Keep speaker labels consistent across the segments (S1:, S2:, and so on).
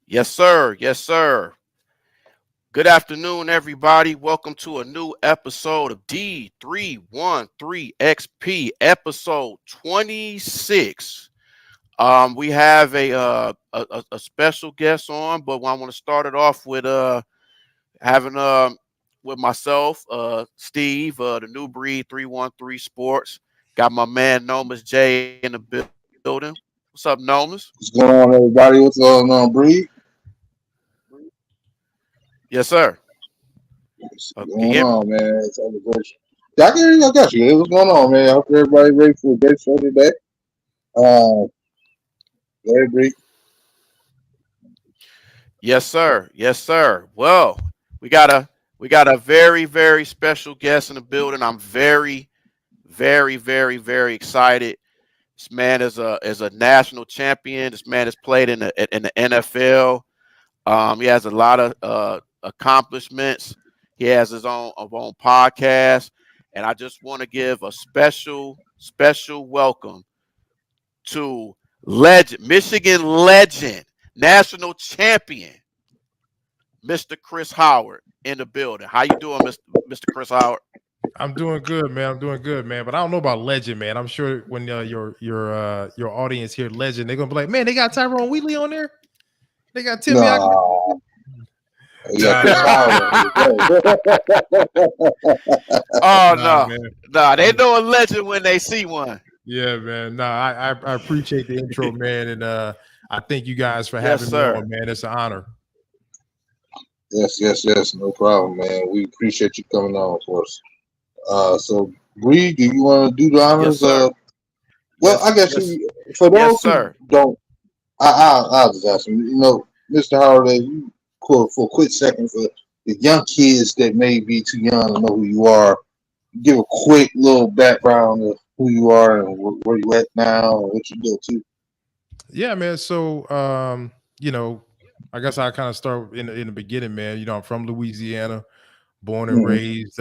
S1: Yes, sir. Yes, sir. Good afternoon, everybody. Welcome to a new episode of D313XP, episode 26. We have a special guest on, but I want to start it off with having with myself, Steve, the New Breed 313 Sports. Got my man Nomus J in the building. What's up, Nomus?
S2: What's going on, everybody? What's going on, Bree?
S1: Yes, sir.
S2: What's
S1: Can you
S2: going
S1: hear me?
S2: on, man? Celebration. Yeah, I can hear you. I got you. Hey, what's going on, man? I hope everybody ready for a great show today. Uh, Larry Bree.
S1: Yes, sir. Yes, sir. Well, we got a we got a very special guest in the building. I'm very excited. This man is a national champion. This man has played in the NFL. He has a lot of accomplishments. He has his own podcast, and I just want to give a special welcome to Michigan legend, national champion, Mr. Chris Howard in the building. How you doing, Mr. Chris Howard?
S3: I'm doing good, man. I'm doing good, man. But I don't know about legend, man. I'm sure when your audience hear legend, they're gonna be like, man, they got Tyrone Wheatley on there. They got Tim Young.
S2: Nah, yeah,
S3: Nah,
S2: Chris
S3: nah,
S2: Howard.
S1: Oh
S3: nah,
S1: no,
S3: man.
S1: no, they know a legend when they see one.
S3: Yeah, man. Nah, I appreciate the intro, man, and I thank you guys for
S1: Yes,
S3: having me
S1: sir.
S3: on, man. It's an honor.
S2: yes. No problem, man. We appreciate you coming on for us. So, Bree, do you want to do the
S1: Yes,
S2: honors?
S1: sir.
S2: Well, I guess
S1: Yes,
S2: for
S1: yes,
S2: those who
S1: sir.
S2: don't, I'll just ask them. Mr. Howard, you for a quick second for the young kids that may be too young to know who you are. Give a quick little background of who you are and where you at now and what you do too.
S3: Yeah, man. So, I guess I kind of start in the beginning, man. I'm from Louisiana, born and
S2: Mm-hmm.
S3: raised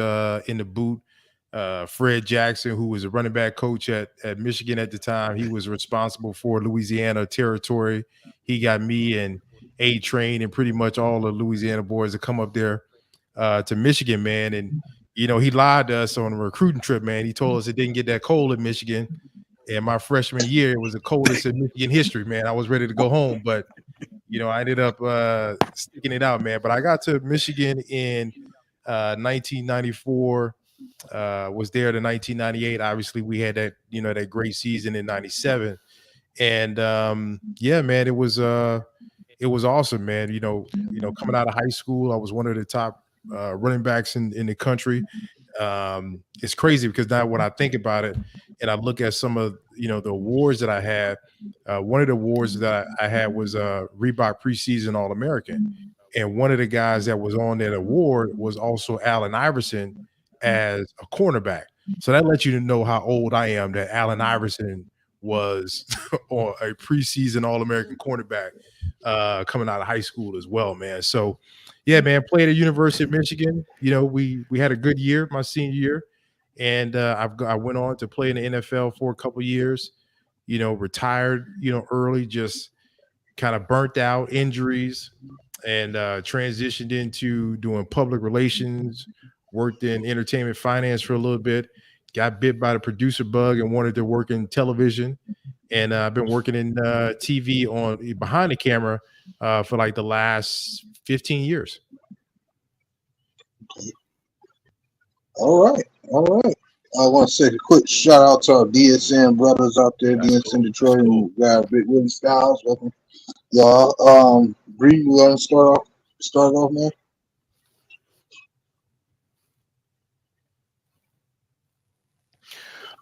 S3: in the boot. Fred Jackson, who was a running back coach at Michigan at the time, he was responsible for Louisiana territory. He got me and A Train and pretty much all the Louisiana boys to come up there to Michigan, man. And he lied to us on a recruiting trip, man. He told us it didn't get that cold in Michigan. And my freshman year, it was the coldest in Michigan history, man. I was ready to go home, but I ended up sticking it out, man. But I got to Michigan in 1994. Was there to 1998. Obviously, we had that great season in '97, and yeah, man, it was awesome, man. Coming out of high school, I was one of the top running backs in the country. It's crazy because now when I think about it and I look at some of the awards that I had, one of the awards that I had was Reebok preseason All American, and one of the guys that was on that award was also Allen Iverson as a cornerback. So that lets you know how old I am. That Allen Iverson was or a preseason All American cornerback coming out of high school as well, man. So yeah, man, played at University of Michigan. We had a good year my senior year, and I went on to play in the NFL for a couple years. Retired early, just kind of burnt out, injuries, and transitioned into doing public relations. Worked in entertainment finance for a little bit. Got bit by the producer bug and wanted to work in television. And I've been working in TV on behind the camera for like the last 15 years.
S2: All right. I want to say a quick shout out to our DSN brothers out there,
S3: That's
S2: DSN
S3: cool. That's
S2: Detroit,
S3: cool.
S2: and got Big Willie Styles. Welcome, y'all. Bree, you want to start off, man?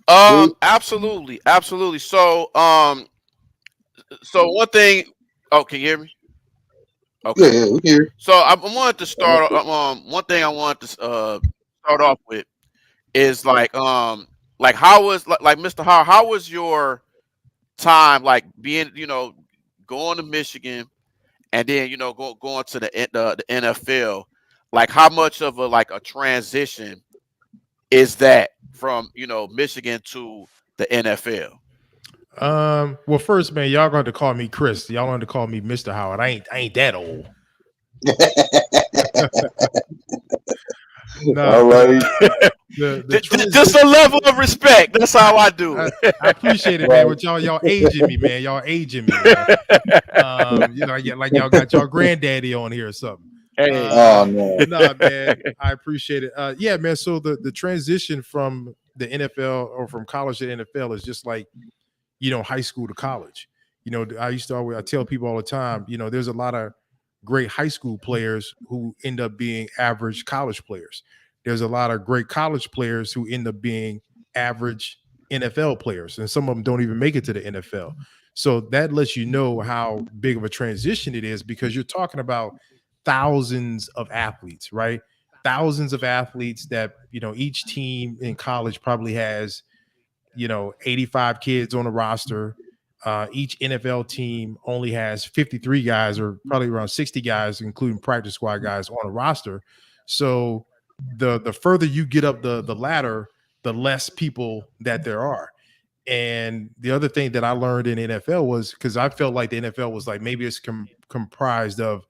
S2: Bree?
S1: Absolutely. So one thing. Oh, can you hear me? Okay.
S2: Yeah, we here.
S1: So I wanted to start. One thing I wanted to start off with is like how was like Mr. How was your time like being going to Michigan and then going to the NFL? Like how much of a transition is that from Michigan to the NFL?
S3: Well, first, man, y'all going to call me Chris. Y'all going to call me Mr. Howard. I ain't that old. Nah,
S2: All
S3: but
S2: right.
S3: the
S1: Just a level of respect. That's how I do
S3: I,
S1: it.
S3: I appreciate it, man. But y'all aging me, man. Y'all aging me, man. Like y'all got y'all granddaddy on here or something.
S1: Hey,
S2: Oh no.
S3: Nah, man, I appreciate it. Yeah, man. So the transition from the NFL or from college to NFL is just like, high school to college. I tell people all the time, there's a lot of great high school players who end up being average college players. There's a lot of great college players who end up being average NFL players, and some of them don't even make it to the NFL. So that lets you know how big of a transition it is, because you're talking about thousands of athletes, right? Thousands of athletes that, each team in college probably has 85 kids on the roster. Each NFL team only has 53 guys, or probably around 60 guys, including practice squad guys, on a roster. So the further you get up the ladder, the less people that there are. And the other thing that I learned in NFL was, because I felt like the NFL was like, maybe it's comprised of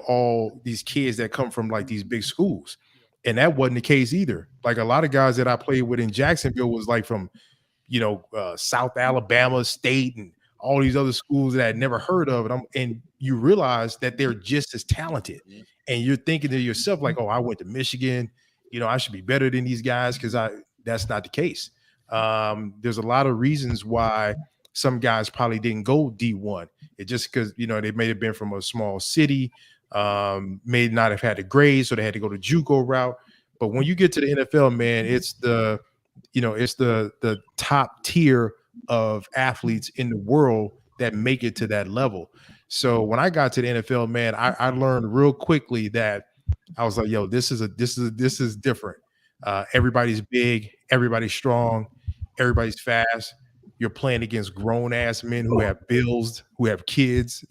S3: all these kids that come from like these big schools. And that wasn't the case either. Like, a lot of guys that I played with in Jacksonville was like from South Alabama State and all these other schools that I'd never heard of. And you realize that they're just as talented. And you're thinking to yourself, like, oh, I went to Michigan, I should be better than these guys, because that's not the case. There's a lot of reasons why some guys probably didn't go D1. It just because, they may have been from a small city, may not have had the grades, so they had to go the JUCO route. But when you get to the NFL, man, it's the top tier of athletes in the world that make it to that level. So when I got to the NFL, man, I learned real quickly that I was like, yo, this is different. Everybody's big, everybody's strong, everybody's fast. You're playing against grown ass men who have bills, who have kids,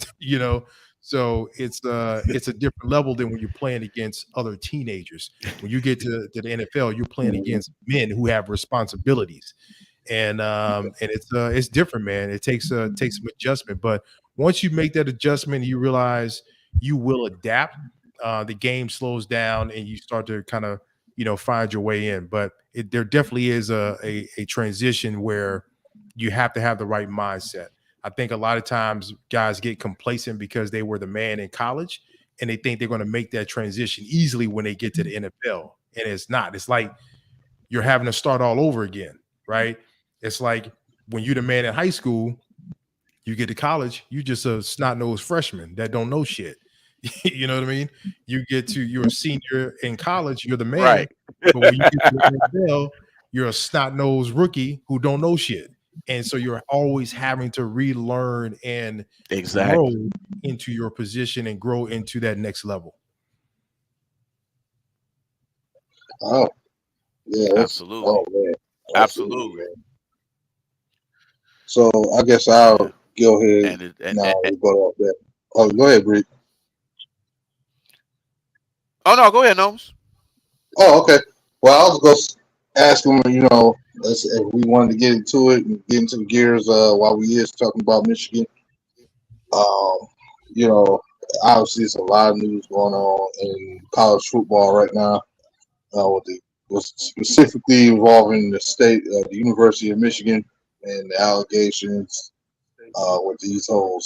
S3: So it's a different level than when you're playing against other teenagers. When you get to the NFL, you're playing against men who have responsibilities, and it's different, man. It takes some adjustment, but once you make that adjustment, you realize you will adapt. The game slows down, and you start to kind of find your way in. But there definitely is a transition where you have to have the right mindset. I think a lot of times guys get complacent because they were the man in college, and they think they're going to make that transition easily when they get to the NFL. And it's not. It's like you're having to start all over again, right? It's like when you're the man in high school, you get to college, you just a snot-nosed freshman that don't know shit. You know what I mean? You're a senior in college, you're the man.
S1: right.
S3: But when you get to the NFL, you're a snot-nosed rookie who don't know shit. And so you're always having to relearn and
S1: Exactly.
S3: grow into your position and grow into that next level.
S2: Oh, yeah.
S1: Absolutely.
S2: Oh man.
S1: Absolutely.
S2: Man. So I guess I'll go ahead now. We go up there. Oh, go ahead, Bree.
S1: Oh no, go ahead, Gnomes.
S2: Oh, okay. Well, I was going to ask him, if we wanted to get into it and get into the gears while we is talking about Michigan. Obviously, there's a lot of news going on in college football right now, with specifically involving the University of Michigan, and the allegations with these whole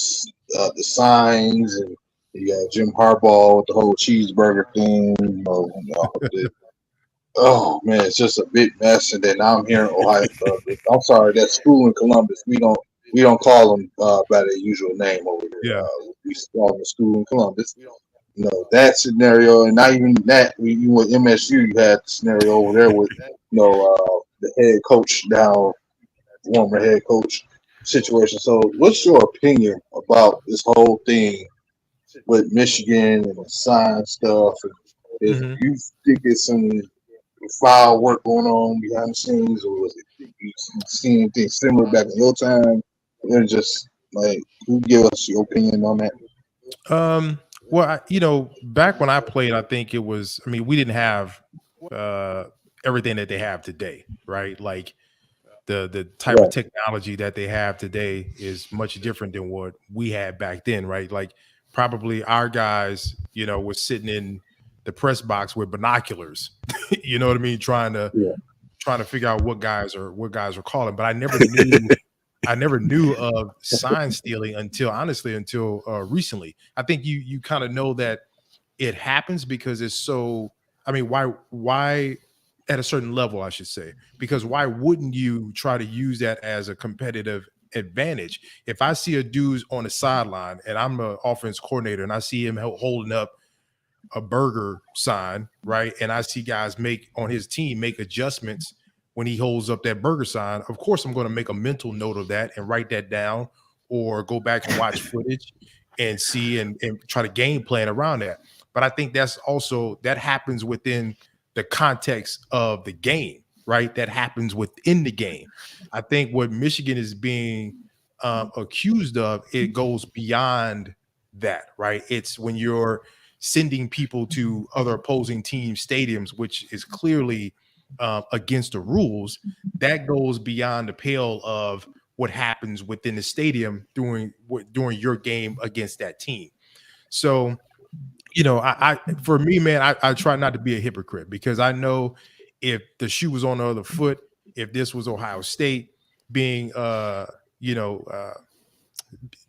S2: the signs, and you got Jim Harbaugh with the whole cheeseburger thing. Oh man, it's just a big mess. And then I'm here in Ohio. I'm sorry, that school in Columbus. We don't call them by their usual name over here.
S3: Yeah.
S2: We call them the school in Columbus. That scenario, and not even that. You with MSU, you had the scenario over there with the head coach now, former head coach situation. So, what's your opinion about this whole thing with Michigan and the sign stuff? And if you think it's some foul work going on behind the scenes, or was it you seen anything similar back in your time? Or just like, who give us your opinion on that?
S3: Well, back when I played, I think it was. I mean, we didn't have everything that they have today, right? Like the type of technology that they have today is much different than what we had back then, right? Like probably our guys, you know, were sitting in the press box with binoculars, you know what I mean, trying to figure out what guys are calling. But I never knew of sign stealing until recently. I think you kind of know that it happens because it's so. I mean, why at a certain level, I should say, because why wouldn't you try to use that as a competitive advantage? If I see a dude's on the sideline and I'm an offense coordinator and I see him holding up a burger sign, right, and I see guys on his team make adjustments when he holds up that burger sign, of course I'm going to make a mental note of that and write that down or go back and watch footage and see and try to game plan around that. But I think that happens within the context of the game, right? That happens within the game. I think what Michigan is being accused of, it goes beyond that, right? It's when you're sending people to other opposing team stadiums, which is clearly against the rules. That goes beyond the pale of what happens within the stadium during your game against that team. So, you know, for me, man, I try not to be a hypocrite because I know if the shoe was on the other foot, if this was Ohio State being,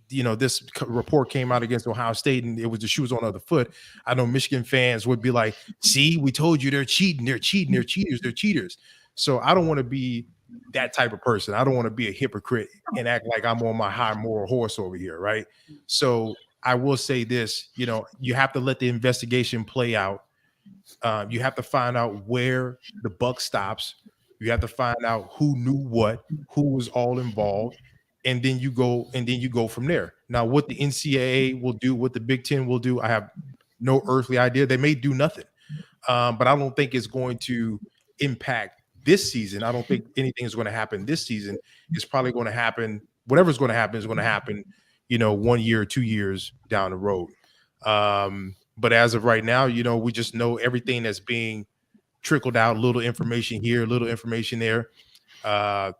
S3: this report came out against Ohio State and it was the shoes on the other foot, I know Michigan fans would be like, see, we told you they're cheating, they're cheaters, they're cheaters. So I don't want to be that type of person. I don't want to be a hypocrite and act like I'm on my high moral horse over here, right? So I will say this, you know, you have to let the investigation play out. You have to find out where the buck stops. You have to find out who knew what, who was all involved, and then you go from there. Now, what the NCAA will do, what the Big Ten will do, I have no earthly idea. They may do nothing, but I don't think it's going to impact this season. I don't think anything is going to happen this season. It's probably going to happen. Whatever's going to happen is going to happen, you know, 1 year, 2 years down the road. But as of right now, you know, we just know everything that's being trickled out, little information here, little information there.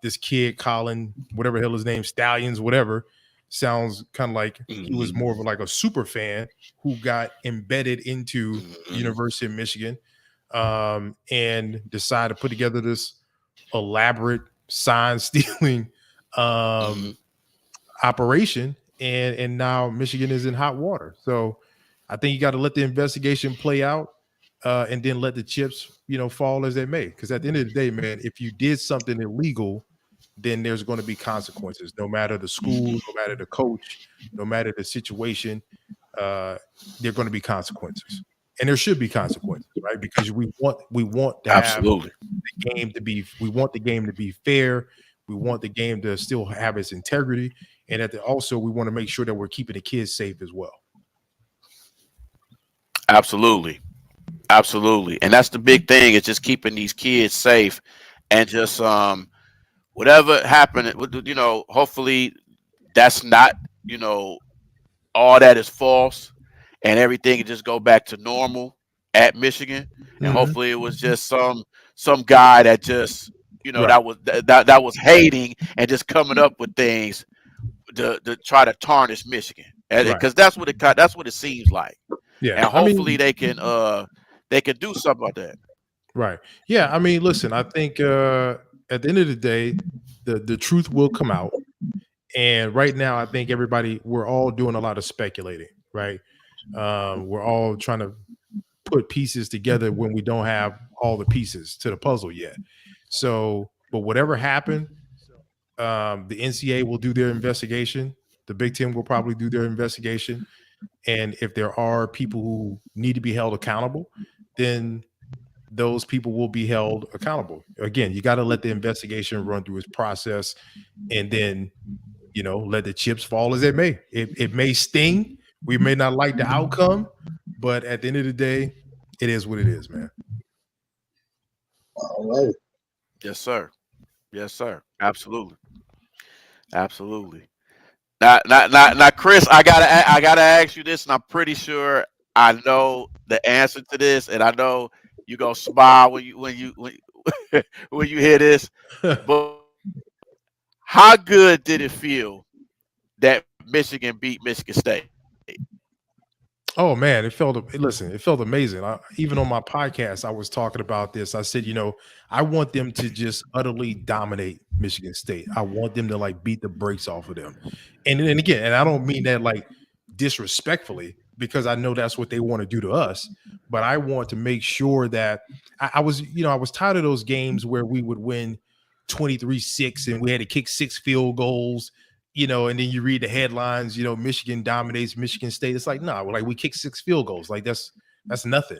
S3: This kid, Colin, whatever the hell his name, Stallions, whatever, sounds kind of like he was more of like a super fan who got embedded into University of Michigan and decided to put together this elaborate sign stealing operation. And now Michigan is in hot water. So I think you got to let the investigation play out and then let the chips, you know, fall as they may. Because at the end of the day, man, if you did something illegal, then there's going to be consequences. No matter the school, no matter the coach, no matter the situation, there are going to be consequences. And there should be consequences, right? Because we want to have the game to be, we want the game to be fair. We want the game to still have its integrity. And also we want to make sure that we're keeping the kids safe as well.
S1: Absolutely. And that's the big thing, is just keeping these kids safe and just whatever happened, you know, hopefully that's not, you know, all that is false and everything can just go back to normal at Michigan. And hopefully it was just some guy that just, you know, that was hating and just coming up with things to try to tarnish Michigan. Because that's what it seems like. Yeah. And hopefully they can do something like that.
S3: Right. Yeah. I mean, listen, I think at the end of the day, the truth will come out. And right now, I think we're all doing a lot of speculating, right? We're all trying to put pieces together when we don't have all the pieces to the puzzle yet. So, but whatever happened, the NCAA will do their investigation. The Big Ten will probably do their investigation. And if there are people who need to be held accountable, then those people will be held accountable. Again, you got to let the investigation run through its process and then, you know, let the chips fall as it may. It may sting. We may not like the outcome, but at the end of the day, it is what it is, man.
S2: All right.
S1: Yes, sir. Absolutely. Now, Chris, I gotta ask you this, and I'm pretty sure I know the answer to this, and I know you gonna smile when you when you hear this. But How good did it feel that Michigan beat Michigan State?
S3: Oh man, listen, it felt amazing. Even on my podcast, I was talking about this. I said, I want them to just utterly dominate Michigan State. I want them to like beat the brakes off of them. And again, and I don't mean that like disrespectfully, because I know that's what they want to do to us. But I want to make sure that I was tired of those games where we would win 23-6 and we had to kick 6 field goals, and then you read the headlines, Michigan dominates Michigan State. It's like, no, like we kicked 6 field goals. Like that's nothing.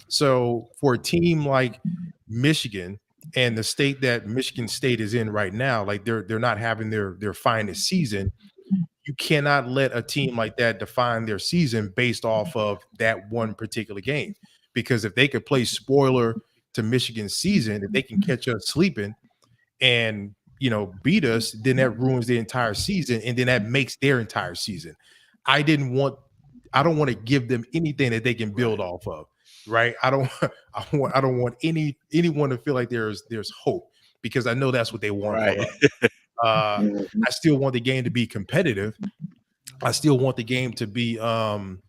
S3: So for a team like Michigan and the state that Michigan State is in right now, like they're not having their finest season. You cannot let a team like that define their season based off of that one particular game. Because if they could play spoiler to Michigan's season, if they can catch us sleeping and beat us, then that ruins the entire season, and then that makes their entire season. I don't want to give them anything that they can build off of, right? I don't want anyone to feel like there's hope, because I know that's what they want
S1: Right.
S3: for us. I still want the game to be competitive. I still want the game to be without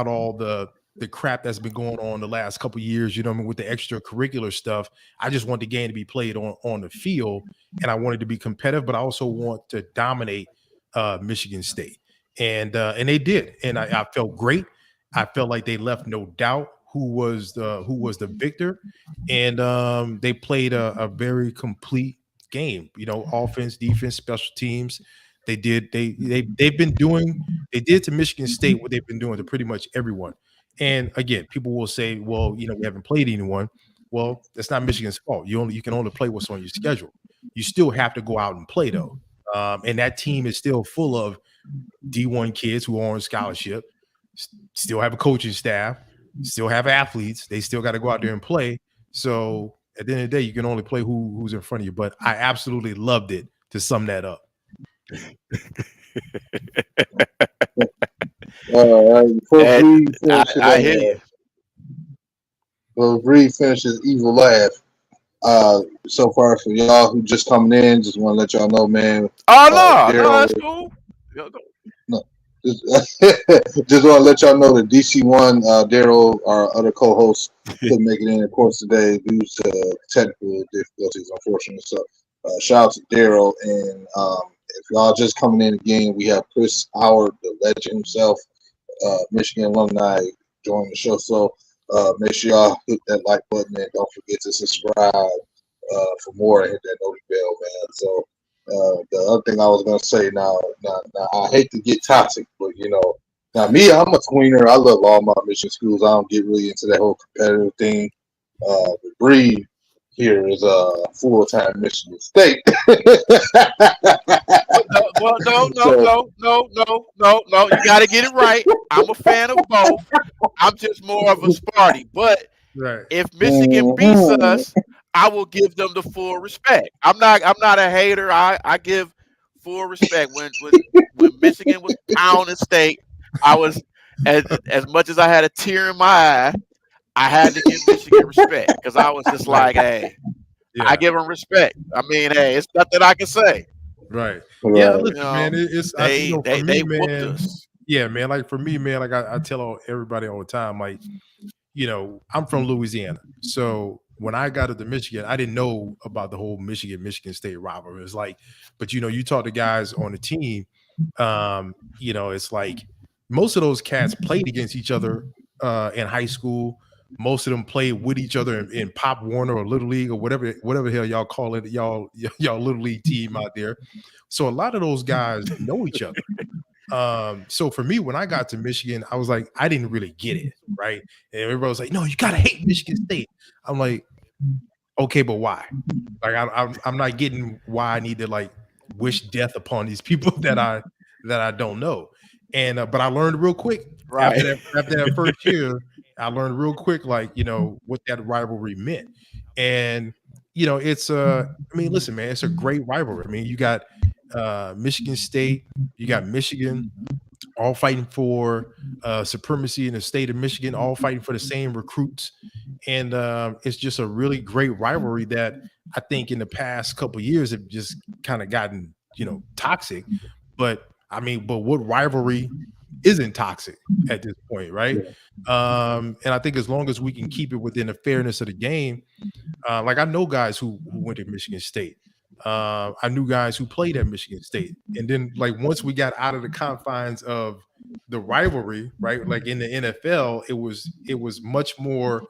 S3: all the crap that's been going on the last couple of years, with the extracurricular stuff. I just want the game to be played on the field, and I want it to be competitive, but I also want to dominate Michigan State. And they did. And I felt great. I felt like they left no doubt who was the victor. And they played a very complete game, offense, defense, special teams. They did to Michigan State what they've been doing to pretty much everyone. And again, people will say, well, we haven't played anyone. Well, that's not Michigan's fault. You can only play what's on your schedule. You still have to go out and play though. And that team is still full of D1 kids who are on scholarship, still have a coaching staff, still have athletes. They still got to go out there and play. So at the end of the day, you can only play who's in front of you. But I absolutely loved it, to sum that up.
S1: I hear you.
S2: Well, Reed finishes evil laugh. So far for y'all who just coming in, just want to let y'all know, man.
S1: Oh no, that's cool.
S2: No, just want to let y'all know that DC1, Daryl, our other co-host, couldn't make it in, of course, today due to technical difficulties, unfortunately. So, shout out to Daryl. And if y'all just coming in again, we have Chris Howard, the legend himself, Michigan alumni, joining the show. So make sure y'all hit that like button and don't forget to subscribe for more and hit that notification bell, man. So the other thing I was gonna say now, I hate to get toxic, but now me, I'm a tweener. I love all my Michigan schools. I don't get really into that whole competitive thing. The Breed here is a full-time Michigan State.
S1: Well, no. You got to get it right. I'm a fan of both. I'm just more of a Sparty. But if Michigan beats us, I will give them the full respect. I'm not a hater. I give full respect. When Michigan was pounding State, I was as much as I had a tear in my eye, I had to give Michigan respect, because I was just like, hey, I give them respect. I mean, hey, it's nothing I can say.
S3: Right. Yeah, listen, man.
S1: They whooped us.
S3: Yeah, man. Like for me, man, like I tell everybody all the time, like, I'm from Louisiana. So when I got to Michigan, I didn't know about the whole Michigan State rivalry. It's like, but you talk to guys on the team, it's like most of those cats played against each other in high school. Most of them played with each other in Pop Warner or Little League or whatever the hell y'all call it, y'all Little League team out there. So a lot of those guys know each other. So for me, when I got to Michigan, I was like, I didn't really get it, right? And everybody was like, no, you gotta hate Michigan State. I'm like, okay, but why? Like I'm not getting why I need to like wish death upon these people that I don't know. And but I learned real quick after that first year. I learned real quick, like, what that rivalry meant. And, it's I mean, listen, man, it's a great rivalry. I mean, you got Michigan State, you got Michigan, all fighting for supremacy in the state of Michigan, all fighting for the same recruits. And it's just a really great rivalry that I think in the past couple of years have just kind of gotten, toxic. But what rivalry isn't toxic at this point, right? And I think as long as we can keep it within the fairness of the game, like I know guys who went to Michigan State. I knew guys who played at Michigan State, and then like once we got out of the confines of the rivalry, right? Like in the NFL, it was much more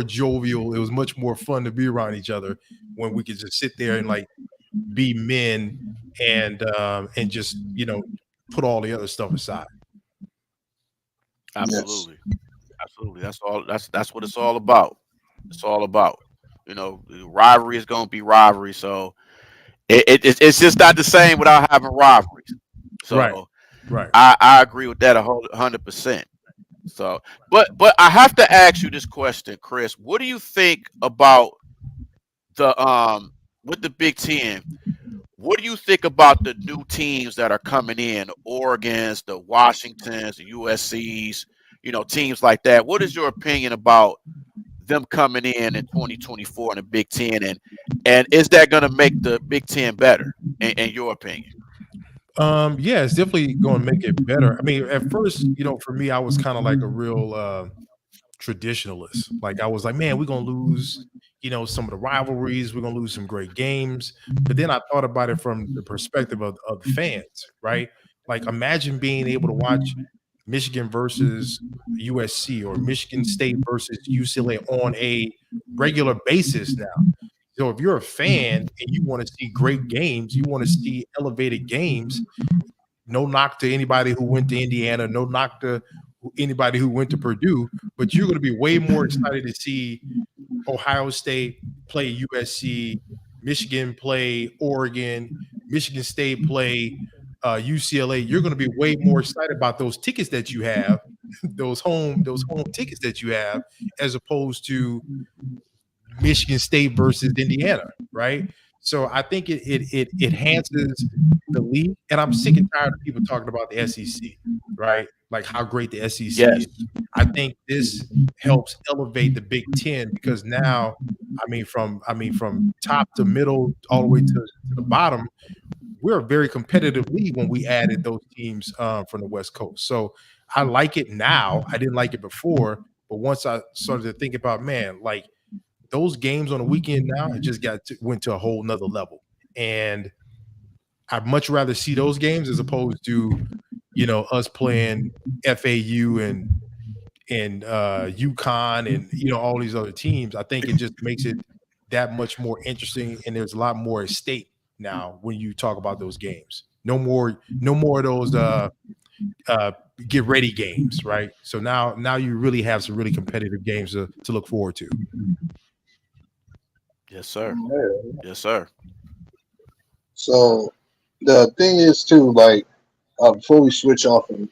S3: jovial. It was much more fun to be around each other when we could just sit there and like be men and just put all the other stuff aside.
S1: Absolutely. Yes. Absolutely. That's all. That's what it's all about. It's all about. Rivalry is going to be rivalry. So it's just not the same without having rivalries. So
S3: right.
S1: I agree with that 100%. So, but I have to ask you this question, Chris. What do you think about the with the Big Ten? What do you think about the new teams that are coming in? The Oregons, the Washingtons, the USCs, teams like that. What is your opinion about them coming in 2024 in the Big Ten, and is that going to make the Big Ten better in your opinion?
S3: Yeah, it's definitely going to make it better. I mean, at first, for me, I was kind of like a real traditionalist. Like I was like, man, we're going to lose, some of the rivalries. We're going to lose some great games. But then I thought about it from the perspective of the fans, right? Like imagine being able to watch Michigan versus USC or Michigan State versus UCLA on a regular basis now. So if you're a fan and you want to see great games, you want to see elevated games, no knock to anybody who went to Indiana, no knock to anybody who went to Purdue, but you're going to be way more excited to see Ohio State play USC, Michigan play Oregon, Michigan State play UCLA. You're going to be way more excited about those tickets that you have, those home tickets that you have, as opposed to Michigan State versus Indiana, right? So I think it enhances the league, and I'm sick and tired of people talking about the SEC, right? Like how great the SEC is. I think this helps elevate the Big Ten because now, from top to middle all the way to the bottom, we're a very competitive league when we added those teams from the West Coast. So I like it now. I didn't like it before, but once I started to think about, man, like those games on the weekend now, it just went to a whole nother level. And I'd much rather see those games as opposed to, us playing FAU and UConn and, all these other teams. I think it just makes it that much more interesting. And there's a lot more at stake now when you talk about those games. No more of those get ready games, right? So now you really have some really competitive games to look forward to.
S1: Yes, sir. Yes, sir.
S2: So the thing is too, like before we switch off and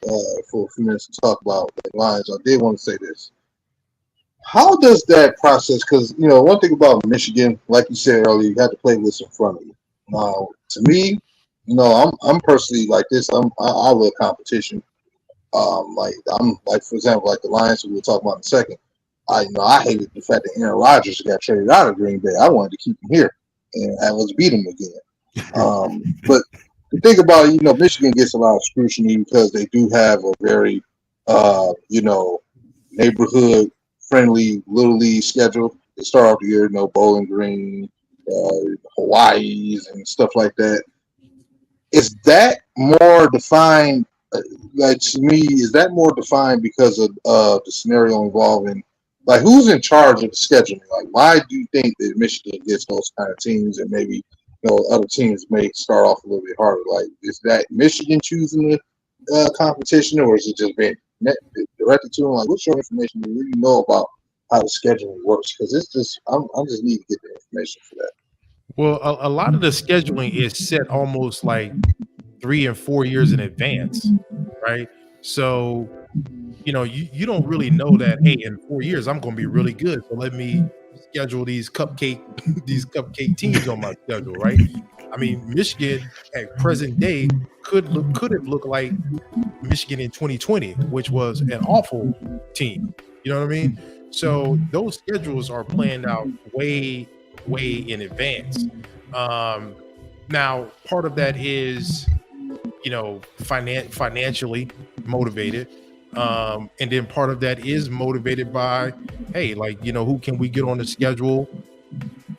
S2: for a few minutes to talk about the Lions, I did want to say this. How does that process? Because one thing about Michigan, like you said earlier, you have to play what's in front of you. Now, to me, I'm personally like this. I love competition. Like for example, like the Lions who we'll talk about in a second. I hated the fact that Aaron Rodgers got traded out of Green Bay. I wanted to keep him here and let's beat him again. But the thing about Michigan gets a lot of scrutiny because they do have a very neighborhood friendly little league schedule. They start off the year, Bowling Green, Hawaii's and stuff like that. Is that more defined? Like to me, is that more defined because of the scenario involving? Like, who's in charge of the scheduling? Like, why do you think that Michigan gets those kind of teams and maybe other teams may start off a little bit harder? Like, is that Michigan choosing the competition, or is it just being directed to them? Like, what's your information you really know about how the scheduling works? Because it's just, I just need to get the information for that.
S3: Well, a lot of the scheduling is set almost like 3 and 4 years in advance, right? So you don't really know that, hey, in 4 years I'm going to be really good, so let me schedule these cupcake teams on my schedule, right? I mean, Michigan at present day could have looked like Michigan in 2020, which was an awful team. You know what I mean? So those schedules are planned out way way in advance. Now, part of that is, financially motivated. And then part of that is motivated by, hey, who can we get on the schedule,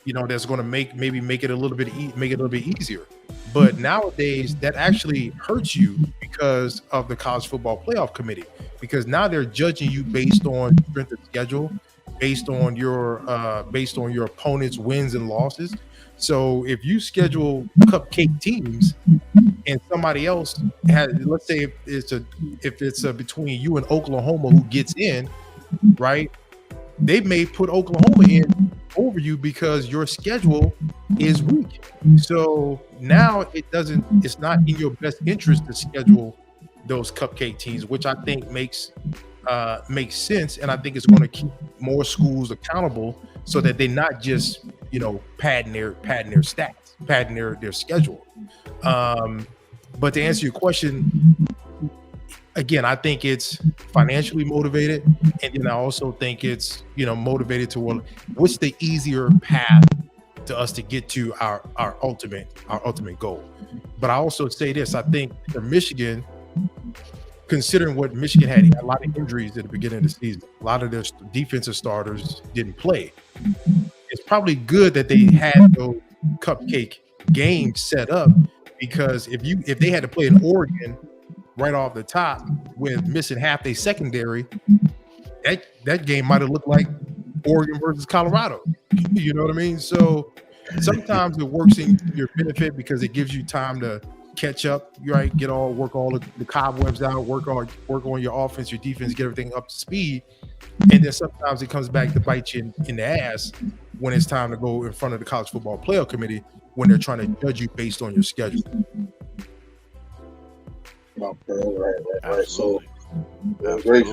S3: that's going to make it a little bit easier. But nowadays that actually hurts you because of the college football playoff committee, because now they're judging you based on strength of schedule, based on your opponent's wins and losses. So if you schedule cupcake teams and somebody else has, let's say if it's between you and Oklahoma who gets in, right? They may put Oklahoma in over you because your schedule is weak. So now it's not in your best interest to schedule those cupcake teams, which I think makes sense. And I think it's going to keep more schools accountable so that they're not just, padding their stats, padding their schedule. But to answer your question, again, I think it's financially motivated, and then I also think it's motivated to, well, what's the easier path to us to get to our ultimate goal. But I also say this: I think for Michigan, considering what Michigan had a lot of injuries at the beginning of the season, a lot of their defensive starters didn't play. It's probably good that they had those cupcake games set up, because if they had to play in Oregon right off the top with missing half their secondary, that game might have looked like Oregon versus Colorado. You know what I mean? So sometimes it works in your benefit because it gives you time to catch up, right? Work all the cobwebs out, work on your offense, your defense, get everything up to speed. And then sometimes it comes back to bite you in the ass when it's time to go in front of the college football playoff committee when they're trying to judge you based on your schedule.
S2: Right. So great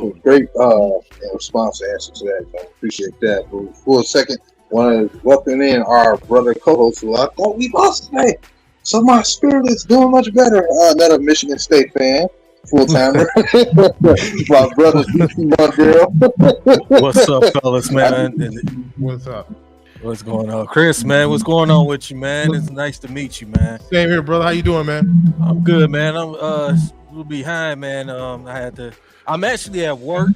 S2: response and answer to that. I appreciate that. But for a second, want to welcome in our brother co-host who I thought we lost today. So my spirit is doing much better. Another Michigan State fan, full timer. My brother D313XP.
S4: What's up, fellas, man?
S3: What's up?
S4: What's going on, Chris? Man, what's going on with you, man? It's nice to meet you, man.
S3: Same here, brother. How you doing, man?
S4: I'm good, man. I'm a little behind, man. I'm actually at work.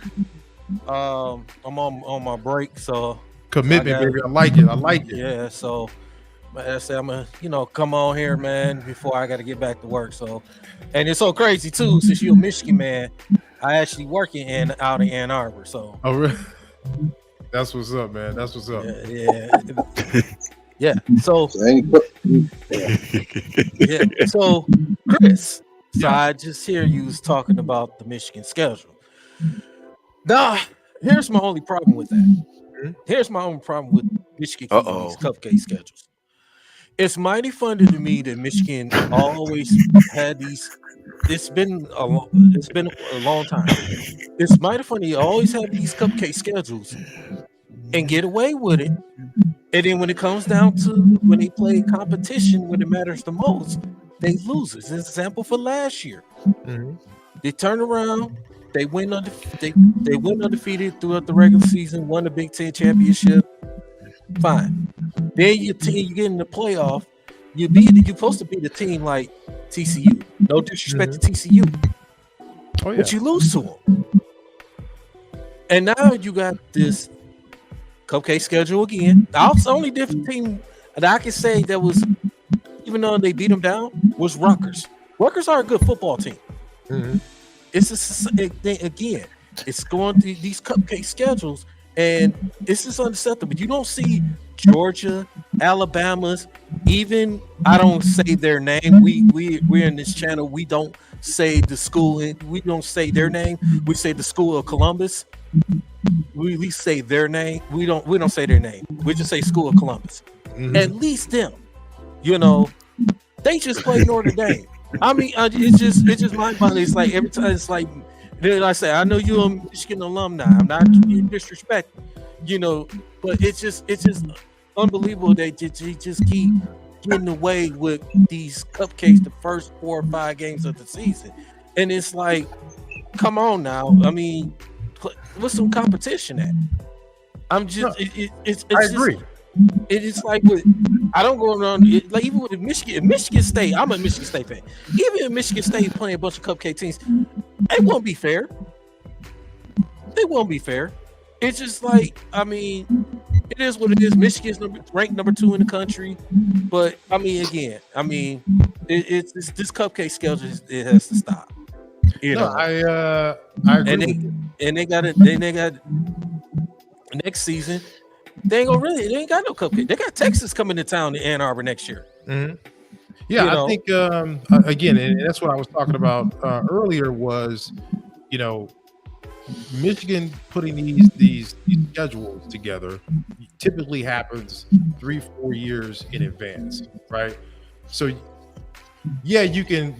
S4: I'm on my break, so
S3: commitment, baby. I like it.
S4: Yeah, so I said I'm gonna come on here, man, before I got to get back to work. So, and it's so crazy too, since you're a Michigan man, I actually work out in Ann Arbor. So,
S3: oh really? That's what's up, man. That's what's up.
S4: Yeah. So, So, Chris, I just hear you was talking about the Michigan schedule. Now, here's my only problem with that. Here's my only problem with Michigan these cupcake schedules. It's mighty funny to me that Michigan always had these. It's been a long time. It's mighty funny. You always have these cupcake schedules and get away with it. And then when it comes down to when they play competition, when it matters the most, they lose. It's an example for last year. Mm-hmm. They turn around. They went undefeated throughout the regular season. Won the Big Ten championship. Fine. Then you get in the playoff. You're supposed to beat a team like TCU. No disrespect to TCU, but you lose to them. And now you got this cupcake schedule again. The only different team that I can say that was, even though they beat them down, was Rutgers. Rutgers are a good football team. Mm-hmm. It's going through these cupcake schedules, and this is unacceptable. You don't see Georgia, Alabama's, even I don't say their name. We're in this channel. We don't say the school. We don't say their name. We say the School of Columbus. We say their name. We don't say their name. We just say School of Columbus. Mm-hmm. At least them, they just play Notre Dame. I mean, it's just mind-boggling. It's like every time, it's like, I say, I know you're a Michigan alumni. I'm not disrespecting, but it's just unbelievable that you just keep getting away with these cupcakes the first 4 or 5 games of the season, and it's like, come on now. I mean, what's some competition at? I'm just,
S3: I agree.
S4: It is like with I don't go around like even with Michigan State. I'm a Michigan State fan. Even if Michigan State playing a bunch of cupcake teams, it won't be fair. It won't be fair. It's just like I mean, it is what it is. Michigan's ranked number 2 in the country, but I mean, again, it's this cupcake schedule. It has to stop. You know,
S3: I agree.
S4: And they got it. They got next season. They ain't got no cupcake. They got Texas coming to town in Ann Arbor next year.
S3: Mm-hmm. Yeah, I think again, and that's what I was talking about earlier was, Michigan putting these schedules together typically happens 3-4 years in advance, right? So yeah, you can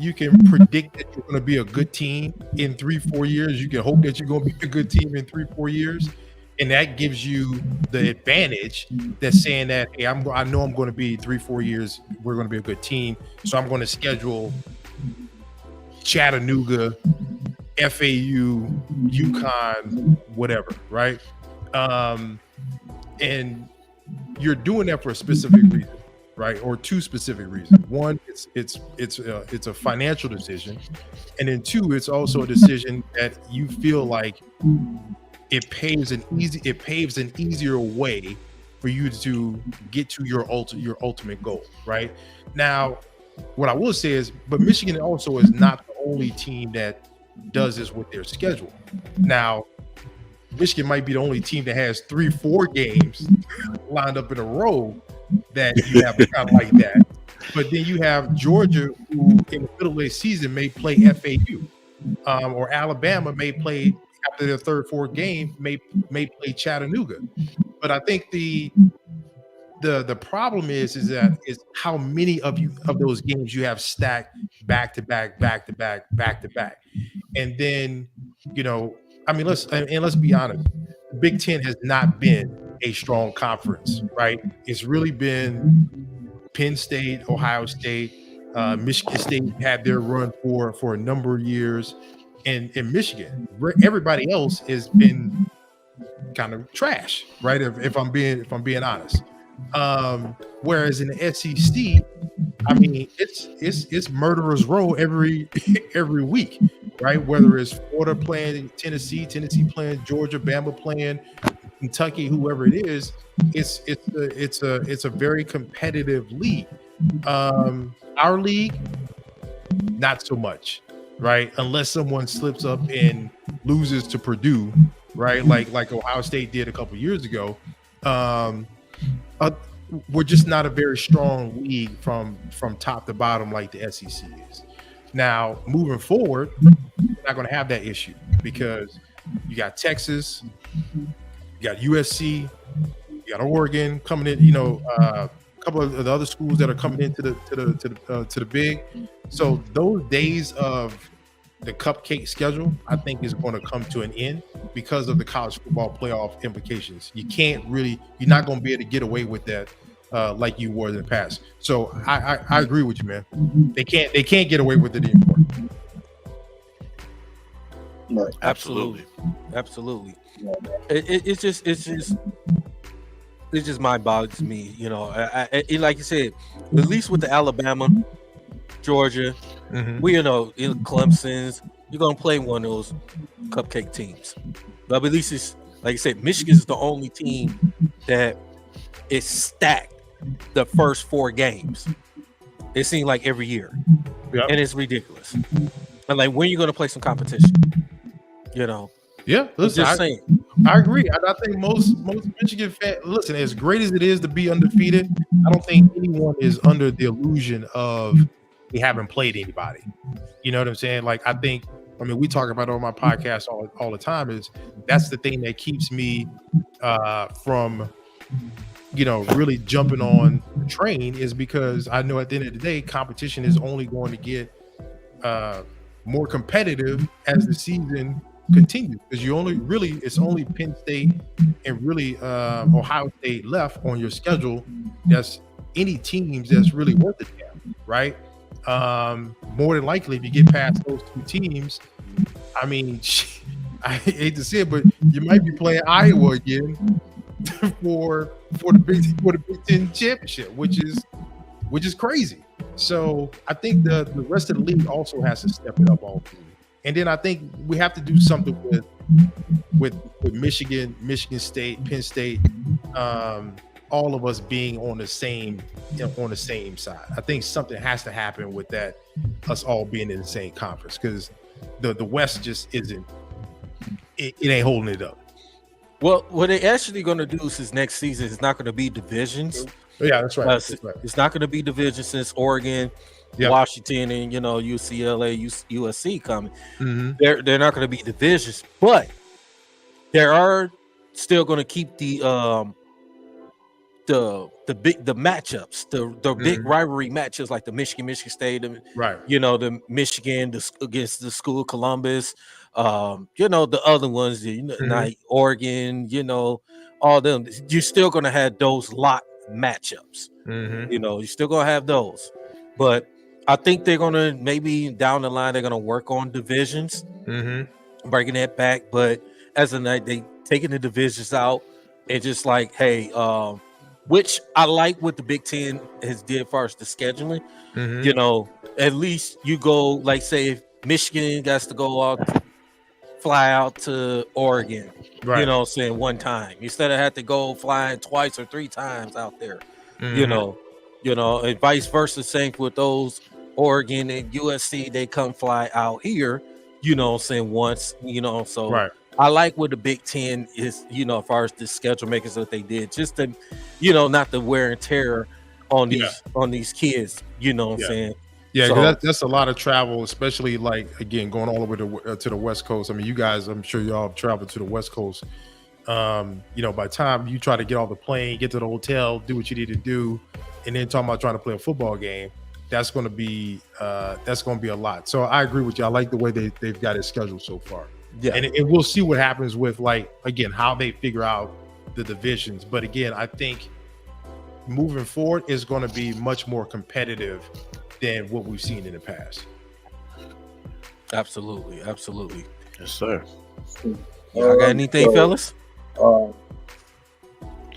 S3: predict that you're going to be a good team in 3-4 years. You can hope that you're going to be a good team in 3-4 years. And that gives you the advantage that's saying that, hey, I know I'm going to be 3-4 years. We're going to be a good team. So I'm going to schedule Chattanooga, FAU, UConn, whatever, right? And you're doing that for a specific reason, right? Or 2 specific reasons. One, it's a financial decision, and then 2, it's also a decision that you feel like it paves an easier way for you to get to your ultimate goal, right? Now, what I will say is, but Michigan also is not the only team that does this with their schedule. Now, Michigan might be the only team that has 3-4 games lined up in a row that you have kind of like that. But then you have Georgia, who in the middle of the season may play FAU, or Alabama may play after their 3rd, 4th game may play Chattanooga. But I think the problem is how many of those games you have stacked back to back. And then, let's be honest, the Big Ten has not been a strong conference, right? It's really been Penn State, Ohio State, Michigan State had their run for a number of years. And in Michigan, everybody else has been kind of trash, right? If I'm being honest. Whereas in the SEC, I mean, it's murderer's row every week, right? Whether it's Florida playing Tennessee playing Georgia, Bama playing Kentucky, whoever it is, it's a very competitive league. Our league, not so much. Right, unless someone slips up and loses to Purdue, right? Like Ohio State did a couple years ago. We're just not a very strong league from top to bottom like the SEC is. Now, moving forward, we're not going to have that issue because you got Texas, you got USC, you got Oregon coming in. A couple of the other schools that are coming into the big. So those days of the cupcake schedule, I think, is going to come to an end because of the college football playoff implications. You're not going to be able to get away with that like you were in the past. So I agree with you, man. They can't get away with it anymore.
S2: Right.
S4: Absolutely. It's just mind boggles me, like you said, at least with the Alabama, Georgia, we in Clemson's, you're gonna play one of those cupcake teams. But at least it's like I said, Michigan's the only team that is stacked the first 4 games. It seems like every year, and it's ridiculous. And like, when you're gonna play some competition,
S3: Yeah, listen, I agree. I think most Michigan fans, listen, as great as it is to be undefeated, I don't think anyone is under the illusion of they haven't played anybody. You know what I'm saying? Like, we talk about it on my podcast all the time, is that's the thing that keeps me from, really jumping on the train, is because I know at the end of the day, competition is only going to get more competitive as the season continues, because it's only Penn State and really Ohio State left on your schedule. That's any teams that's really worth it, right? More than likely, if you get past those 2 teams, I mean, I hate to say it, but you might be playing Iowa again for the Big Ten championship, which is crazy. So I think the rest of the league also has to step it up all through. And then I think we have to do something with Michigan State, Penn State, all of us being on the same side. I think something has to happen with that, us all being in the same conference, because the West just isn't. It ain't holding it up.
S4: Well, what they're actually going to do is next season is not going to be divisions.
S3: Yeah, that's right.
S4: It's not going to be divisions since Oregon, Washington, and UCLA, USC coming.
S3: Mm-hmm.
S4: They're not going to be divisions, but there are still going to keep the matchups, the big rivalry matchups like the Michigan State,
S3: right?
S4: The Michigan against the school of Columbus, the other ones, like Oregon, all them. You're still gonna have those lot matchups. You're still gonna have those, but I think they're gonna maybe down the line they're gonna work on divisions, breaking that back. But as of night, they taking the divisions out and just like, hey, which I like what the Big Ten has did as far as the scheduling. At least you go, like, say if Michigan has to go out, fly out to Oregon,
S3: right?
S4: One time instead of have to go flying twice or three times out there, and vice versa. Same with those Oregon and USC, they come fly out here, once, so
S3: right.
S4: I like what the Big Ten is, as far as the schedule makers that they did, just to, not the wear and tear on these kids, I'm saying.
S3: Yeah, so, that's a lot of travel, especially like, again, going all the way to the West Coast. I mean, you guys, I'm sure y'all have traveled to the West Coast. By the time you try to get off the plane, get to the hotel, do what you need to do, and then talking about trying to play a football game, that's going to be a lot. So I agree with you. I like the way they've got it scheduled so far. Yeah, and we'll see what happens with, like, again, how they figure out the divisions. But again, I think moving forward is going to be much more competitive than what we've seen in the past.
S4: Absolutely.
S1: Yes, sir.
S4: Y'all got anything, fellas?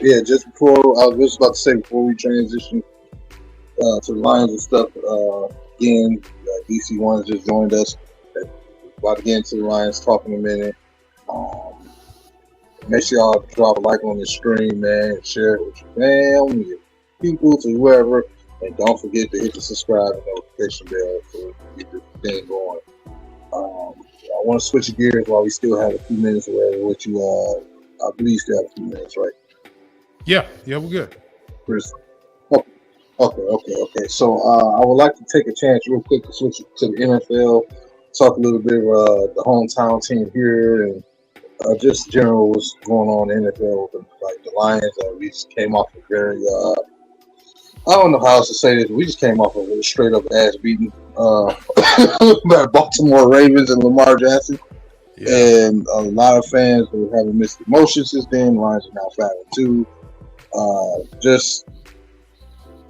S2: Yeah, just before I was just about to say, before we transition to the Lions and stuff, again, DC1 just joined us. About to get into the Lions talk in a minute. Make sure y'all drop a like on the stream, man, and share it with your family, your people, to whoever. And don't forget to hit the subscribe and notification bell to get the thing going. I want to switch gears while we still have a few minutes or whatever. I believe you still have a few minutes, right?
S3: Yeah, we're good.
S2: Chris. Okay. So I would like to take a chance real quick to switch to the NFL, talk a little bit of the hometown team here, and just general what's going on in the NFL with the Lions. We just came off a very I don't know how else to say this. We just came off of a straight up ass beating by Baltimore Ravens and Lamar Jackson. Yeah. And a lot of fans who haven't missed emotions since then. Lions are now 5-2. Just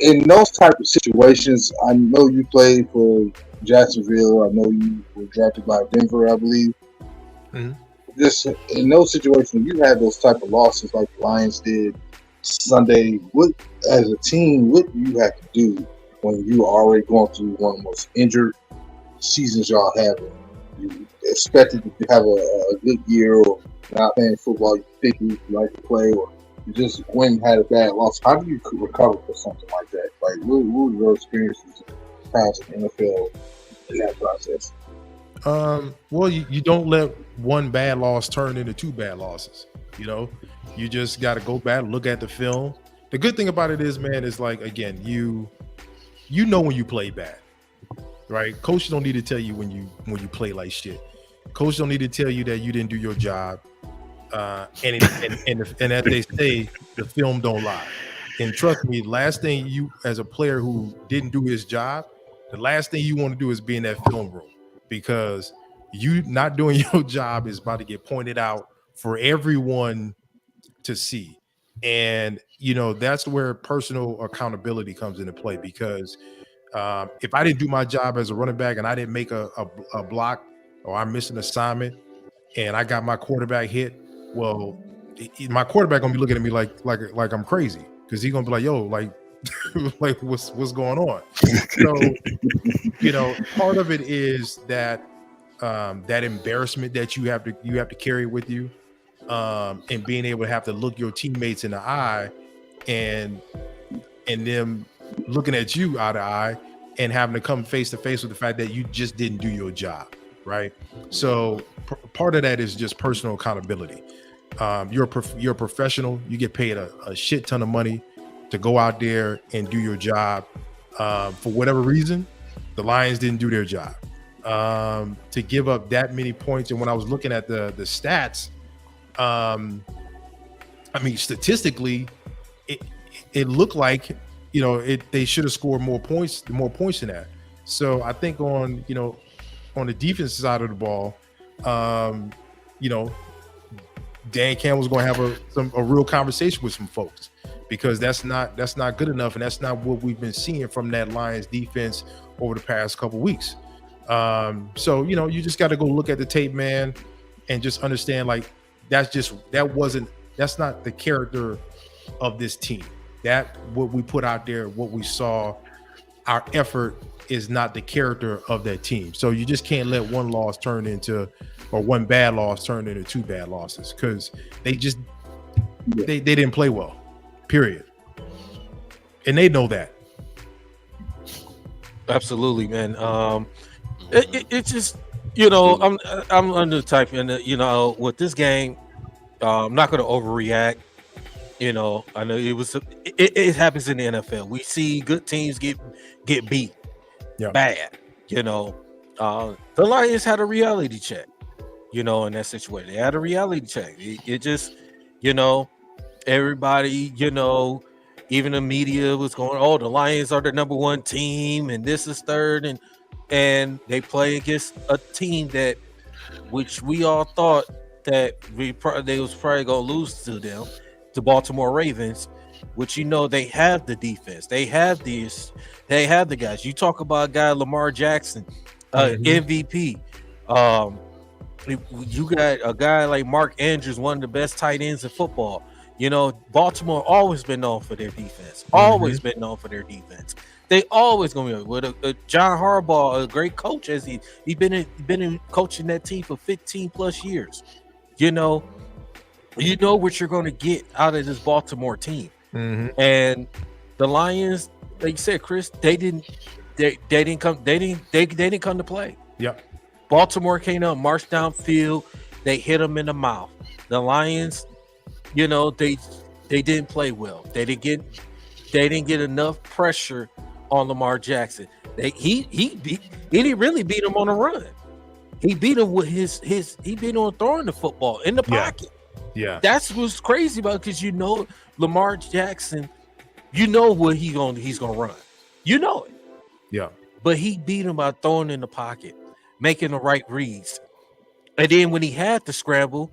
S2: in those type of situations, I know you played for Jacksonville. I know you were drafted by Denver, I believe. Just in those situations, you had those type of losses like the Lions did Sunday. What, as a team, what do you have to do when you are already going through one of the most injured seasons y'all have? You expected to have a good year, or not playing football you think you like to play, or you just went and had a bad loss. How do you recover for something like that? Like, what were your experiences past in the NFL in that process?
S3: Well, you don't let one bad loss turn into two bad losses. You just got to go back, look at the film. The good thing about it is, man, is like, again, you know when you play bad, right? Coach don't need to tell you when you play like shit. Coach don't need to tell you that you didn't do your job. And as they say, the film don't lie. And trust me, last thing you, as a player who didn't do his job, the last thing you want to do is be in that film room, because you not doing your job is about to get pointed out for everyone to see. And, that's where personal accountability comes into play, because if I didn't do my job as a running back and I didn't make a block, or I missed an assignment and I got my quarterback hit, well, my quarterback gonna be looking at me like I'm crazy, because he's gonna be like, yo, like like what's going on? So part of it is that that embarrassment that you have to carry with you, and being able to have to look your teammates in the eye and them looking at you eye to eye and having to come face to face with the fact that you just didn't do your job, right? So part of that is just personal accountability. You're a professional. You get paid a shit ton of money to go out there and do your job. For whatever reason, the Lions didn't do their job. To give up that many points, and when I was looking at the stats, I mean, statistically, it looked like they should have scored more points than that. So I think on the defense side of the ball, Dan Campbell's going to have a real conversation with some folks, because that's not good enough, and that's not what we've been seeing from that Lions defense over the past couple weeks. So you just got to go look at the tape, man, and just understand, like, that's not the character of this team. That what we put out there, what we saw, our effort is not the character of that team. So you just can't let one loss turn into, or one bad loss turn into two bad losses, because they didn't play well, period. And they know that.
S4: Absolutely, man. It just, I'm under the type, and with this game, I'm not going to overreact. I know it happens in the NFL. We see good teams get beat bad. The Lions had a reality check, in that situation. They had a reality check. It just, everybody, even the media was going, oh, the Lions are the number one team, and this is third, and they play against a team which we all thought that they was probably gonna lose to them, to Baltimore Ravens, which they have the defense, they have the guys. You talk about a guy Lamar Jackson, MVP. You got a guy like Mark Andrews, one of the best tight ends in football. Baltimore always been known for their defense. Always been known for their defense. They always gonna be with a John Harbaugh, a great coach, as he been in coaching that team for 15 plus years. You know what you're gonna get out of this Baltimore team. And the Lions, like you said, Chris, they didn't come to play.
S3: Yep.
S4: Baltimore came up, marched downfield, they hit them in the mouth. The Lions, they didn't play well. They didn't get enough pressure on Lamar Jackson. He didn't really beat him on a run. He beat him with he beat him on throwing the football in the pocket.
S3: Yeah.
S4: That's what's crazy about it, because Lamar Jackson, what he's gonna run. It.
S3: Yeah.
S4: But he beat him by throwing in the pocket, making the right reads. And then when he had to scramble,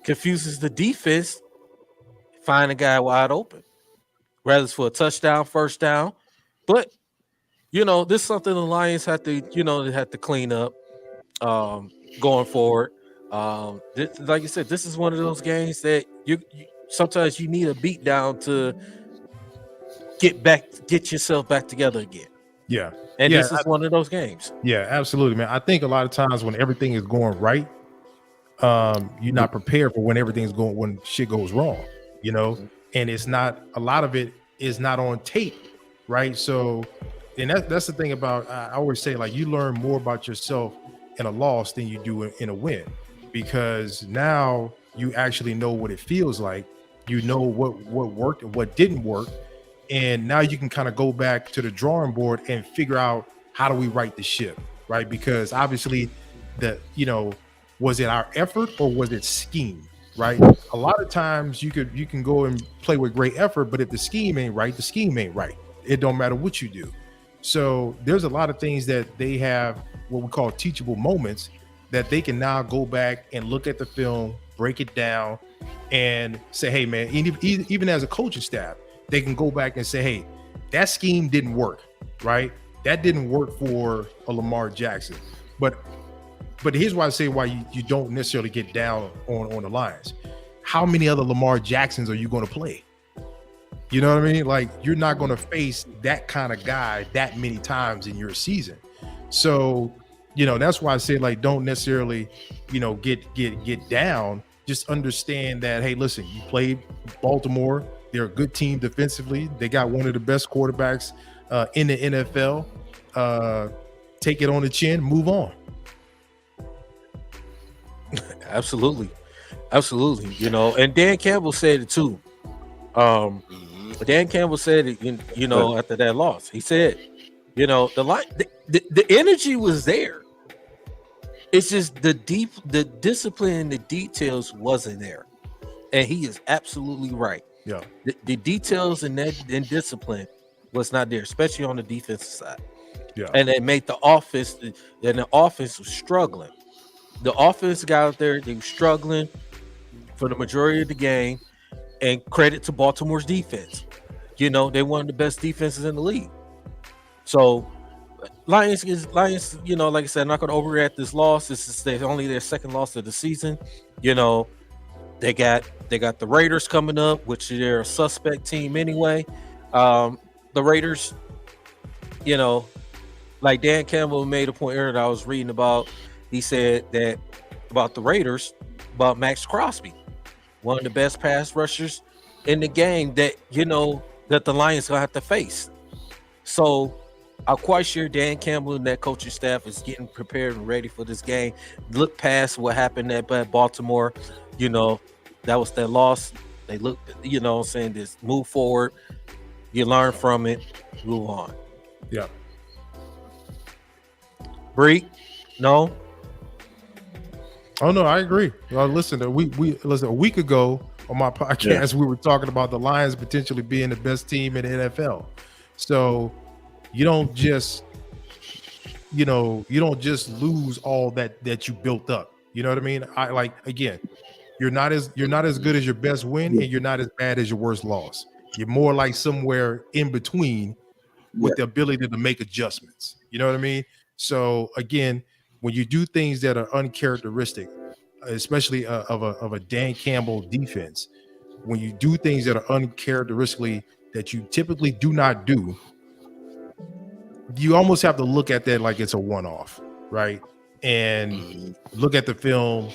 S4: confuses the defense, find a guy wide open. Whether it's for a touchdown, first down. But this is something the Lions have to, they have to clean up going forward. Like you said, this is one of those games that you sometimes you need a beat down to get yourself back together again.
S3: Yeah.
S4: And this is one of those games.
S3: Yeah, absolutely, man. I think a lot of times when everything is going right, you're not prepared for when shit goes wrong, and it's not, a lot of it is not on tape, right? So, and that's the thing about, I always say, like, you learn more about yourself in a loss than you do in a win, because now you actually know what it feels like. What worked and what didn't work. And now you can kind of go back to the drawing board and figure out, how do we right the ship, right? Because obviously was it our effort or was it scheme, right? A lot of times you can go and play with great effort, but if the scheme ain't right, the scheme ain't right. It don't matter what you do. So there's a lot of things that they have, what we call teachable moments, that they can now go back and look at the film, break it down, and say, hey, man, even as a coaching staff, they can go back and say, hey, that scheme didn't work, right? That didn't work for a Lamar Jackson. But here's why I say why you don't necessarily get down on the Lions. how many other Lamar Jacksons are you going to play? You know what I mean? Like, you're not going to face that kind of guy that many times in your season. So, you know, that's why I say, like, don't necessarily, you know, get down. Just understand that, hey, listen, you played Baltimore. They're a good team defensively. They got one of the best quarterbacks in the NFL. Take it on the chin, move on.
S4: Absolutely. You know, and Dan Campbell said it too. Dan Campbell said it, you know, after that loss. He said, you know, the energy was there. It's just the discipline and the details wasn't there. And he is absolutely right.
S3: Yeah.
S4: The details and discipline was not there, especially on the defensive side.
S3: Yeah.
S4: And it made the offense, and the offense was struggling. The offense got out there, they were struggling for the majority of the game, and credit to Baltimore's defense. You know, they're one of the best defenses in the league. So Lions, you know, like I said, not going to overreact this loss. This is only their second loss of the season. You know, they got the Raiders coming up, which they're a suspect team anyway. The Raiders, you know, like Dan Campbell made a point earlier that I was reading about. He said that about the Raiders, about Max Crosby, one of the best pass rushers in the game that, you know, that the Lions gonna have to face. So I'm quite sure Dan Campbell and that coaching staff is getting prepared and ready for this game. Look past what happened at Baltimore. You know, that was their loss. They look, you know what I'm saying, just move forward. You learn from it, move on.
S3: Yeah.
S4: Bree, no?
S3: Oh no, I agree. Listen, a week ago on my podcast, we were talking about the Lions potentially being the best team in the NFL. So you don't just lose all that you built up. You know what I mean? I like, again, you're not as good as your best win, and you're not as bad as your worst loss. You're more like somewhere in between with the ability to make adjustments. You know what I mean? So again, when you do things that are uncharacteristic, especially of a Dan Campbell defense, when you do things that are uncharacteristically that you typically do not do, you almost have to look at that like it's a one-off, right? And look at the film,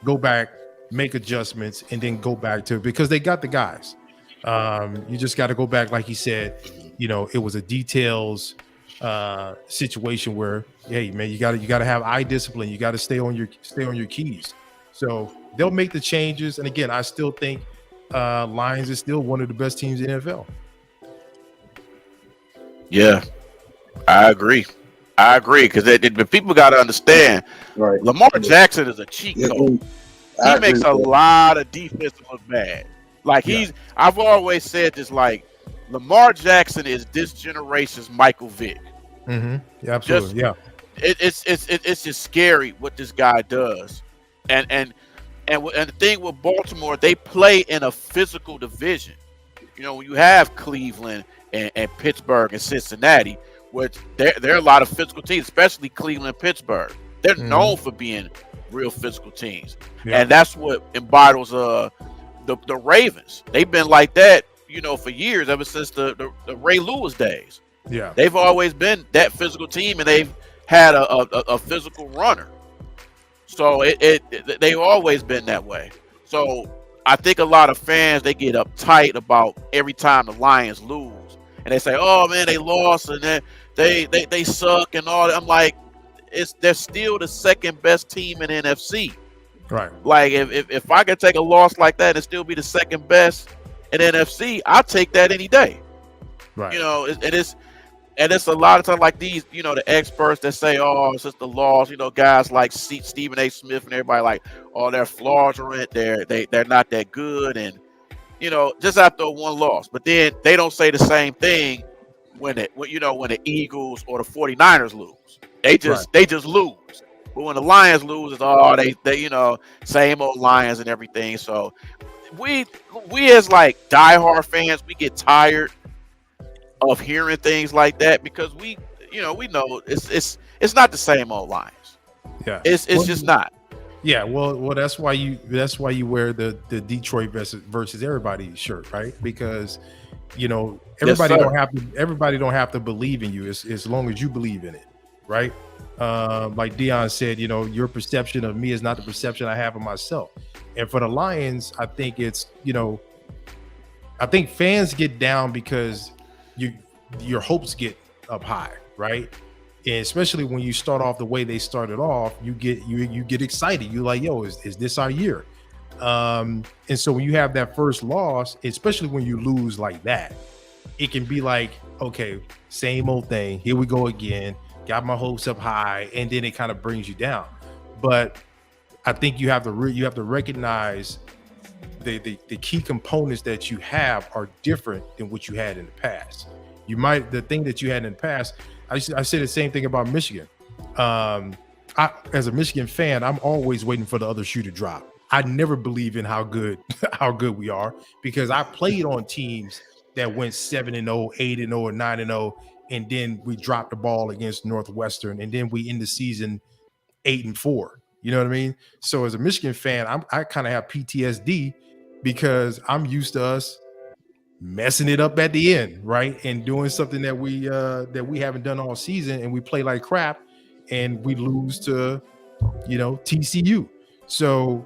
S3: go back, make adjustments, and then go back to, because they got the guys. You just got to go back, like he said. You know, it was a details situation where, hey man, you got to have eye discipline. You got to stay on your keys. So they'll make the changes. And again, I still think Lions is still one of the best teams in the NFL.
S1: Yeah, I agree. Because the people got to understand,
S2: Right.
S1: Lamar Jackson is a cheat code. He makes a lot of defense look bad. Like I've always said this, like, Lamar Jackson is this generation's Michael Vick.
S3: Mm-hmm. Yeah, absolutely.
S1: It's just scary what this guy does, and the thing with Baltimore, they play in a physical division. You know, when you have Cleveland and Pittsburgh and Cincinnati, which there are a lot of physical teams, especially Cleveland and Pittsburgh. They're known for being real physical teams, and that's what embodies the Ravens. They've been like that, you know, for years, ever since the Ray Lewis days.
S3: Yeah,
S1: they've always been that physical team, and they've had a physical runner. So they've always been that way. So I think a lot of fans, they get uptight about every time the Lions lose, and they say, "Oh man, they lost, and they suck," and all that. I'm like, they're still the second best team in NFC.
S3: Right. Like
S1: if I could take a loss like that and still be the second best in NFC, I'll take that any day.
S3: Right.
S1: You know, it's a lot of times like these, you know, the experts that say, "Oh, it's just the loss." You know, guys like Stephen A. Smith and everybody like, "Oh, their flaws are in there. They're not that good," and you know, just after one loss. But then they don't say the same thing when the Eagles or the 49ers lose. They just lose. But when the Lions lose, it's they you know, same old Lions and everything. So we as like diehard fans, we get tired of hearing things like that because we know it's not the same old Lions.
S3: Yeah,
S1: it's just not.
S3: Yeah, well, that's why you wear the Detroit versus everybody shirt, right? Because
S1: Yes,
S3: everybody
S1: sir.
S3: don't have to believe in you as long as you believe in it, right? Like Dion said, your perception of me is not the perception I have of myself. And for the Lions, I think I think fans get down because your hopes get up high, right? And especially when you start off the way they started off, you get excited. You're like, yo, is this our year? And so when you have that first loss, especially when you lose like that, it can be like, okay, same old thing. Here we go again. Got my hopes up high, and then it kind of brings you down. But I think you have to recognize the key components that you have are different than what you had in the past. The thing that you had in the past, I say the same thing about Michigan. As a Michigan fan, I'm always waiting for the other shoe to drop. I never believe in how good we are, because I played on teams that went 7-0, 8-0, or 9-0, and then we dropped the ball against Northwestern, and then we end the season 8-4. You know what I mean? So as a Michigan fan, I kind of have PTSD because I'm used to us messing it up at the end, right? And doing something that we haven't done all season, and we play like crap, and we lose to TCU. So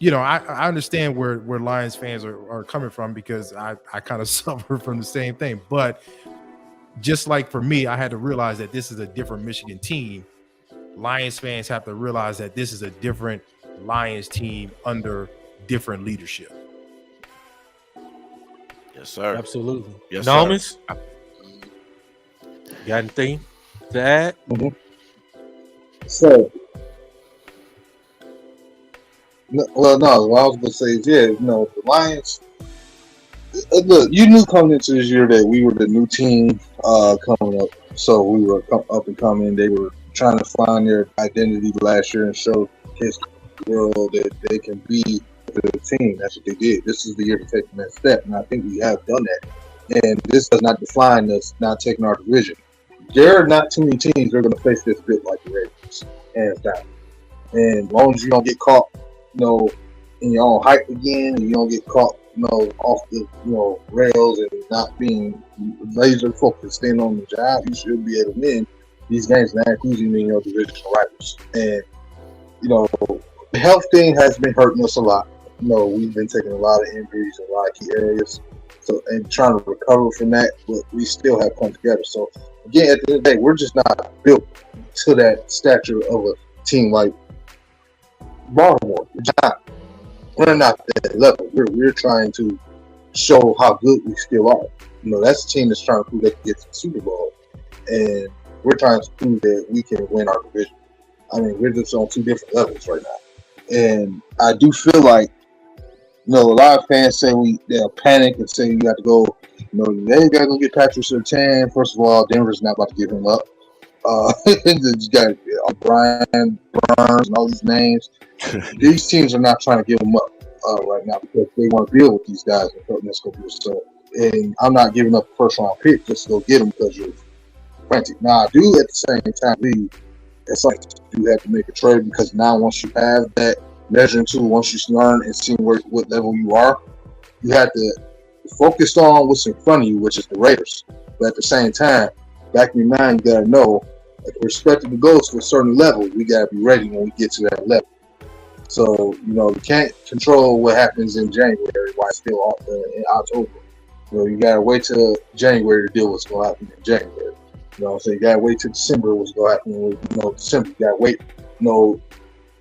S3: I understand where Lions fans are coming from, because I kind of suffer from the same thing. But just like for me, I had to realize that this is a different Michigan team. Lions fans have to realize that this is a different Lions team under different leadership.
S1: Yes, sir.
S4: Absolutely.
S1: Yes,
S4: Nomis, got anything to add?
S2: So, no, what I was going to say is, the Lions. Look, you knew coming into this year that we were the new team coming up. So we were up and coming. They were trying to find their identity last year and show the world that they can be the team. That's what they did. This is the year to take the next step, and I think we have done that. And this does not define us not taking our division. There are not too many teams that are going to face this bit like the Ravens, hands down. And as long as you don't get caught, in your own hype again, and you don't get caught, off the rails and not being laser focused, staying on the job, you should be able to win these games, and that includes even your divisional rivals. And the health thing has been hurting us a lot. We've been taking a lot of injuries in a lot of key areas, so and trying to recover from that, but we still have come together. So again, at the end of the day, we're just not built to that stature of a team like Baltimore. We're not that level. We're trying to show how good we still are. That's a team that's trying to prove they can get to the Super Bowl, and we're trying to prove that we can win our division. I mean, we're just on two different levels right now, and I do feel like, a lot of fans say they'll panic and say you got to go. They got to go get Patrick Surtain. First of all, Denver's not about to give him up. You got Brian Burns and all these names. These teams are not trying to give them up right now, because they want to deal with these guys in the next couple years. So, and I'm not giving up a first round pick just to go get them because you're frantic. Now, I do at the same time believe it's like you have to make a trade, because now once you have that measuring tool, once you learn and see what level you are, you have to focus on what's in front of you, which is the Raiders. But at the same time, back in your mind, you got to know, if we're expected to go to a certain level, we got to be ready when we get to that level. So, we can't control what happens in January while it's still in October. You got to wait till January to deal with what's going to happen in January. So you got to wait till December what's going to happen with, December. You got to wait,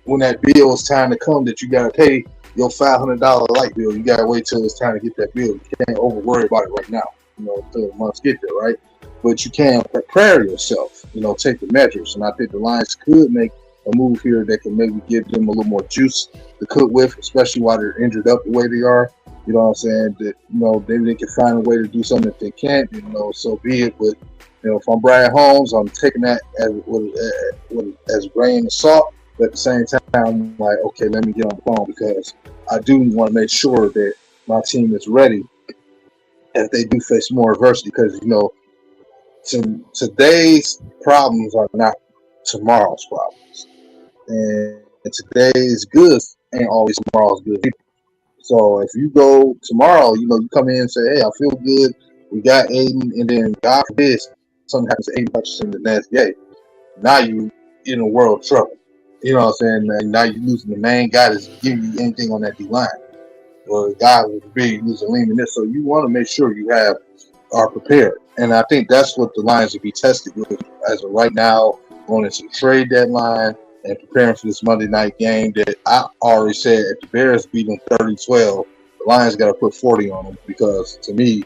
S2: when that bill is time to come that you got to pay your $500 light bill. You got to wait till it's time to get that bill. You can't over worry about it right now, until the months get there, right? But you can prepare yourself, take the measures. And I think the Lions could make a move here that can maybe give them a little more juice to cook with, especially while they're injured up the way they are. You know what I'm saying? That, maybe they can find a way to do something. If they can't, so be it. But, if I'm Brian Holmes, I'm taking that as a grain of salt. But at the same time, I'm like, okay, let me get on the phone, because I do want to make sure that my team is ready if they do face more adversity. Because, today's problems are not tomorrow's problems. And And today's good ain't always tomorrow's good. So if you go tomorrow, you come in and say, hey, I feel good. We got Aiden, and then God forbid something happens to Aiden Hutchinson the next day. Now you in a world of trouble. You know what I'm saying? And now you're losing the main guy that's giving you anything on that D line. Or the guy who's big, losing Lehman. So you want to make sure you are prepared. And I think that's what the Lions will be tested with as of right now, going into the trade deadline and preparing for this Monday night game that I already said if the Bears beat them 30-12, the Lions got to put 40 on them, because to me,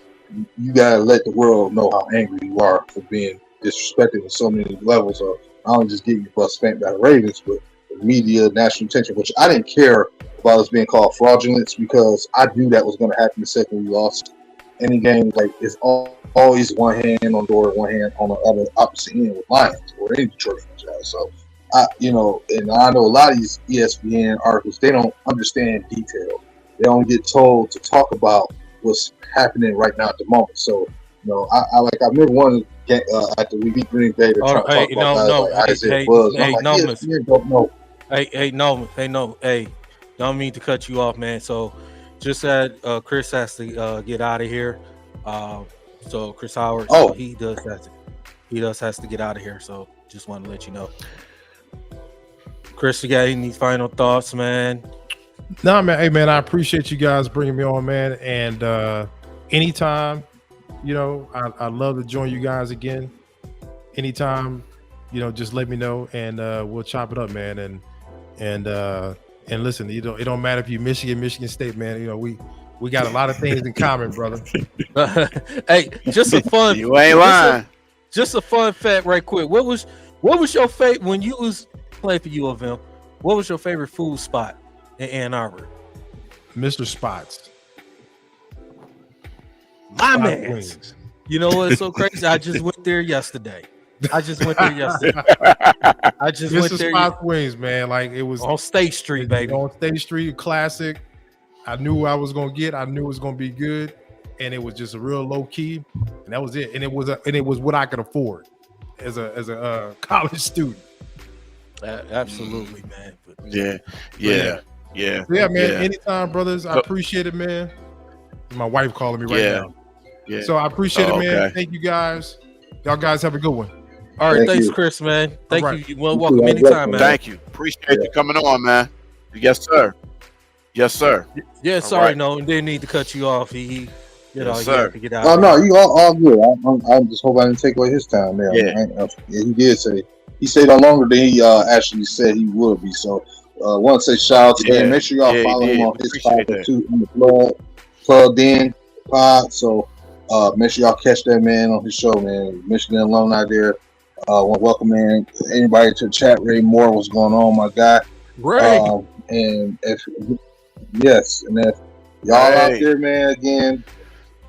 S2: you got to let the world know how angry you are for being disrespected on so many levels of not only just getting your butt spanked by the Ravens, but the media, national attention, which I didn't care about us being called fraudulence, because I knew that was going to happen the second we lost. Any game, like, it's always one hand on the door, one hand on the other opposite end with Lions or any Detroit franchise. So, and I know a lot of these ESPN articles, they don't understand detail. They only get told to talk about what's happening right now at the moment. So, I remember one after we beat Green Bay, they're trying to talk about guys like Isaiah Buzz. ESPN don't know.
S4: Hey, don't mean to cut you off, man. So, just said Chris has to get out of here. So Chris Howard, so he does has to get out of here. So just want to let you know. Chris, you got any final thoughts, man?
S3: No, man. Hey, man, I appreciate you guys bringing me on, man. And anytime, I'd love to join you guys again. Anytime, just let me know, and we'll chop it up, man. And listen, it don't matter if you're Michigan State, man. We got a lot of things in common, brother.
S4: Hey, just a fun.
S1: You ain't lying.
S4: Just a fun fact, right quick. What was your favorite when you was playing for U of M? What was your favorite food spot in Ann Arbor?
S3: Mr. Spots.
S4: My man. You know what's so crazy? I just went there yesterday.
S3: Mr. Spots Wings, man. Like, it was
S4: on State Street, baby.
S3: On State Street, classic. I knew what I was gonna get. I knew it was gonna be good, and it was just a real low key, and that was it. And it was what I could afford as a college student.
S4: Absolutely, man.
S3: Yeah, man. Anytime, brothers. I appreciate it, man. My wife calling me right now. Yeah. So I appreciate it, man. Okay. Thank you, guys. Y'all guys have a good one.
S4: All right, thanks, Chris, man. Thank you. Well, welcome anytime, man.
S1: Thank you. Appreciate you coming on, man. Yes, sir. Yes, sir.
S4: Yeah, sorry, no, didn't need to cut you off. He
S1: sir.
S4: To get out.
S2: Oh no, you all good. I just hope I didn't take away his time there. Yeah, he did say he stayed on longer than he actually said he would be. So, want to say shout out to him. Make sure y'all follow him on his podcast too, on the Plugged In Pod. So, make sure y'all catch that man on his show, man. Michigan alumni there. Want to welcome anybody to the chat. Ray Moore, what's going on, my guy?
S4: Ray.
S2: And if y'all out there, man, again,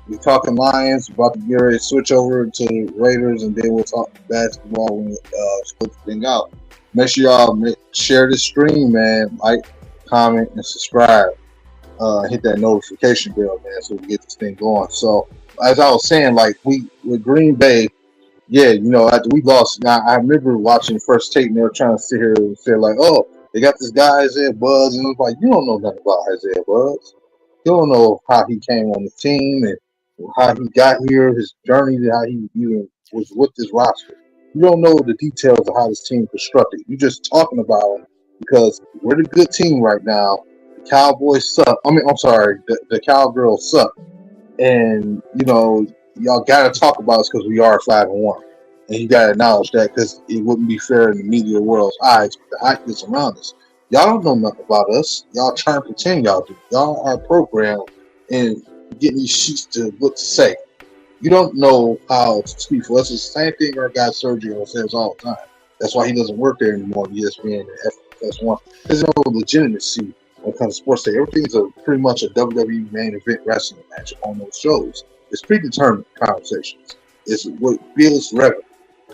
S2: we're talking Lions, about to get ready to switch over to the Raiders, and then we'll talk basketball when we split the thing out. Make sure y'all share this stream, man. Like, comment, and subscribe. Hit that notification bell, man, so we get this thing going. So, as I was saying, like, with Green Bay, after we lost, now I remember watching the first tape, and they were trying to sit here and say, like, oh, they got this guy Isaiah Buzz, and it's like, you don't know nothing about Isaiah Buzz. You don't know how he came on the team and how he got here, his journey, how he even was with this roster. You don't know the details of how this team constructed. You're just talking about him because we're the good team right now. The Cowboys suck. The Cowgirls suck. And, y'all got to talk about us because we are 5-1. And you got to acknowledge that, because it wouldn't be fair in the media world's eyes with the hype that's around us. Y'all don't know nothing about us. Y'all trying to pretend y'all do. Y'all are programmed and getting these sheets to look to say. You don't know how to speak for us. It's the same thing our guy Sergio says all the time. That's why he doesn't work there anymore. ESPN and FS1. There's no legitimacy when it comes to sports day. Everything's pretty much a WWE main event wrestling match on those shows. It's predetermined conversations. It's what builds revenue.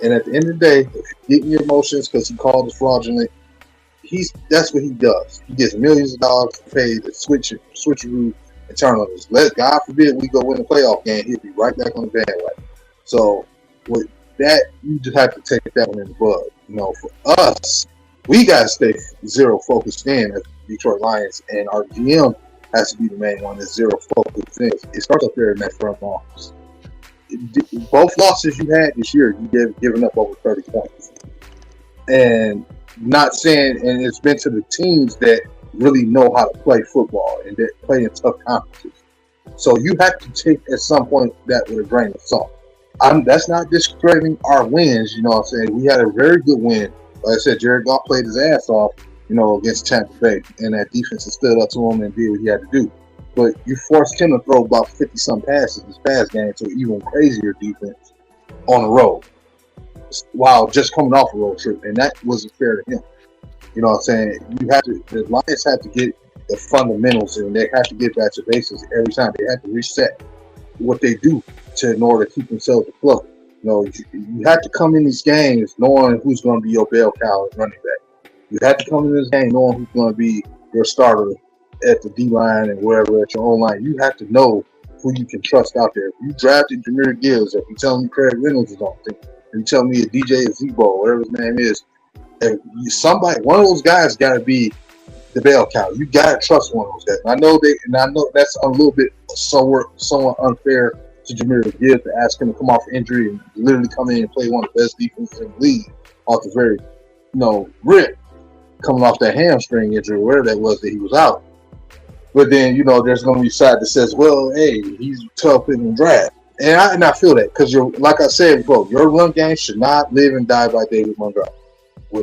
S2: And at the end of the day, if you're getting your emotions because he called us fraudulent, that's what he does. He gets millions of dollars paid to switcheroo and turnovers. God forbid we go win a playoff game, he'll be right back on the bandwagon. So with that, you just have to take that one in the bud. For us, We got to stay zero focused in as Detroit Lions, and our GM has to be the main one that's zero focused in. It starts up there in that front office. Both losses you had this year, you given up over 30 points. And not saying, and it's been to the teams that really know how to play football and that play in tough conferences. So you have to take at some point that with a grain of salt. That's not discrediting our wins, you know what I'm saying? We had a very good win. Like I said, Jared Goff played his ass off, you know, against Tampa Bay, and that defense stood up to him and did what he had to do. But you forced him to throw about 50-some passes this past game to an even crazier defense on the road while just coming off a road trip, and that wasn't fair to him. You know what I'm saying? The Lions have to get the fundamentals, and they have to get back to basics every time. They have to reset what they do in order to keep themselves afloat. You know, you have to come in these games knowing who's going to be your bell cow at running back. You have to come in this game knowing who's going to be your starter at the D line and wherever at your own line. You have to know who you can trust out there. If you drafted Jahmyr Gibbs, if you tell me Craig Reynolds is on the team, if you tell me a DJ Azebo, whatever his name is, one of those guys got to be the bell cow. You got to trust one of those guys. I know that's a little bit somewhat unfair to Jahmyr Gibbs to ask him to come off injury and literally come in and play one of the best defenses in the league off the very, rip, coming off that hamstring injury, whatever that was that he was out. But then, there's going to be a side that says, well, hey, he's tough in the draft. And I feel that because, like I said before, your run game should not live and die by David Montgomery.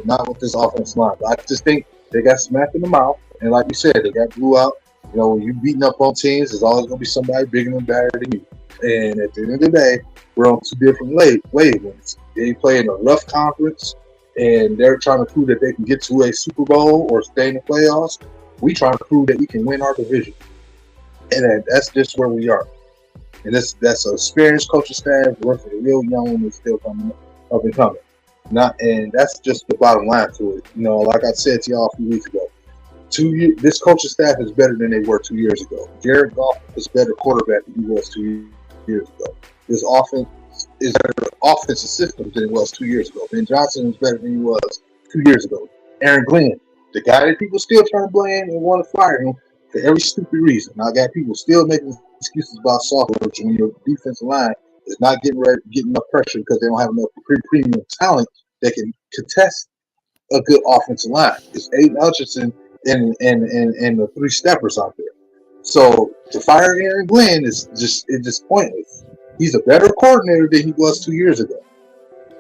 S2: Not with this offensive line. But I just think they got smacked in the mouth. And like you said, they got blew out. When you beating up on teams, there's always going to be somebody bigger and better than you. And at the end of the day, we're on two different wavelengths. They play in a rough conference, and they're trying to prove that they can get to a Super Bowl or stay in the playoffs. We trying to prove that we can win our division. And that's just where we are. And that's an experienced coaching staff versus a real young one that's still coming up and coming. And that's just the bottom line to it. Like I said to y'all a few weeks ago, this coaching staff is better than they were 2 years ago. Jared Goff is a better quarterback than he was 2 years ago. This offense is better offensive system than it was 2 years ago. Ben Johnson is better than he was 2 years ago. Aaron Glenn, the guy that people still trying to blame and want to fire him for every stupid reason. I got people still making excuses about software when your defensive line is not getting enough pressure because they don't have enough premium talent that can contest a good offensive line. It's Aiden Hutchinson and the three steppers out there. So to fire Aaron Glenn is just pointless. He's a better coordinator than he was 2 years ago.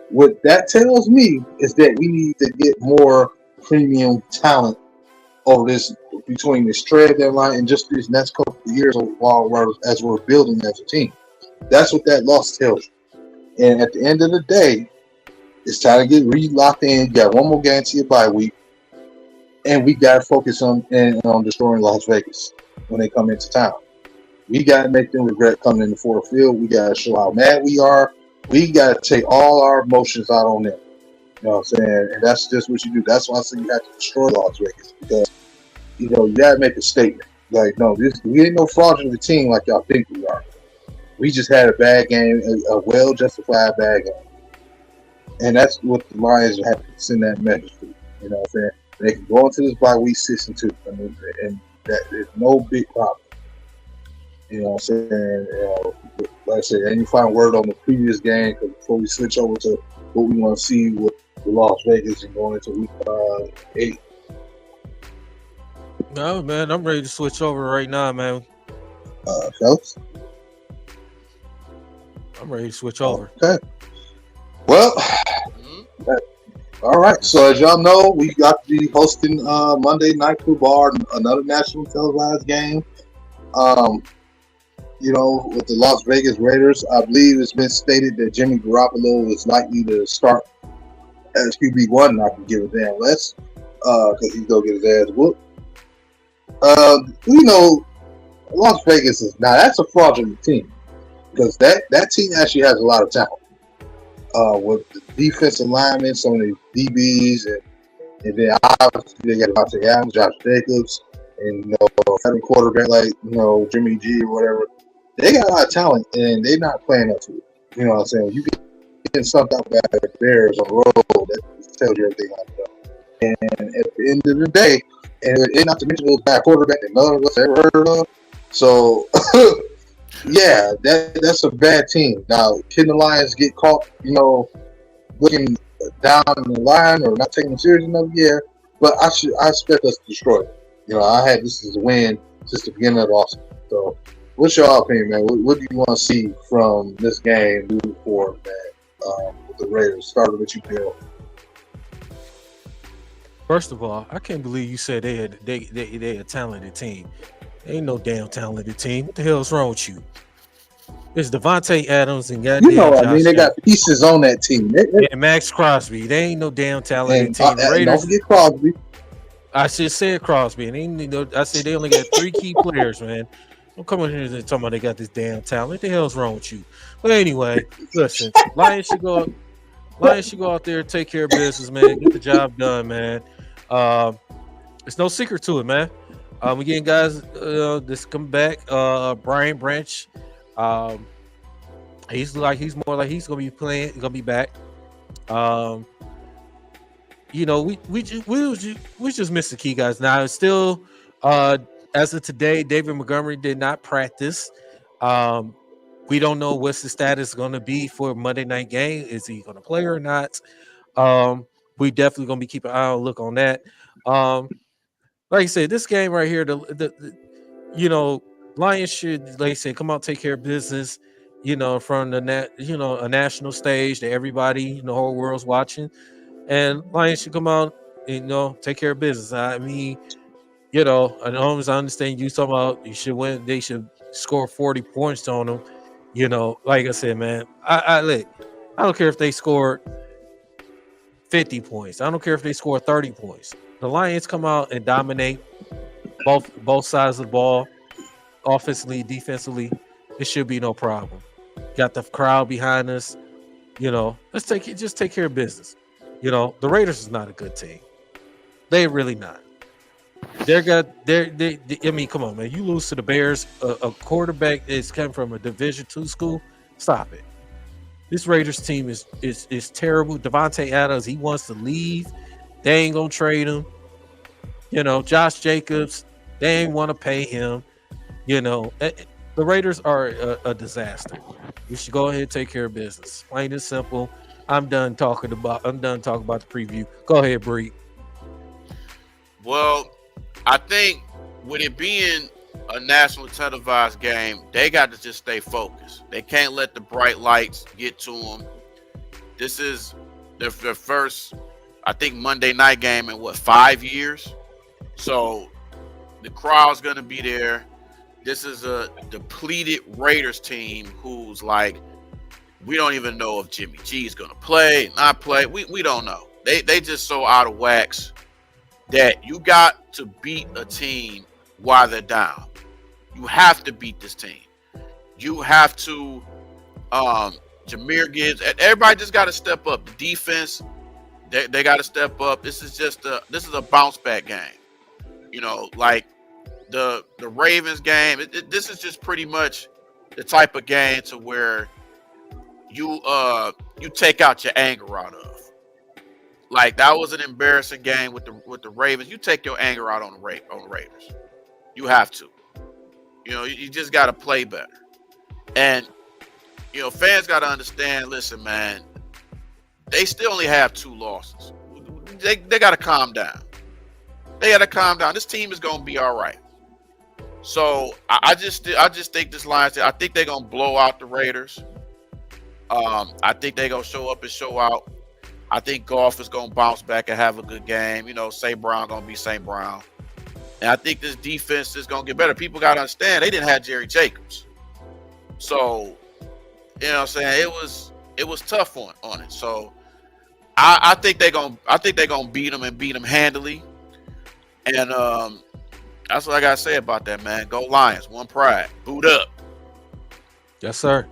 S2: What that tells me is that we need to get more premium talent over this between this trade deadline and just these next couple of years as we're building as a team. That's what that loss tells you. And at the end of the day, it's time to get re-locked in. You got one more game to your bye week. And we got to focus on destroying Las Vegas when they come into town. We got to make them regret coming into Ford Field. We got to show how mad we are. We got to take all our emotions out on them. You know what I'm saying? And that's just what you do. That's why I say you have to destroy Las Vegas because, you got to make a statement. Like, no, we ain't no fraudulent team like y'all think we are. We just had a bad game, a well-justified bad game. And that's what the Lions have to send that message to. You know what I'm saying? They can go into this bye week 6-2. And that is no big problem. You know what I'm saying? Like I said, any final word on the previous game before we switch over to what we want to see with the Las Vegas and going into week 8?
S4: No, man, I'm ready to switch over right now, man.
S2: Fellas?
S4: I'm ready to switch over.
S2: Okay. Well, all right. So as y'all know, we got to be hosting Monday Night Football, another national televised game. With the Las Vegas Raiders. I believe it's been stated that Jimmy Garoppolo is likely to start as QB1. I can give a damn less because he's going to get his ass whooped. Las Vegas that's a fraudulent team because that team actually has a lot of talent. With the defensive linemen, some of the DBs, and then obviously they got Devontae Adams, Josh Jacobs, and having quarterback like Jimmy G or whatever. They got a lot of talent, and they're not playing up to it. You know what I'm saying? You get something out by the Bears on the road that tells you everything I know. And at the end of the day, and not to mention it was a bad quarterback that none of us ever heard of. So, yeah, that's a bad team. Now, can the Lions get caught, looking down in the line or not taking them serious enough? Yeah, but I expect us to destroy them. I had this as a win since the beginning of the offseason. So, what's your opinion, man? What do you want to see from this game moving forward, man, with the Raiders? Starting with you, Bill.
S4: First of all, I can't believe you said they a talented team. They ain't no damn talented team. What the hell is wrong with you? It's Devontae Adams and goddamn Josh
S2: they got pieces on that team.
S4: And Max Crosby. They ain't no damn talented team. The Raiders,
S2: don't forget Crosby.
S4: I just said Crosby, and I said they only got 3 key players, man. Don't come in here and talk about they got this damn talent. What the hell's wrong with you? But anyway, listen, Lions should go out there, take care of business, man. Get the job done, man. It's no secret to it, man. We getting guys this come back. Brian Branch, he's more like he's gonna be back. We just missed the key guys. Now it's still as of today, David Montgomery did not practice. We don't know what's the status going to be for Monday night game. Is he going to play or not? We definitely going to be keeping an eye on look on that. Like I said, this game right here, the Lions should, like I said, come out, take care of business, from a national stage that everybody, the whole world's watching. And Lions should come out and, take care of business. I mean, I understand you talking about you should win. They should score 40 points on them. Like I said, man, I don't care if they scored 50 points. I don't care if they score 30 points. The Lions come out and dominate both sides of the ball, offensively, defensively. It should be no problem. Got the crowd behind us. Let's take care of business. The Raiders is not a good team. They're really not. I mean, come on, man. You lose to the Bears, a quarterback that's come from a Division II school. Stop it. This Raiders team is terrible. Devontae Adams, he wants to leave. They ain't gonna trade him. Josh Jacobs, they ain't want to pay him. The Raiders are a disaster. We should go ahead and take care of business. Plain and simple. I'm done talking about the preview. Go ahead, Bree.
S1: Well, I think with it being a national televised game, they got to just stay focused. They can't let the bright lights get to them. This is their first, I think, Monday night game in 5 years. So the crowd's going to be there. This is a depleted Raiders team who's like, we don't even know if Jimmy G is going to play, not play. We don't know. They just so out of wax that you got to beat a team while they're down. You have to beat this team. You have to, Jahmyr Gibbs, everybody just got to step up. The defense, they got to step up. This is a bounce back game. Like the Ravens game, this is just pretty much the type of game to where you take out your anger out of. Like, that was an embarrassing game with the Ravens. You take your anger out on the Raiders. You have to. You just got to play better. And, fans got to understand, listen, man, they still only have 2 losses. They got to calm down. They got to calm down. This team is going to be all right. So I just think this Lions, I think they're going to blow out the Raiders. I think they're going to show up and show out. I think Goff is going to bounce back and have a good game. St. Brown going to be St. Brown. And I think this defense is going to get better. People got to understand, they didn't have Jerry Jacobs. So, what I'm saying? It was tough on it. So, I think they're going to beat them and beat them handily. And that's what I got to say about that, man. Go Lions. One pride. Boot up.
S4: Yes, sir.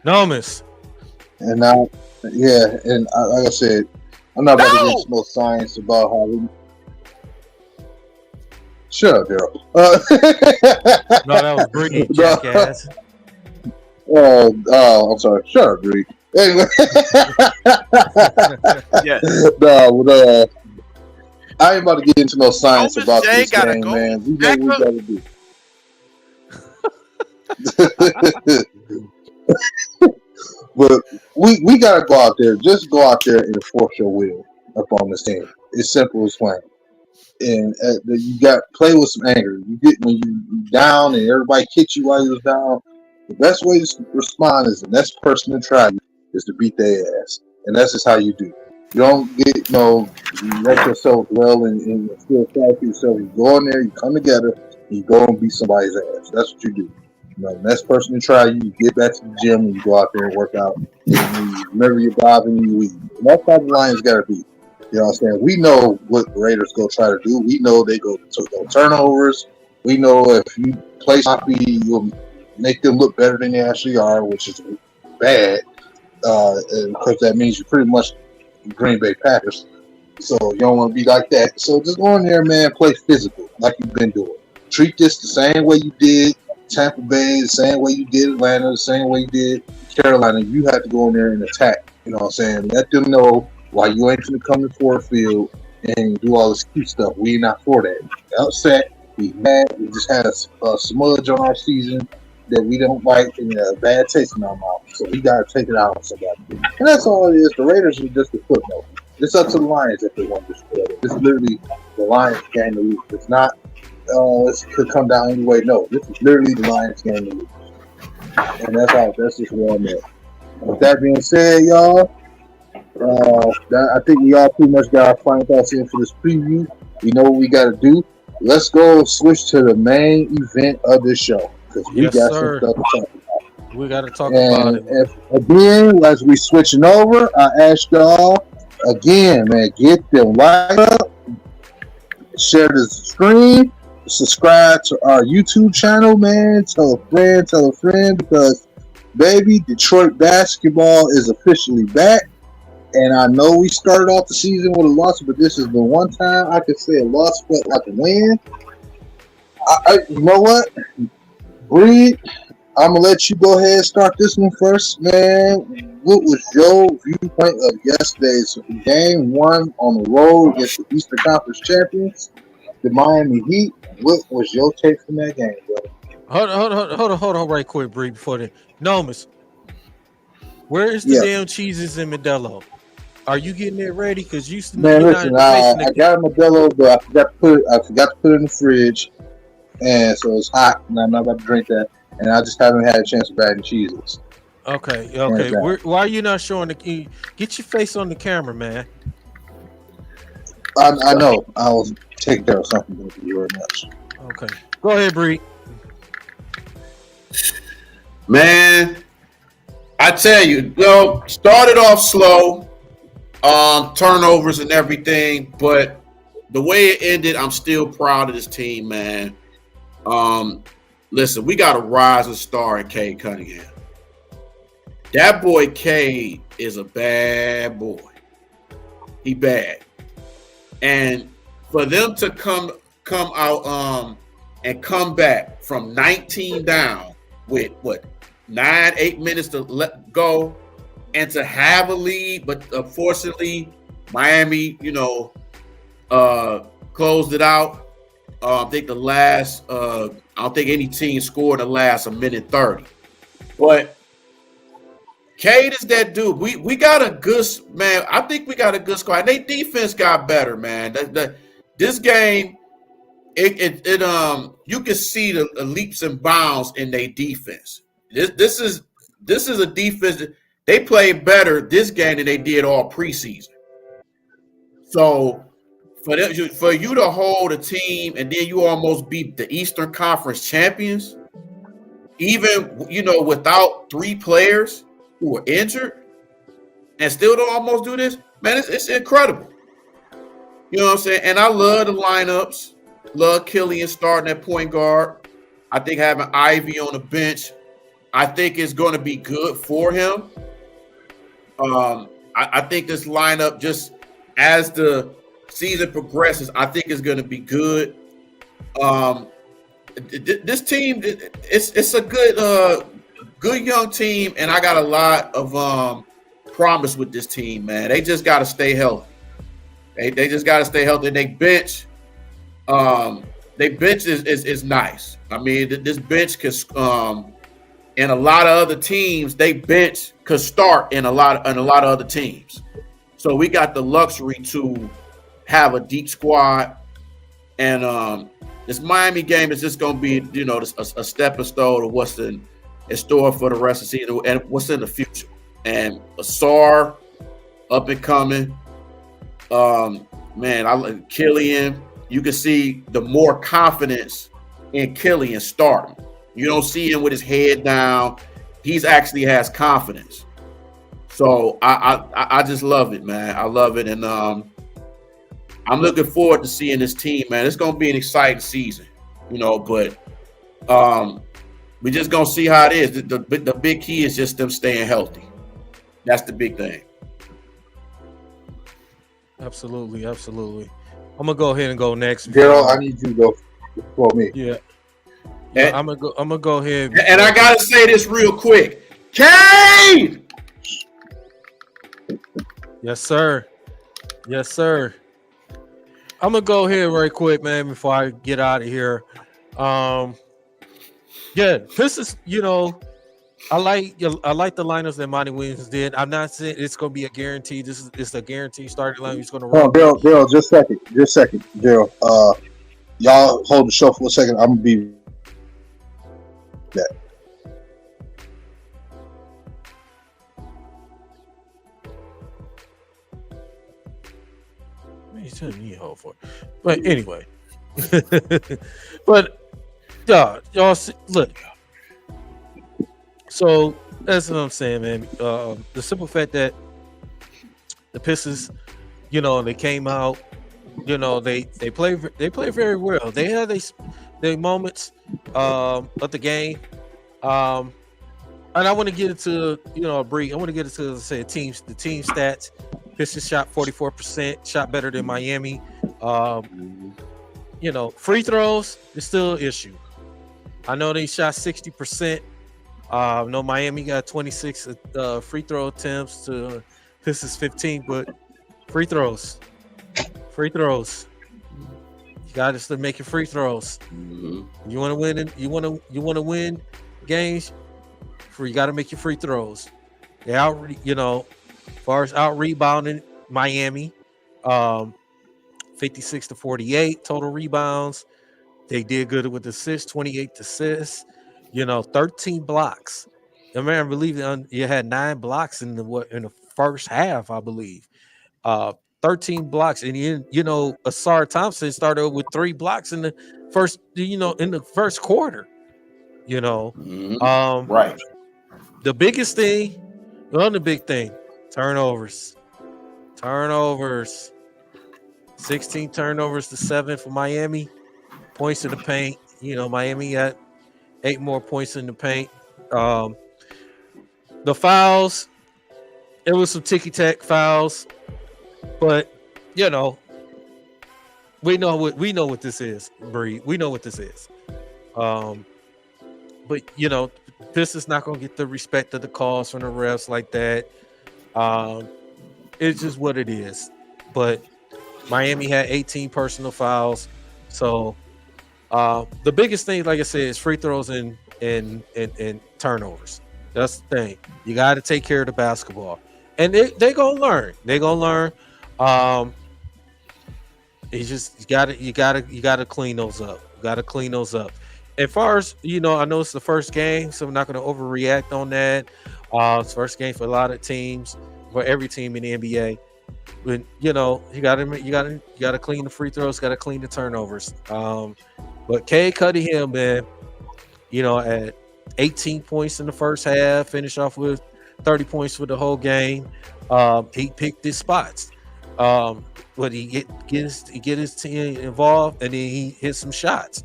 S4: Nomis.
S2: And like I said, I'm not about to get no science about how we. Shut up, Daryl.
S4: No, that was Bree, jackass.
S2: Oh, I'm sorry. Shut up, Bree. Anyway.
S1: Yeah.
S2: I ain't about to get into no science
S1: Thomas
S2: about
S1: J
S2: this
S1: gotta
S2: game,
S1: go
S2: man. We know
S1: back
S2: what we
S1: up.
S2: gotta do. But we gotta go out there. Just go out there and enforce your will up on this team. It's simple as plain. And you got play with some anger. You get when you down and everybody kicks you while you was down. The best way to respond is the next person to try you is to beat their ass, and that's just how you do. You don't get you let yourself dwell and feel sorry for yourself. You go in there, you come together, and you go and beat somebody's ass. That's what you do. The next person to try you, you get back to the gym and you go out there and work out. And you remember your job and you leave. And that's how the Lions got to be. You know what I'm saying? We know what the Raiders go try to do. We know they go turnovers. We know if you play sloppy, you'll make them look better than they actually are, which is bad. Because that means you're pretty much Green Bay Packers. So you don't want to be like that. So just go in there, man, play physical like you've been doing. Treat this the same way you did Tampa Bay, the same way you did Atlanta, the same way you did Carolina. You have to go in there and attack. You know what I'm saying? Let them know why you ain't going to come to Ford Field and do all this cute stuff. We not for that. We upset. We mad. We just had a smudge on our season that we don't like and a bad taste in our mouth. So we got to take it out on somebody. And that's all it is. The Raiders are just a footnote. It's up to the Lions if they want to destroy it. This is literally the Lions game to lose. It's not, it could come down anyway. No, this is literally the Lions game to lose. And that's just where I'm at. With that being said, y'all, I think we all pretty much got our final thoughts in for this preview. We know what we got to do. Let's go switch to the main event of this show because we got some stuff to talk about.
S4: We got to talk about it.
S2: Again, as we switching over, I ask y'all again, man, get them like up, share the stream, subscribe to our YouTube channel, man. Tell a friend, because baby, Detroit basketball is officially back. And I know we started off the season with a loss, but this is the one time I could say a loss felt like a win. You know what, Breed? I'm gonna let you go ahead and start this one first, man. What was your viewpoint of yesterday's game one on the road against the Eastern Conference champions, the Miami Heat? What was your take from that game, brother?
S4: Hold on, right quick, Bree. Before that, Nomus, where is the damn cheeses in Modelo? Are you getting it ready? Because you
S2: man, listen, I got a Modelo, but I forgot to put it in the fridge, and so it's hot, and I'm not about to drink that. And I just haven't had a chance to bag the cheeses.
S4: Okay. Why are you not showing the key? Get your face on the camera, man.
S2: I know. I was taking care of something. Thank you very much.
S4: Okay. Go ahead, Bree.
S1: Man, I tell you, started off slow, turnovers and everything, but the way it ended, I'm still proud of this team, man. Listen, we got a rising star in Cade Cunningham. That boy Cade is a bad boy. He bad. And for them to come out and come back from 19 down with 8 minutes to let go and to have a lead, but unfortunately Miami, closed it out. I think the last I don't think any team scored the last a minute 30. But Cade is that dude. We got a good man. I think we got a good squad. Their defense got better, man. This game, it you can see the leaps and bounds in their defense. This is a defense that they played better this game than they did all preseason. So for you to hold a team and then you almost beat the Eastern Conference champions, even without 3 players who were injured, and still to almost do this, man, it's incredible. You know what I'm saying? And I love the lineups. Love Killian starting at point guard. I think having Ivy on the bench, I think is going to be good for him. I think this lineup, just as the season progresses, I think is going to be good. This team, it's a good young team, and I got a lot of promise with this team, man. They just got to stay healthy. They just got to stay healthy. They bench is nice. I mean, this bench could in a lot of other teams, they bench could start in a lot of other teams. So we got the luxury to have a deep squad, and this Miami game is just going to be, you know, a stepping stone of what's in store for the rest of the season and what's in the future. And Asar, up and coming, Killian. You can see the more confidence in Killian starting. You don't see him with his head down. He's actually has confidence. So I just love it, man. I love it, and I'm looking forward to seeing this team, man. It's gonna be an exciting season, you know. But we just gonna see how it is. The big key is just them staying healthy. That's the big thing.
S4: Absolutely. I'm gonna go ahead and go next.
S2: Daryl, I need you to go before me.
S4: Yeah, I'm gonna go ahead.
S1: And I gotta say this real quick. Kane!
S4: Yes, sir. I'm gonna go ahead right quick, man, before I get out of here. This is, you know, I like the lineups that Monty Williams did. I'm not saying it's gonna be a guarantee. It's a guaranteed starting line. He's gonna run.
S2: Daryl, just a second, Daryl. Y'all hold the show for a second. I'm gonna be that.
S4: He's telling me hold for it. But anyway, but y'all see, look. So that's what I'm saying, man. The simple fact that the Pistons, you know, they came out, you know, they play very well. They had their moments of the game, and I want to get into, you know, I want to get into the team stats. Pistons shot 44%, shot better than Miami. You know, free throws is still an issue. I know they shot 60%. No, Miami got 26 free throw attempts to Pistons 15, but free throws. You got to start making free throws. Mm-hmm. You want to win. You want to win games. You got to make your free throws. They as far as out rebounding Miami, 56-48 total rebounds. They did good with assists, 28 assists. 13 blocks. I believe you had 9 blocks in the first half, I believe. 13 blocks, and Asar Thompson started with 3 blocks in the first, in the first quarter.
S1: Right.
S4: The biggest thing, the big thing, turnovers. 16 turnovers to 7 for Miami. Points in the paint. Miami got 8 more points in the paint. The fouls, it was some ticky-tack fouls, but we know what this is, Bree. We know what this is. But this is not gonna get the respect of the calls from the refs like that. It's just what it is. But Miami had 18 personal fouls, so the biggest thing, like I said, is free throws and turnovers. That's the thing. You got to take care of the basketball, and they gonna learn. They gonna learn. It's just you gotta clean those up. You gotta clean those up. As far as I know it's the first game, so I'm not gonna overreact on that. It's first game for a lot of teams, for every team in the NBA. But you gotta clean the free throws, gotta clean the turnovers. But Cade Cunningham, man, at 18 points in the first half, finished off with 30 points for the whole game. He picked his spots. But he get his team involved, and then he hit some shots.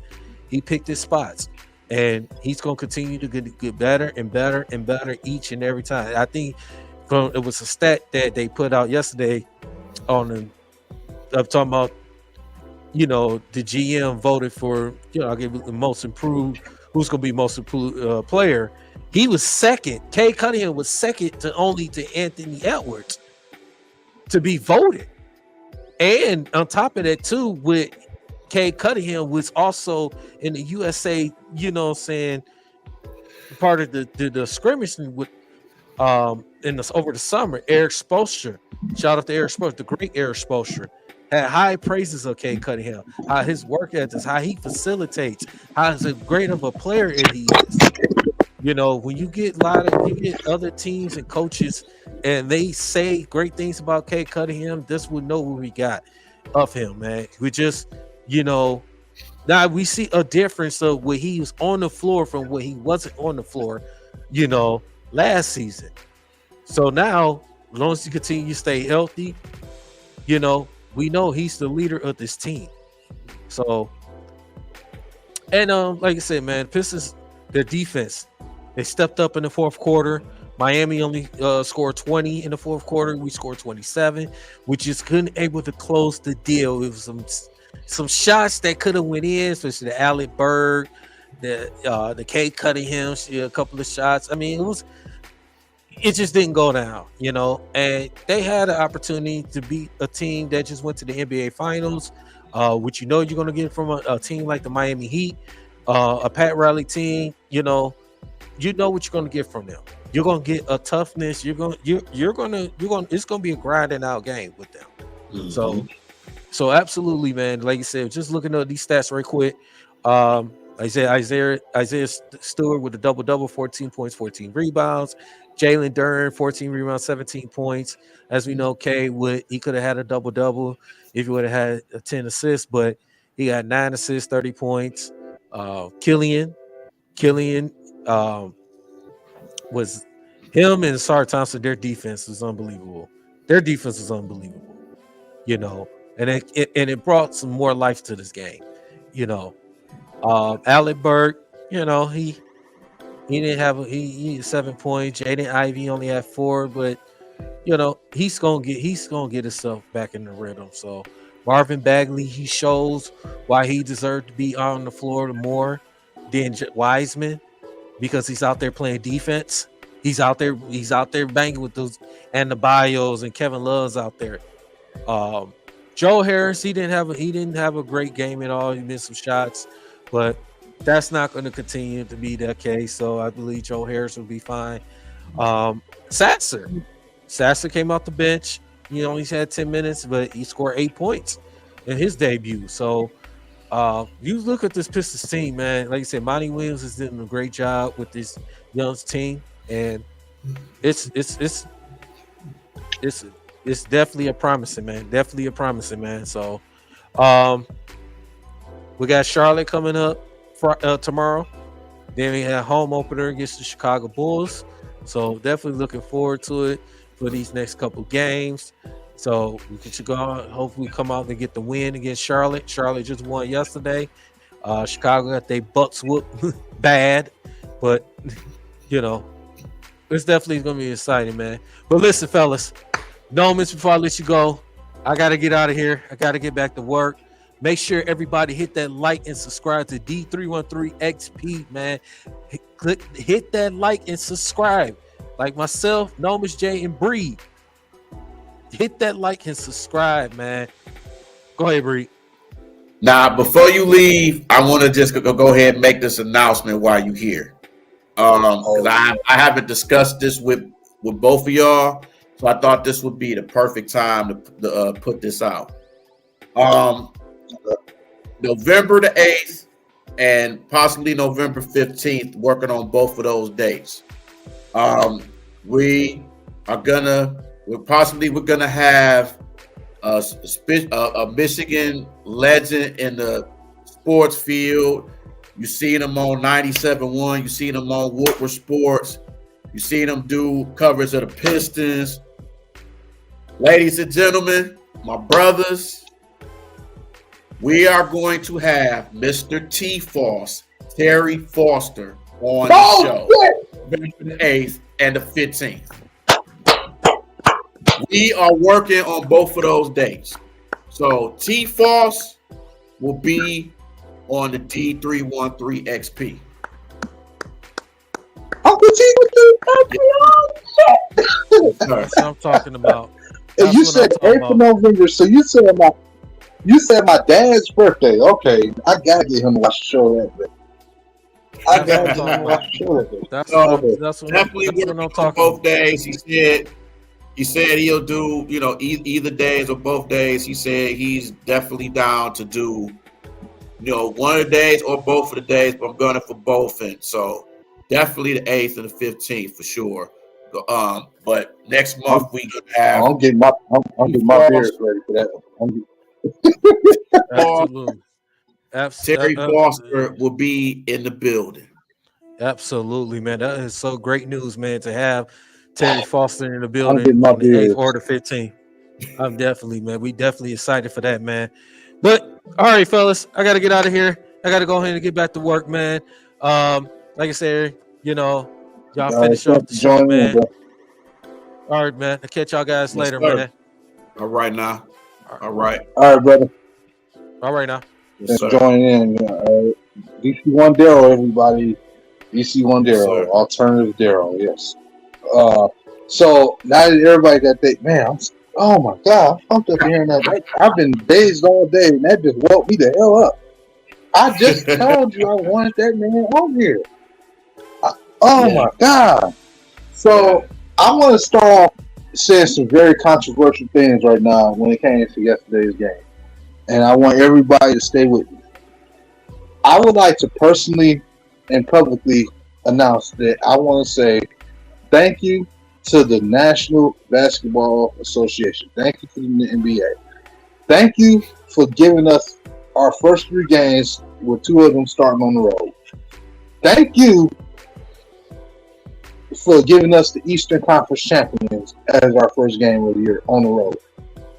S4: He picked his spots, and he's gonna continue to get better and better and better each and every time. I think it was a stat that they put out yesterday I'm talking about. The GM voted for, I'll give it the most improved, who's going to be most improved player. He was second. Cade Cunningham was second only to Anthony Edwards to be voted. And on top of that, too, with Cade Cunningham was also in the USA, you know what I'm saying, part of the scrimmaging with in this over the summer. Eric Spoelstra, shout out to Eric Spoelstra, the great Eric Spoelstra, had high praises of Cade Cunningham, how his work ethics, how he facilitates, how great of a player he is. You know, when you get other teams and coaches and they say great things about Cade Cunningham, this would know what we got of him, man. We just, you know, now we see a difference of when he was on the floor from when he wasn't on the floor, you know, last season. So now, as long as you continue to stay healthy, you know, we know he's the leader of this team. So, and like I said, man, Pistons, their defense, they stepped up in the fourth quarter. Miami only scored 20 in the fourth quarter. We scored 27. We just couldn't able to close the deal. It was some shots that could have went in, especially the Alec Berg, the Cade Cunningham, a couple of shots. I mean, it just didn't go down, you know. And they had an opportunity to beat a team that just went to the NBA Finals, which you know you're going to get from a team like the Miami Heat, a Pat Riley team. You know what you're going to get from them. You're going to get a toughness. It's going to be a grinding out game with them. Mm-hmm. So absolutely, man. Like you said, just looking at these stats right quick. Isaiah Stewart with a double-double, 14 points, 14 rebounds. Jalen Duren, 14 rebounds, 17 points. As we know, he could have had a double-double if he would have had 10 assists, but he got 9 assists, 30 points. Killian was him and Sar Thompson. Their defense was unbelievable. You know, and it brought some more life to this game. You know, Alec Berg, you know, he didn't have he had 7 points. Jaden Ivey only had 4, but you know he's gonna get himself back in the rhythm. So Marvin Bagley, he shows why he deserved to be on the floor more than Wiseman, because he's out there playing defense. He's out there banging with those and the Bios, and Kevin Love's out there. Joe Harris, he didn't have a great game at all. He missed some shots, but that's not going to continue to be the case. So I believe Joe Harris will be fine. Sasser came off the bench. You know, he's had 10 minutes, but he scored 8 points in his debut. So you look at this Pistons team, man. Like you said, Monty Williams is doing a great job with this young team, and it's definitely a promising man. So we got Charlotte coming up tomorrow. Then we have home opener against the Chicago Bulls. So definitely looking forward to it for these next couple games. So we should go out, hopefully come out and get the win against Charlotte. Charlotte just won yesterday. Chicago got their butts whooped bad, but you know, it's definitely going to be exciting, man. But listen, fellas, Nomans, before I let you go, I got to get out of here. I got to get back to work. Make sure everybody hit that like and subscribe to D313XP, man. Hit that like and subscribe. Like myself, Nomus J, and Bree. Hit that like and subscribe, man. Go ahead, Bree.
S1: Now, before you leave, I want to just go ahead and make this announcement while you're here. Because I haven't discussed this with both of y'all, so I thought this would be the perfect time to put this out. November the 8th and possibly November 15th, working on both of those dates. We're gonna have a Michigan legend in the sports field. You seen them on 97.1. You seen them on Woodward Sports. You seen them do coverage of the Pistons. Ladies and gentlemen, my brothers, we are going to have Mr. Terry Foster, on the show, November the 8th and the 15th. We are working on both of those dates. So T Foss will be on the D313XP.
S2: Uncle T with
S4: That's what I'm talking about.
S2: And
S4: That's
S2: you
S4: what I'm
S2: said
S4: talking
S2: 8th of
S4: about.
S2: November, so you said my dad's birthday. Okay, I gotta get him to watch the show that day. I
S4: That's what
S2: gotta
S4: I'm
S2: get him
S4: talking
S2: to watch
S4: about.
S2: the show that day.
S4: That's
S1: So definitely
S4: that's what
S1: working
S4: I'm
S1: on
S4: talking
S1: both
S4: about.
S1: days. He said he'll do, either days or both days. He said he's definitely down to do, one of the days or both of the days, but I'm going for both. And so definitely the 8th and the 15th for sure. But next month we gonna have
S2: I'm getting my beers ready for that.
S4: Absolutely.
S1: Terry Foster will be in the building.
S4: Absolutely, man. That is so great news, man, to have Terry Foster in the
S2: I'm
S4: building
S2: getting my
S4: on the 8th
S2: beers.
S4: or the 15th. I'm definitely, man. We definitely excited for that, man. But all right, fellas, I gotta get out of here. I gotta go ahead and get back to work, man. Like I said, y'all
S2: All right,
S4: finish off
S2: thanks
S4: the
S2: for
S4: show,
S2: joining in,
S4: man.
S2: bro.
S4: All right, man. I'll catch y'all guys
S1: Yes,
S4: later,
S1: sir.
S4: man.
S1: All right now. All right.
S2: All right, brother.
S4: All right now.
S1: Yes,
S2: Thanks for
S1: sir.
S2: joining in. DC1 Daryl, everybody. DC1
S1: Yes,
S2: Daryl,
S1: sir.
S2: alternative Daryl, yes. So now that everybody got that, man, oh my God, I'm pumped up hearing that. I've been dazed all day, and that just woke me the hell up. I just told you I wanted that man on here. Oh
S1: Yeah.
S2: my God. So I want to start off saying some very controversial things right now when it came to yesterday's game. And I want everybody to stay with me. I would like to personally and publicly announce that I want to say thank you to the National Basketball Association. Thank you to the NBA. Thank you for giving us our first 3 games with 2 of them starting on the road. Thank you for giving us the Eastern Conference champions as our first game of the year on the road.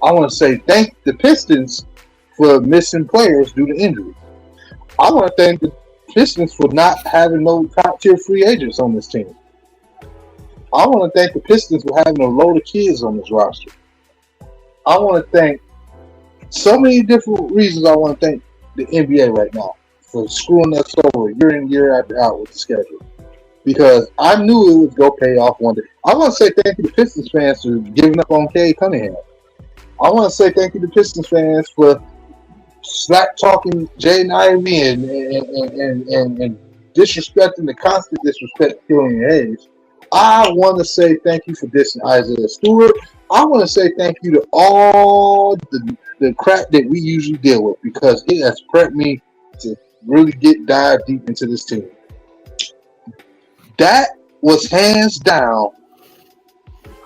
S2: I want to say thank the Pistons for missing players due to injury. I want to thank the Pistons for not having no top tier free agents on this team. I want to thank the Pistons for having a load of kids on this roster. I want to thank so many different reasons. I want to thank the NBA right now for screwing us over year in year after out with the schedule. Because I knew it would go pay off one day. I want to say thank you to Pistons fans for giving up on Cade Cunningham. I want to say thank you to Pistons fans for slack talking Jaden Ivey and disrespecting the constant disrespect of Killian Hayes. I want to say thank you for dissing Isaiah Stewart. I want to say thank you to all the crap that we usually deal with because it has prepped me to really dive deep into this team. That was hands down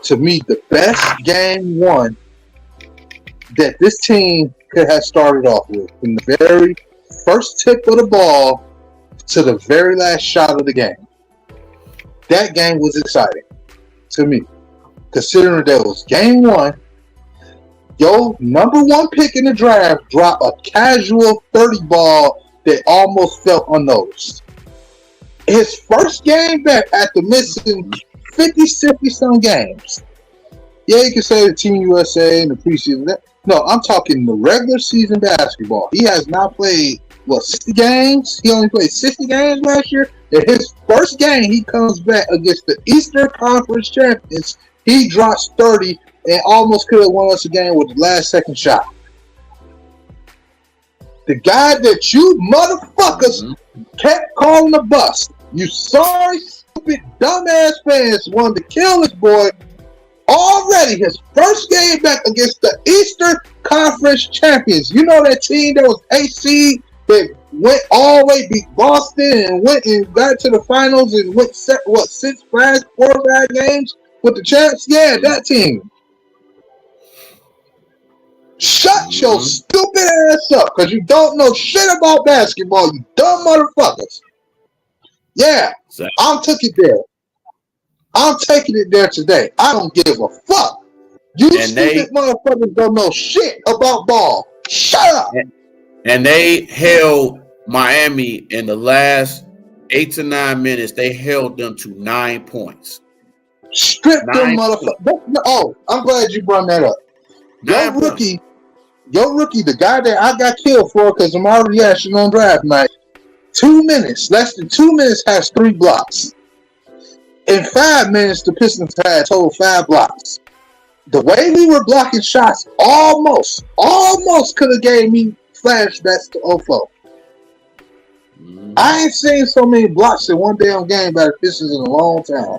S2: to me the best game 1 that this team could have started off with from the very first tip of the ball to the very last shot of the game. That game was exciting to me, considering that was game 1. Your number 1 pick in the draft dropped a casual 30 ball that almost felt unnoticed. His first game back after missing 50, 60-some games. Yeah, you can say the Team USA and the preseason. No, I'm talking the regular season basketball. He has not played, 60 games? He only played 60 games last year. In his first game, he comes back against the Eastern Conference champions. He drops 30 and almost could have won us a game with the last second shot. The guy that you motherfuckers kept calling a bust. You sorry, stupid, dumbass fans wanted to kill this boy. Already his first game back against the Eastern Conference champions. You know that team that was AC that went all the way, beat Boston and went and got to the finals and went 4 or 5 games with the champs? Yeah, that team. Shut your stupid ass up because you don't know shit about basketball, you dumb motherfuckers. Yeah, I took it there. I'm taking it there today. I don't give a fuck. You stupid motherfuckers don't know shit about ball. Shut up.
S1: And they held Miami in the last 8 to 9 minutes. They held them to 9 points.
S2: Strip them motherfuckers. Oh, I'm glad you brought that up. Your rookie, the guy that I got killed for because I'm already actually on draft night. 2 minutes, less than 2 minutes, has 3 blocks. In 5 minutes, the Pistons had total 5 blocks. the way we were blocking shots almost could have gave me flashbacks to 04. I ain't seen so many blocks in one damn game by the Pistons in a long time.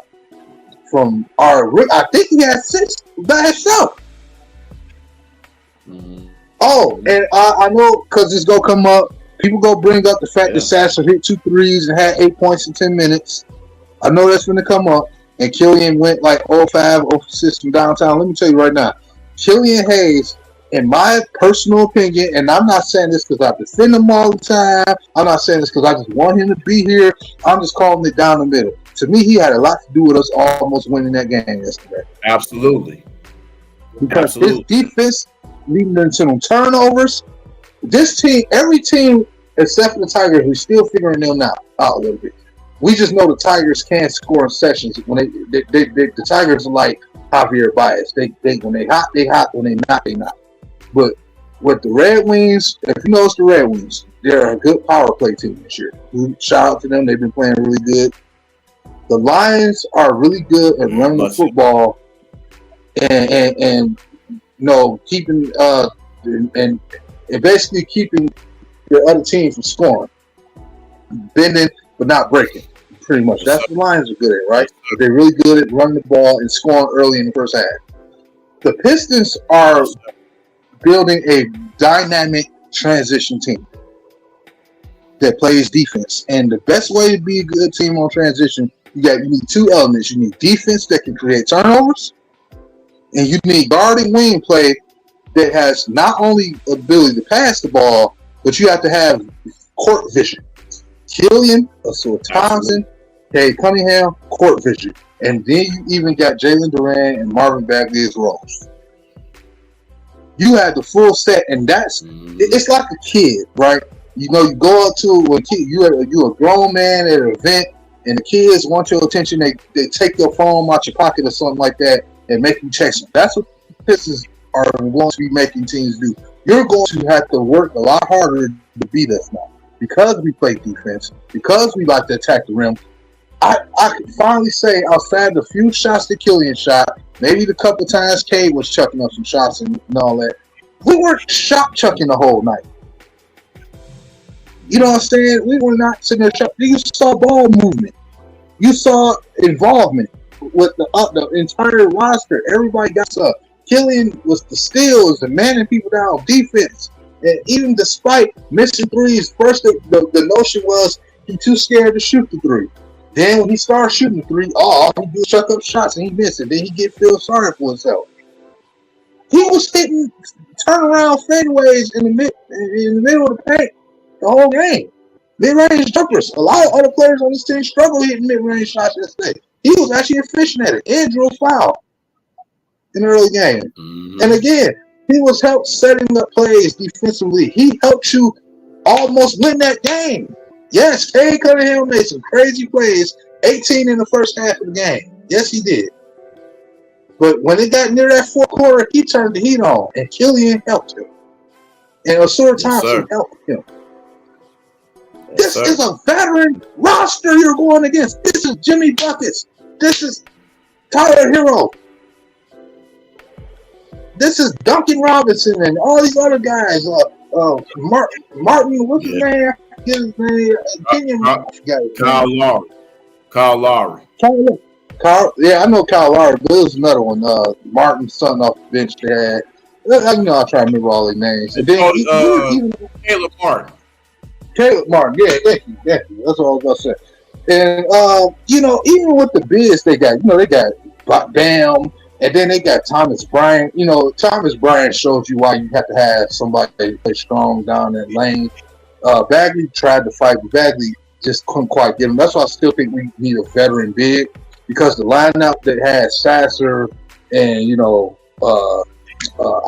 S2: From I think he had 6 by himself. Oh, and I know because it's gonna come up. People go bring up the fact that Sasser hit 2 threes and had 8 points in 10 minutes. I know that's gonna come up. And Killian went like 05, 06 from downtown. Let me tell you right now, Killian Hayes, in my personal opinion, and I'm not saying this because I defend him all the time. I'm not saying this because I just want him to be here. I'm just calling it down the middle. To me, he had a lot to do with us almost winning that game yesterday.
S5: Absolutely.
S2: Because his defense leading into some turnovers. This team, every team except for the Tigers, we're still figuring them out a little bit. We just know the Tigers can score in sessions. When the Tigers are like Javier Baez. They when they hot, they hot. When they not, they not. But with the Red Wings, if you notice the Red Wings, they're a good power play team this year. Shout out to them. They've been playing really good. The Lions are really good at running the football and keeping and basically keeping the other team from scoring, bending but not breaking. Pretty much, that's what the Lions are good at, right? They're really good at running the ball and scoring early in the first half. The Pistons are building a dynamic transition team that plays defense, and the best way to be a good team on transition, you need 2 elements. You need defense that can create turnovers, and you need guard and wing play that has not only ability to pass the ball, but you have to have court vision. Killian, Asur Thompson, Cade Cunningham, court vision. And then you even got Jalen Duran and Marvin Bagley as roles. You had the full set, and it's like a kid, right? You know, you go up to a kid, you're a grown man at an event, and the kids want your attention. They take your phone out your pocket or something like that and make you text them. That's what the Pistons are going to be making teams do. You're going to have to work a lot harder to beat us now. Because we play defense, because we like to attack the rim, I can finally say, outside the few shots that Killian shot, maybe the couple times Cade was chucking up some shots and all that, we weren't shot chucking the whole night. You know what I'm saying? We were not sitting there chucking. You saw ball movement. You saw involvement with the entire roster. Everybody got stuff. Killian was the steals and manning people down on defense. And even despite missing threes, first the notion was he too scared to shoot the 3. Then when he started shooting the 3, he do chuck up shots and he missed it. Then he feel sorry for himself. He was hitting turnaround fadeaways in the middle of the paint the whole game. Mid-range jumpers. A lot of other players on this team struggle hitting mid-range shots yesterday. He was actually efficient at it and drew a foul in the early game. Mm-hmm. And again, he was helped setting up plays defensively. He helped you almost win that game. Yes, Cade Cunningham made some crazy plays, 18 in the first half of the game. Yes, he did. But when it got near that fourth quarter, he turned the heat on, and Killian helped him. And Asur Thompson helped him. This is a veteran roster you're going against. This is Jimmy Buckets. This is Tyler Hero. This is Duncan Robinson and all these other guys. Martin, what's his name? His name.
S5: Kyle Lowry.
S2: Yeah, I know Kyle Lowry, but there was another one. Martin, something off the bench they had. I try to remember all their names. And then
S5: Caleb Martin.
S2: Caleb Martin, yeah, thank you. That's all I was going to say. And even with the bids they got, they got Bam. And then they got Thomas Bryant. Thomas Bryant shows you why you have to have somebody play strong down that lane. Bagley tried to fight, but Bagley just couldn't quite get him. That's why I still think we need a veteran big, because the lineup that had Sasser and,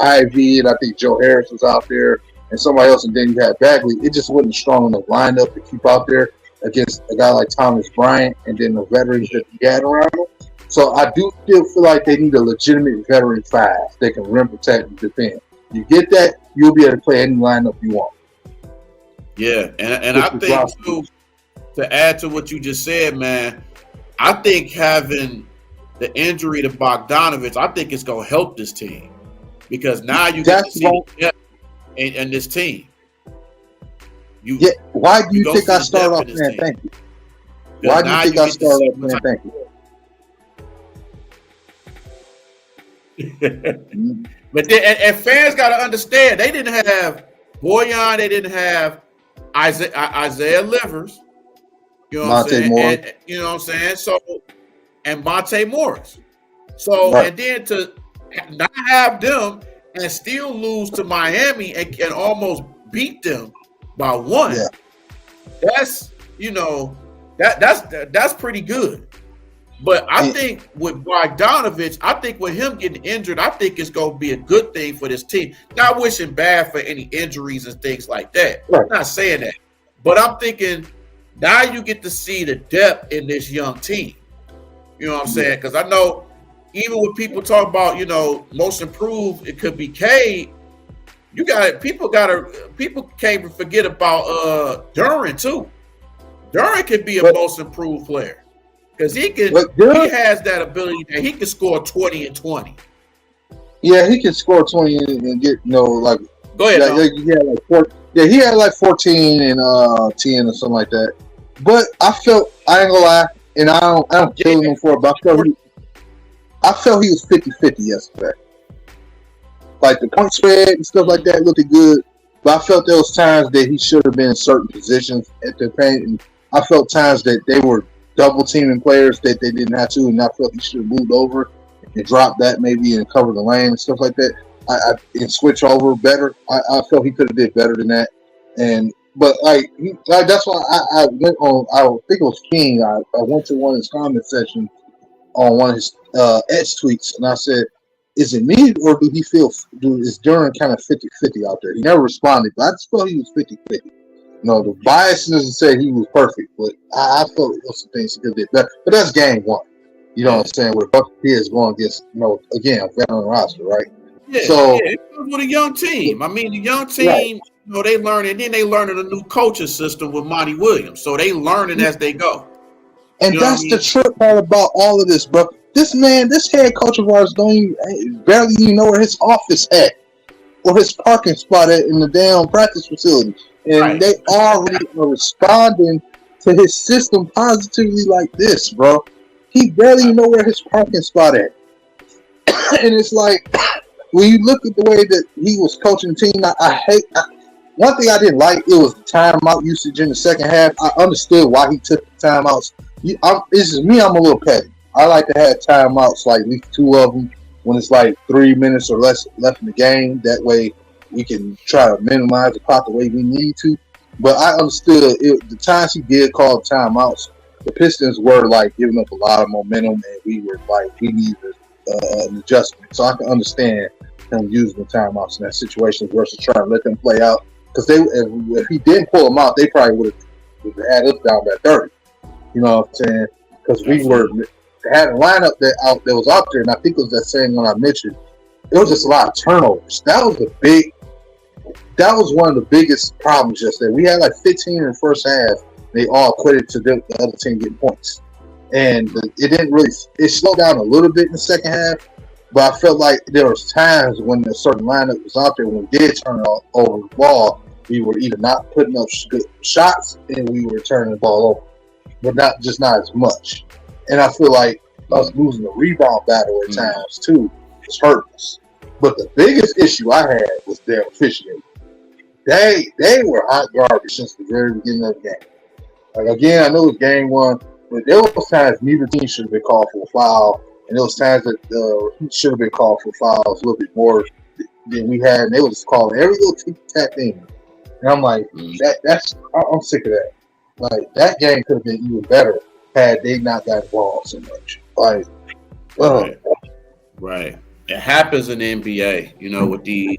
S2: Ivy, and I think Joe Harris was out there, and somebody else, and then you had Bagley, it just wasn't strong enough lineup to keep out there against a guy like Thomas Bryant and then the veterans that he had around him. So I do still feel like they need a legitimate veteran 5 that can rim protect and defend. You get that, you'll be able to play any lineup you want.
S5: Yeah, and I think too, to add to what you just said, man, I think having the injury to Bogdanovich, I think it's going to help this team because now you get to see the depth in this team.
S2: Why do you think I started off saying thank you? Why do you think I started off saying thank you?
S5: But then, and fans got to understand, they didn't have Boyan, they didn't have Isaiah Livers, you know what I'm saying? And, you know what I'm saying? So, and Monte Morris. So, and then to not have them and still lose to Miami and almost beat them by one. Yeah. That's, you know, that's pretty good. But I think with Bogdanovich, I think with him getting injured, I think it's going to be a good thing for this team. Not wishing bad for any injuries and things like that. Right. I'm not saying that. But I'm thinking now you get to see the depth in this young team. You know what I'm saying? Because I know even when people talk about, you know, most improved, it could be Cade. People can't even forget about Duran too. Duran could be a most improved player. Because he has that ability that he can score 20 and 20.
S2: Yeah, he can score 20 and get, you know, like.
S5: Go ahead.
S2: He had like 14 and 10 or something like that. But I ain't gonna lie, and I don't kill him for it, but I felt he was 50-50 yesterday. Like the point spread and stuff like that looked good, but I felt there was times that he should have been in certain positions at the paint, and I felt times that they were double teaming players that they didn't have to, and I felt he should have moved over and dropped that maybe and cover the lane and stuff like that. And switch over better. I felt he could have did better than that. But that's why I went on. I think it was King. I went to one of his comment sections on one of his X tweets, and I said, "Is it me or is Duran kind of 50-50 out there?" He never responded, but I just felt he was 50-50. No, the bias doesn't say he was perfect, but I felt there was some things he could have did better. But that's game one. You know what I'm saying? Where Buccaneers going against, you know, again, a veteran roster, right?
S5: Yeah, so it comes with a young team. I mean, the young team, right. You know, they learn, and then they learning a new coaching system with Monty Williams. So they learning as they go.
S2: And that's the trip part about all of this, bro. This head coach of ours barely even know where his office at or his parking spot at in the damn practice facility. And they already are responding to his system positively like this, bro. He barely know where his parking spot at. And it's like, when you look at the way that he was coaching the team, one thing I didn't like, it was the timeout usage in the second half. I understood why he took the timeouts. This is me, I'm a little petty. I like to have timeouts, like at least 2 of them, when it's like 3 minutes or less left in the game. That way we can try to minimize the clock the way we need to. But I understood the times he did call timeouts, the Pistons were like giving up a lot of momentum, and we were like, we needed an adjustment. So I can understand him using the timeouts in that situation versus trying to let them play out. Because if he didn't pull them out, they probably would have had us down by 30. You know what I'm saying? Because we had a lineup that was out there, and I think it was that same one I mentioned. It was just a lot of turnovers. That was one of the biggest problems yesterday. We had like 15 in the first half. They all credited to the other team getting points. And it slowed down a little bit in the second half, but I felt like there was times when a certain lineup was out there, when we did turn over the ball, we were either not putting up good shots and we were turning the ball over, but not as much. And I feel like us losing the rebound battle at times too was hurting us. But the biggest issue I had was their officiating. They were hot garbage since the very beginning of the game. Like, again, I know it's game one, but there was times neither team should have been called for a foul, and there was times that he should have been called for fouls a little bit more than we had, and they were just calling every little tick-tack thing. And I'm like, I'm sick of that. Like, that game could have been even better had they not got involved so much. Like,
S5: right. It happens in the NBA, you know, with these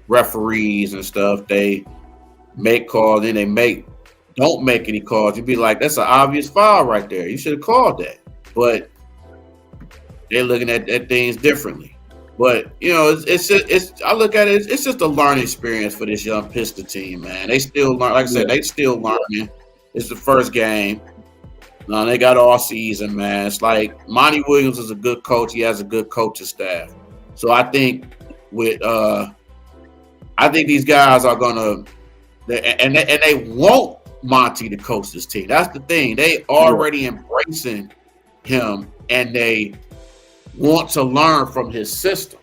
S5: referees and stuff. They make calls, then they don't make any calls. You'd be like, that's an obvious foul right there. You should have called that. But they're looking at things differently. But, you know, I look at it, it's just a learning experience for this young Piston team, man. They still learn, like I said, they still learning. It's the first game. No, they got all season, man. It's like Monty Williams is a good coach. He has a good coaching staff. So I think these guys are gonna, and they want Monty to coach this team. That's the thing. They already embracing him, and they want to learn from his system.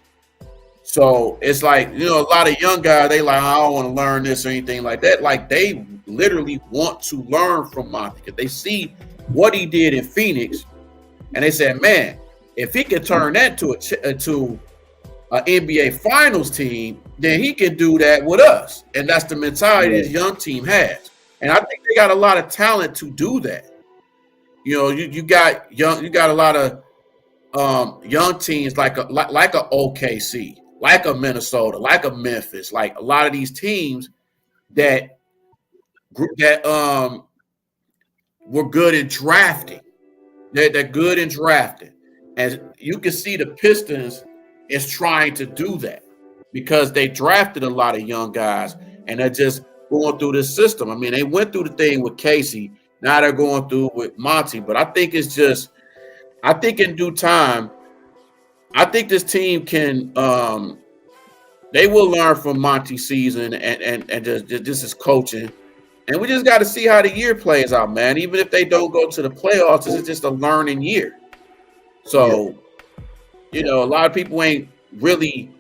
S5: So it's like, a lot of young guys, they like, I don't want to learn this or anything like that. Like, they literally want to learn from Monty because they see what he did in Phoenix, and they said, man, if he could turn that to an NBA Finals team, then he can do that with us. And that's the mentality this young team has. And I think they got a lot of talent to do that. You got a lot of young teams like a OKC, like a Minnesota, like a Memphis, like a lot of these teams that were good in drafting. They're good in drafting. And you can see the Pistons is trying to do that because they drafted a lot of young guys and they're just going through this system. I mean, they went through the thing with Casey. Now they're going through with Monty. But I think in due time, I think this team can they will learn from Monty's season and just this is coaching. And we just got to see how the year plays out, man. Even if they don't go to the playoffs, this is just a learning year. So, a lot of people ain't really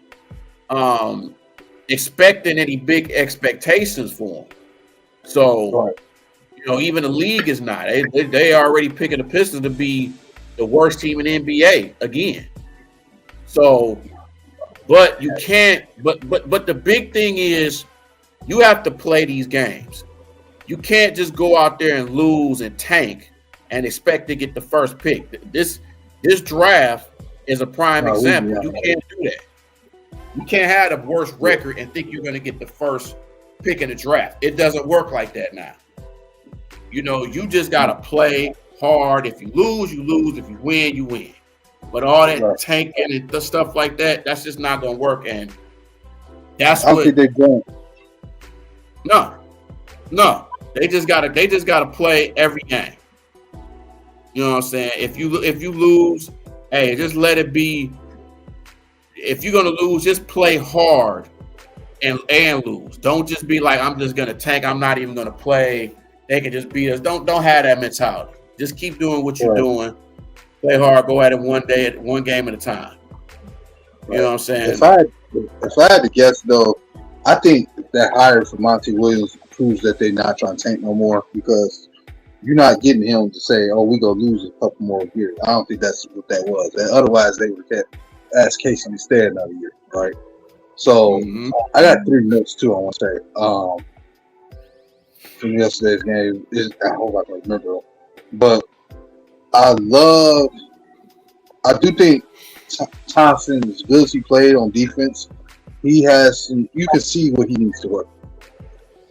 S5: expecting any big expectations for them. So, even the league is not. They already picking the Pistons to be the worst team in the NBA again. So, but you can't. But the big thing is you have to play these games. You can't just go out there and lose and tank and expect to get the first pick. This draft is a prime example. You can't do that. You can't have the worst record and think you're going to get the first pick in the draft. It doesn't work like that now. You just got to play hard. If you lose, you lose. If you win, you win. But all that tanking and the stuff like that, that's just not going to work. And that's what
S2: they don't.
S5: No. They just gotta play every game. You know what I'm saying? If you lose, hey, just let it be. If you're gonna lose, just play hard and lose. Don't just be like, I'm just gonna tank. I'm not even gonna play. They can just beat us. Don't have that mentality. Just keep doing what you're doing. Play hard. Go at it one game at a time. You know what I'm saying?
S2: If I had to guess though, I think that hire for Monty Williams proves that they're not trying to tank no more because you're not getting him to say, "Oh, we're gonna lose a couple more years." I don't think that's what that was. And otherwise, they would have asked Casey to stay another year, right? So I got 3 notes too. I want to say from yesterday's game. I hope I can remember, but I do think Thompson, as good as he played on defense, he has some. You can see what he needs to work.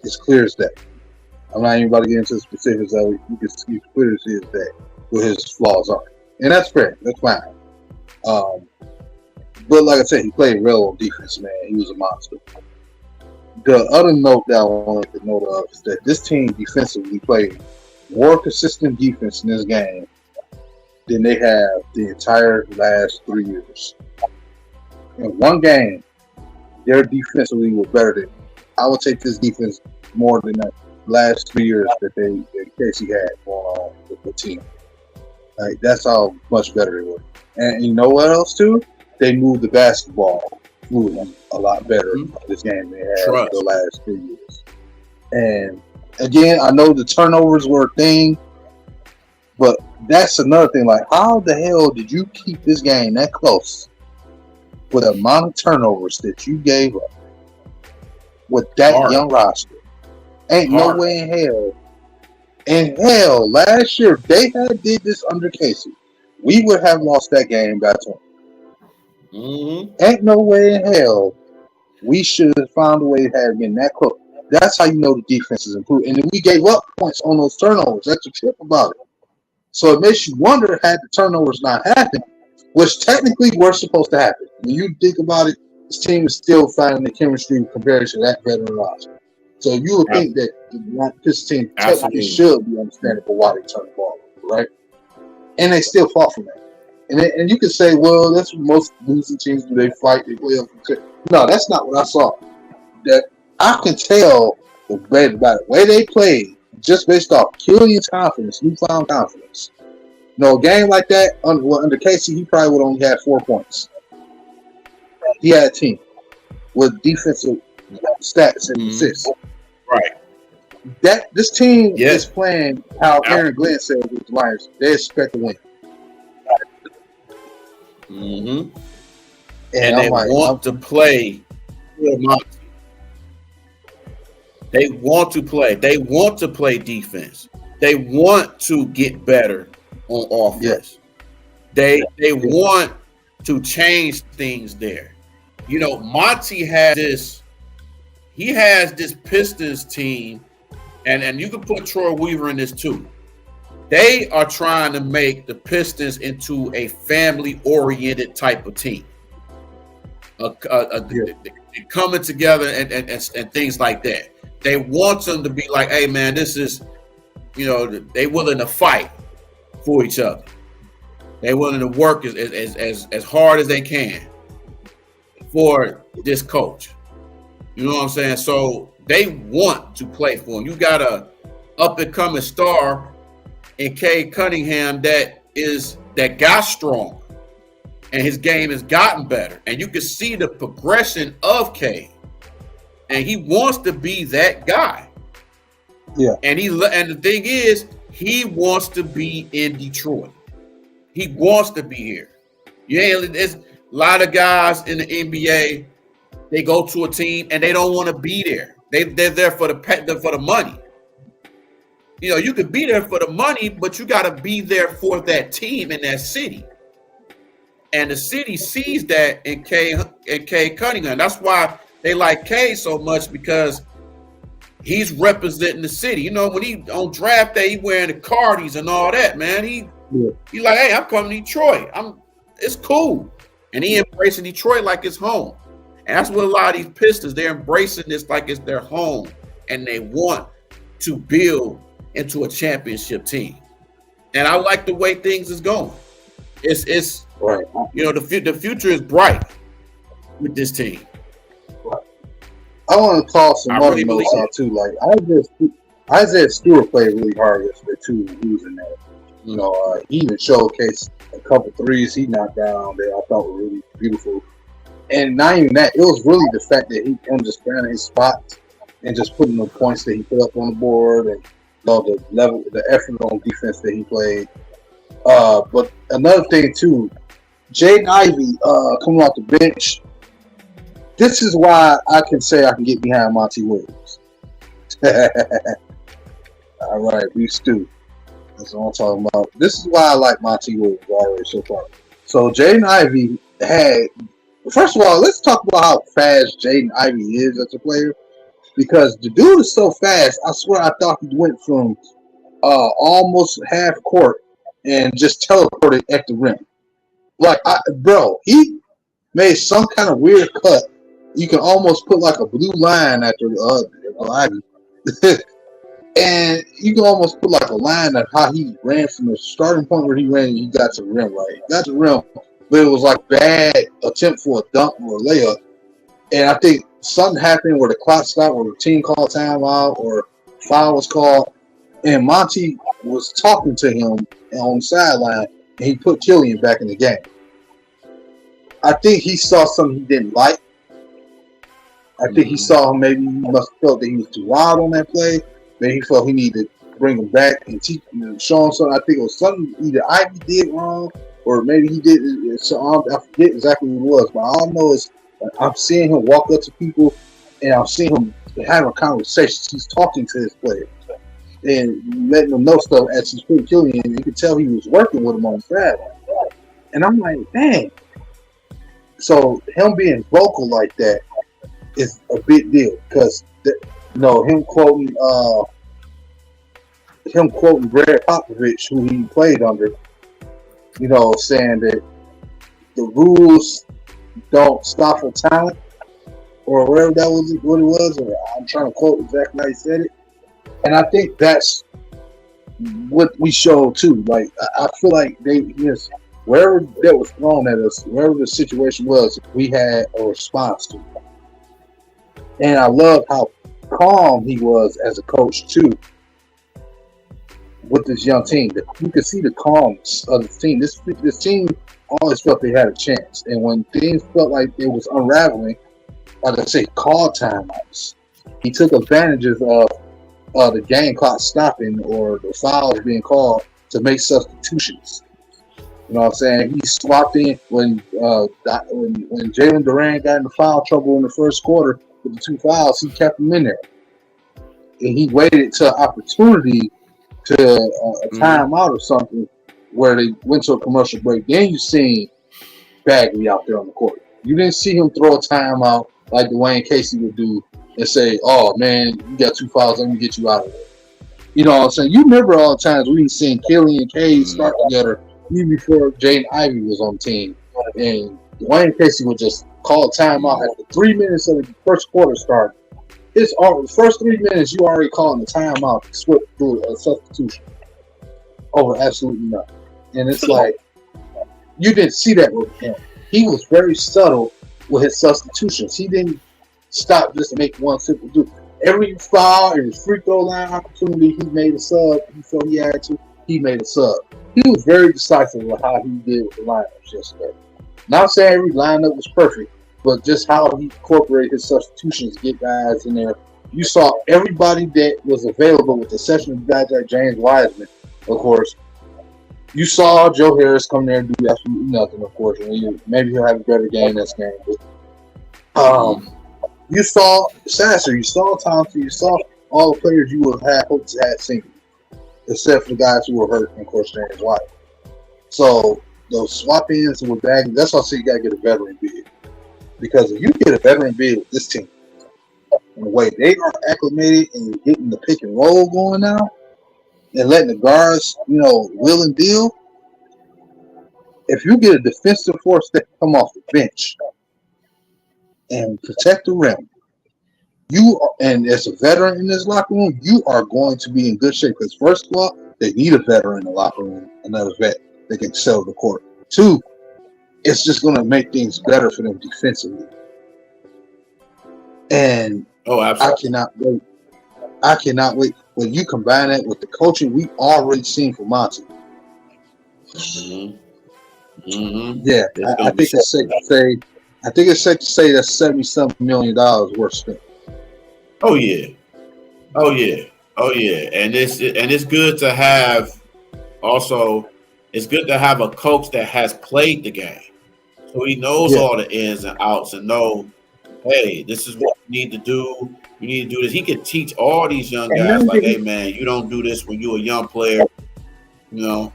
S2: It's clear as day. I'm not even about to get into the specifics of it. You can see clear as day what his flaws are. And that's fair. That's fine. But like I said, he played well on defense, man. He was a monster. The other note that I wanted to note of is that this team defensively played more consistent defense in this game than they have the entire last 3 years. In one game, their defensively were better than. I would take this defense more than the last 3 years that Casey had on with the team. Like, that's how much better they were. And you know what else too? They moved the basketball fluidly a lot better this game than they had the last 3 years. And again, I know the turnovers were a thing, but that's another thing. Like, how the hell did you keep this game that close with the amount of turnovers that you gave up with that young roster? Ain't no way in hell. In hell, last year, if they had did this under Casey, we would have lost that game by 20. Ain't no way in hell we should have found a way to have been that close. That's how you know the defense is improved. And then we gave up points on those turnovers. That's the trip about it. So it makes you wonder, had the turnovers not happened, which technically were supposed to happen. When you think about it, this team is still finding the chemistry compared to that veteran roster. So you would think that this team technically should be understandable why they turn the ball over. right? And they still fought for that. And you can say, well, that's what most losing teams do. They fight, they play up. No, that's not what I saw. That I can tell by the way they played, just based off Killian's confidence, newfound confidence. A game like that, under Casey, he probably would only have 4 points. He had a team with defensive stats and assists.
S5: Right.
S2: This team is playing how Aaron Glenn said with the Lions. They expect to win.
S5: Mm-hmm. And they want to play. They want to play. They want to play defense. They want to get better on offense. They want to change things there. Monty has this. He has this Pistons team, and you can put Troy Weaver in this too. They are trying to make the Pistons into a family-oriented type of team, coming together and things like that. They want them to be like, hey, man, this is, they willing to fight for each other. They willing to work as hard as they can for this coach. You know what I'm saying? So they want to play for him. You got a up-and-coming star in Cade Cunningham that got strong, and his game has gotten better. And you can see the progression of Cade. And he wants to be that guy. Yeah. And the thing is, he wants to be in Detroit. He wants to be here. There's a lot of guys in the NBA. They go to a team and they don't want to be there. They're there for the money. You could be there for the money, but you got to be there for that team in that city. And the city sees that in Cade Cunningham. That's why they like Cade so much, because he's representing the city. When he on draft day, he wearing the Cardis and all that, man. He like, hey, I'm coming to Detroit. It's cool. And he embracing Detroit like it's home. And that's what a lot of these Pistons, they're embracing this like it's their home. And they want to build into a championship team. And I like the way things is going. It's right. The future is bright with this team.
S2: I want to call some other notes out too. Like Isaiah Stewart played really hard yesterday too. He was in there. He even showcased a couple threes he knocked down that I thought were really beautiful. And not even that, it was really the fact that him just finding his spots and just putting the points that he put up on the board, and the effort on defense that he played. But another thing too, Jaden Ivey coming off the bench. This is why I can say I can get behind Monty Williams. All right, we stew. That's what I'm talking about. This is why I like Monty Williams already so far. So Jaden Ivey had. First of all, let's talk about how fast Jaden Ivey is as a player. Because the dude is so fast, I swear I thought he went from almost half court and just teleported at the rim. Like, he made some kind of weird cut. You can almost put like a blue line after Ivy. And you can almost put like a line of how he ran from the starting point where he ran and he got to the rim, right? He got to the rim, but it was like bad attempt for a dunk or a layup. And I think something happened where the clock stopped, where the team called timeout or foul was called. And Monty was talking to him on the sideline, and he put Killian back in the game. I think he saw something he didn't like. I think he saw him, maybe he must have felt that he was too wild on that play. Maybe he felt he needed to bring him back and teach him, show him something. I think it was something either Ivy did wrong or maybe he did. So I forget exactly what it was, but all I know is I'm seeing him walk up to people and I'm seeing him having conversations. He's talking to his players and letting them know stuff as he's putting Killian in. You could tell he was working with him on Friday. And I'm like, dang. So him being vocal like that is a big deal because him quoting Greg Popovich, who he played under, saying that the rules don't stop for talent or whatever that was what it was. Or I'm trying to quote exactly how he said it. And I think that's what we showed too. Like I feel like they just wherever that was thrown at us, wherever the situation was, we had a response to it. And I love how calm he was as a coach too with this young team. You could see the calmness of the team. This team always felt they had a chance, and when things felt like it was unraveling, like I say, call timeouts. He took advantages of the game clock stopping or the fouls being called to make substitutions. You know what I'm saying? He swapped in when Jalen Durant got into foul trouble in the first quarter with the 2 fouls. He kept him in there, and he waited to an opportunity to a timeout or something where they went to a commercial break. Then you seen Bagley out there on the court. You didn't see him throw a timeout like Dwayne Casey would do and say, "Oh man, you got 2 fouls. Let me get you out of there." You know what I'm saying? You remember all the times we've seen Kelly and Cade start together even before Jaden Ivey was on the team, and Dwayne Casey would just call a timeout after 3 minutes of the first quarter started. It's all the first 3 minutes you already calling the timeout to switch through a substitution over absolutely nothing. And it's like you didn't see that with him. He was very subtle with his substitutions. He didn't stop just to make one simple do. Every foul, every free throw line opportunity, he made a sub. He felt he had to. He made a sub. He was very decisive with how he did with the lineups yesterday. Not saying every lineup was perfect, but just how he incorporated his substitutions, get guys in there. You saw everybody that was available, with the exception of guys like James Wiseman, of course. You saw Joe Harris come there and do absolutely nothing, of course. And maybe he'll have a better game next game. But, you saw Sasser, you saw Thompson, you saw all the players you would have hoped to have seen, except for the guys who were hurt, and of course, James White. So those swap ins with Bagley, that's why I say you got to get a veteran bid. Because if you get a veteran bid with this team, and the way they are acclimated and getting the pick and roll going now, and letting the guards, will and deal, if you get a defensive force that come off the bench and protect the rim, and as a veteran in this locker room, you are going to be in good shape. Because first of all, they need a veteran in the locker room, another vet that can sell the court. 2, it's just going to make things better for them defensively. And I cannot wait. When you combine that with the coaching we already seen from Monty. Yeah, I think it's safe to say. I think it's safe to say that $70-something million worth spent.
S5: Oh yeah. And it's good to have. Also, it's good to have a coach that has played the game, so he knows all the ins and outs and know, hey, this is what we need to do. We need to do this. He could teach all these young guys, like, hey man, you don't do this when you're a young player. Go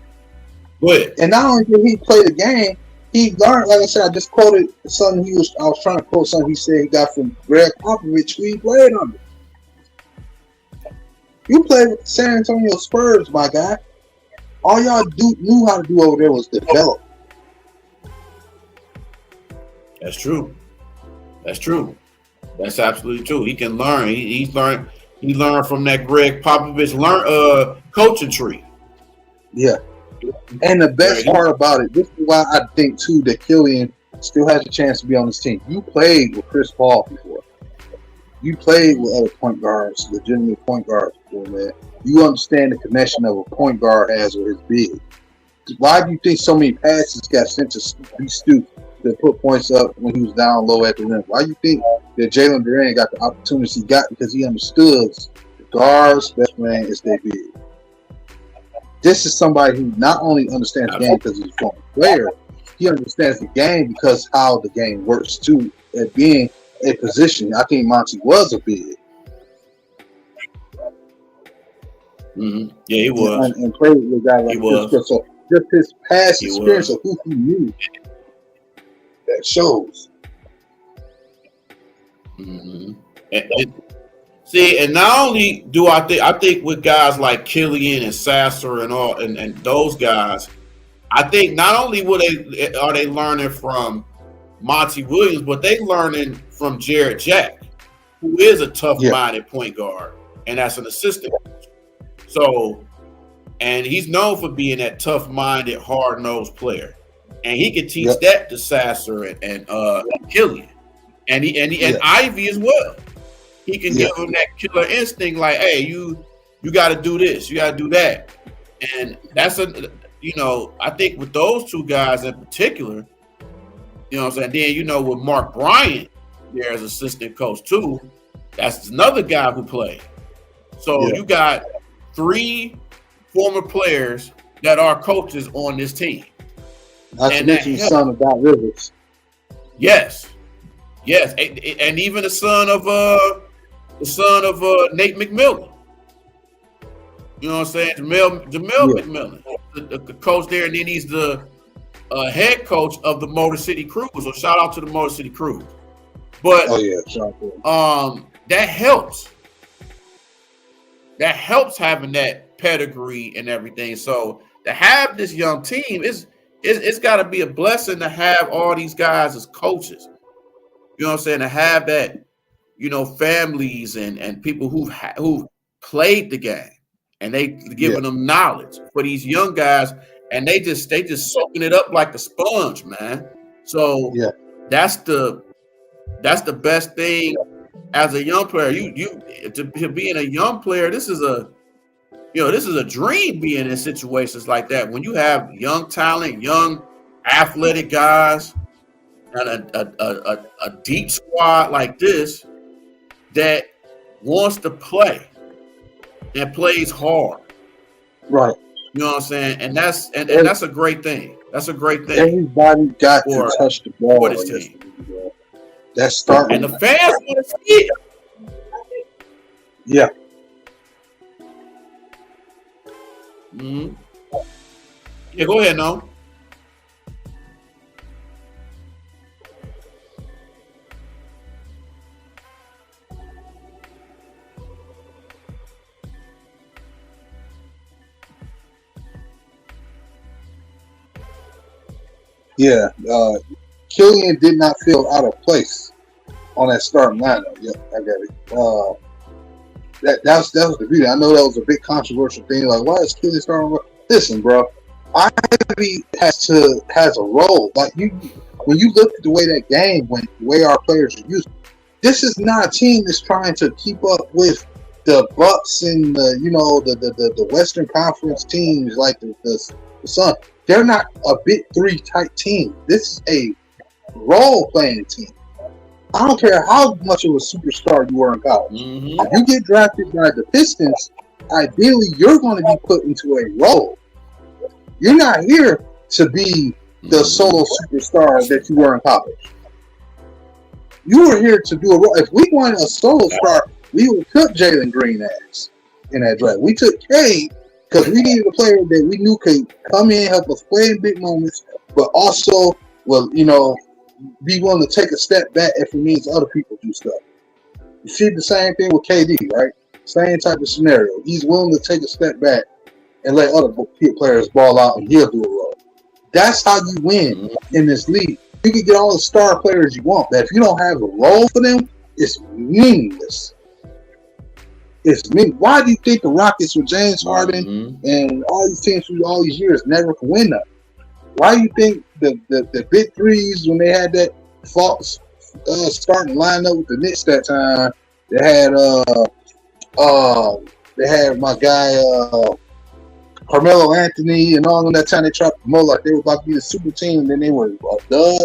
S5: ahead.
S2: And not only did he play the game, he learned. Like I said, I just quoted something I was trying to quote something he said he got from Greg Popovich, who he played under. You played with the San Antonio Spurs, my guy. All y'all knew how to do over there was develop.
S5: That's true. That's absolutely true. He can learn. He learned from that Greg Popovich coaching tree. Yeah.
S2: And the best part about it, this is why I think too that Killian still has a chance to be on this team. You played with Chris Paul before. You played with other point guards, legitimate point guards before, man. You understand the connection of a point guard has with his big. Why do you think so many passes got sent to be Stoop to put points up when he was down low at the rim? Why do you think that Jalen Durant got the opportunities he got? Because he understood the guard's best man is their big. This is somebody who not only understands the game because he's a former player, he understands the game because how the game works too. At being a position, I think Monty was a big.
S5: Mm-hmm. Yeah, he was.
S2: And played with a guy like this. So just his past experience of who he knew, that shows.
S5: Mm-hmm. And not only do I think with guys like Killian and Sasser and all and those guys, I think not only are they learning from Monty Williams, but they learning from Jared Jack, who is a tough-minded point guard, and that's an assistant. So And he's known for being that tough-minded, hard-nosed player. And he can teach that to Sasser and Killian. And Ivy as well. He can give him that killer instinct, like, hey, you got to do this, you got to do that. And that's I think with those two guys in particular, you know what I'm saying? Then, with Mark Bryant there as assistant coach too, that's another guy who played. So you got 3 former players that are coaches on this team.
S2: Not to mention the son of Doc Rivers.
S5: Yes, and even the son of Nate McMillan. You know what I'm saying? Jamel McMillan, the coach there, and then he's the head coach of the Motor City Cruise. So shout out to the Motor City Cruise. But that helps. That helps having that pedigree and everything. So to have this young team it's got to be a blessing to have all these guys as coaches. You know what I'm saying? To have that, families and people who've played the game and they giving them knowledge for these young guys, and they just soaking it up like a sponge, man. So that's the best thing as a young player. To being a young player, this is a dream being in situations like that when you have young talent, young athletic guys, and a deep squad like this that wants to play and plays hard.
S2: Right.
S5: You know what I'm saying? And that's a great thing. That's a great thing.
S2: Everybody got to touch the ball
S5: for this team.
S2: That's starting.
S5: And the fans want to see it.
S2: Yeah.
S5: Mm-hmm. Yeah, go ahead, no.
S2: Yeah, Killian did not feel out of place on that starting lineup. Yeah, I got it. That was the beauty. I know that was a big controversial thing. Like, why is Killian starting? Listen, bro, Ivy has a role. Like when you look at the way that game went, the way our players are used, this is not a team that's trying to keep up with the Bucks and the Western Conference teams like the Sun. They're not a big 3 type team. This is a role-playing team. I don't care how much of a superstar you were in college.
S5: Mm-hmm.
S2: If you get drafted by the Pistons, ideally you're going to be put into a role. You're not here to be the solo superstar that you were in college. You were here to do a role. If we wanted a solo star, we would have took Jalen Green ass in that draft. We took Cade because we needed a player that we knew could come in, help us play in big moments, but also be willing to take a step back if it means other people do stuff. You see the same thing with KD, right? Same type of scenario. He's willing to take a step back and let other players ball out, and he'll do a role. That's how you win in this league. You can get all the star players you want, but if you don't have a role for them, it's meaningless. Why do you think the Rockets with James Harden and all these teams through all these years never can win that? Why do you think the big threes, when they had that false starting lineup with the Knicks that time, they had my guy Carmelo Anthony and all of that time they tried to promote like they were about to be the super team, and then they were a dud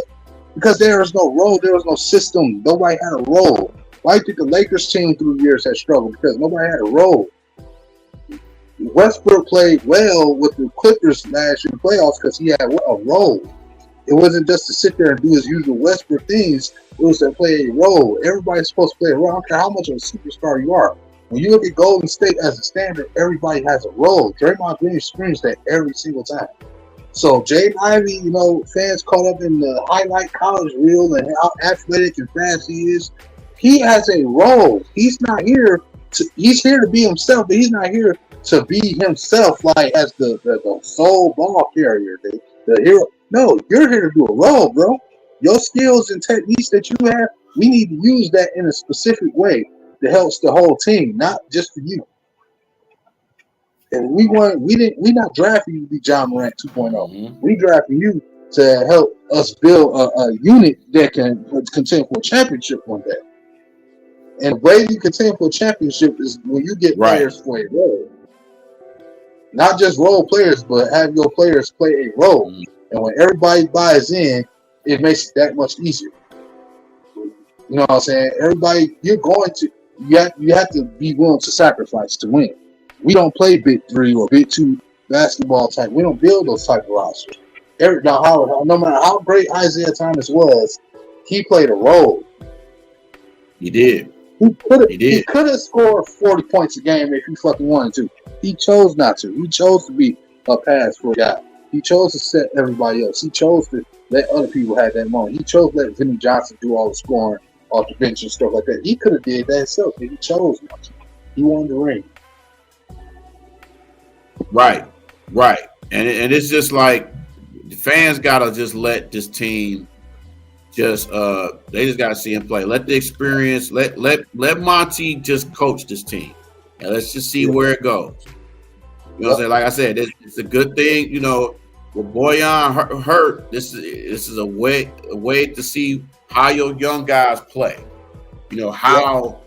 S2: because there was no role, there was no system, nobody had a role. Why do you think the Lakers team through the years had struggled? Because nobody had a role. Westbrook played well with the Clippers last year in the playoffs because he had a role. It wasn't just to sit there and do his usual Westbrook things. It was to play a role. Everybody's supposed to play a role. I don't care how much of a superstar you are. When you look at Golden State as a standard, everybody has a role. Draymond Green screams that every single time. So Jaden Ivey, fans caught up in the highlight college reel and how athletic and fast he is. He has a role. He's not here he's here to be himself, but he's not here to be himself like as the sole ball carrier, the hero. No, you're here to do a role, bro. Your skills and techniques that you have, we need to use that in a specific way that helps the whole team, not just for you. And we not drafting you to be John Morant 2.0.
S5: Mm-hmm.
S2: We drafting you to help us build a unit that can contend for a championship one day. And the way you contend for a championship is when you get players for a role. Not just role players, but have your players play a role. Mm-hmm. And when everybody buys in, it makes it that much easier. You know what I'm saying? Everybody, you have to be willing to sacrifice to win. We don't play big 3 or big 2 basketball type. We don't build those type of rosters. No matter how great Isaiah Thomas was, he played a role.
S5: He did.
S2: He could have scored 40 points a game if he fucking wanted to. He chose not to. He chose to be a pass for a guy. He chose to set everybody else. He chose to let other people have that moment. He chose to let Vinny Johnson do all the scoring off the bench and stuff like that. He could have did that himself, but he chose not to. He wanted the ring.
S5: Right. And it's just like the fans gotta just let this team they just gotta see him play. Let the experience, let Monty just coach this team. And let's just see where it goes. You know what I'm saying? Like I said, it's a good thing, you know, with Bojan hurt, this is a way to see how your young guys play. You know, how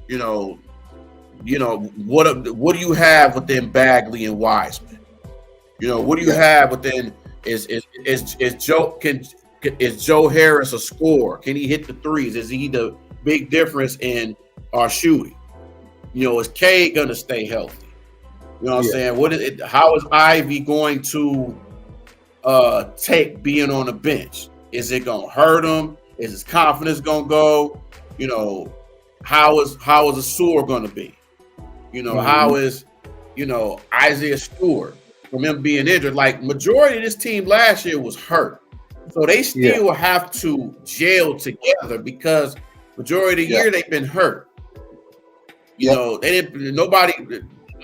S5: what do you have within Bagley and Wiseman? You know, what do you have within is Joe Harris a scorer? Can he hit the threes? Is he the big difference in our shooting? You know, is Cade gonna stay healthy? You know what I'm saying? How is Ivy going to take being on the bench? Is it gonna hurt him? Is his confidence gonna go? You know, how is Asur gonna be? You know, how is, Isaiah Stewart from him being injured? Like, majority of this team last year was hurt. So they still have to gel together because majority of the year they've been hurt. You know, I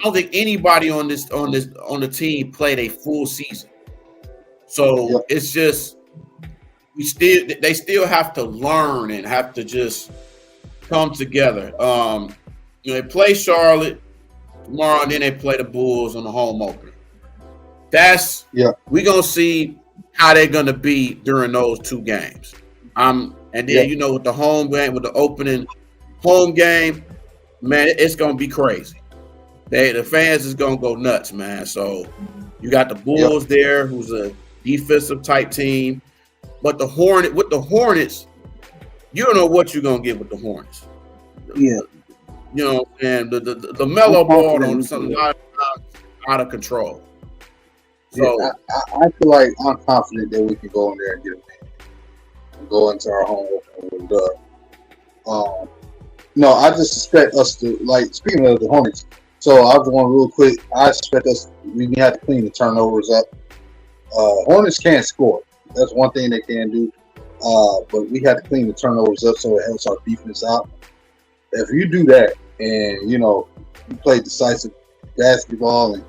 S5: don't think anybody on the team played a full season. So it's just they still have to learn and have to just come together. They play Charlotte tomorrow, and then they play the Bulls on the home opener. We're gonna see how they're gonna be during those 2 games. And then with the home game, with the opening home game, man, it's gonna be crazy. The fans is gonna go nuts, man. So you got the Bulls there, who's a defensive type team, but the Hornets, you don't know what you're gonna get with the Hornets.
S2: Yeah.
S5: You know, and the mellow ball on something out of control. So
S2: I feel like I'm confident that we can go in there and get a win and go into our home opener. No, I just expect us to, like, speaking of the Hornets. So I'll go on real quick. I expect we have to clean the turnovers up. Hornets can't score. That's one thing they can do. But we have to clean the turnovers up so it helps our defense out. If you do that and, you play decisive basketball and,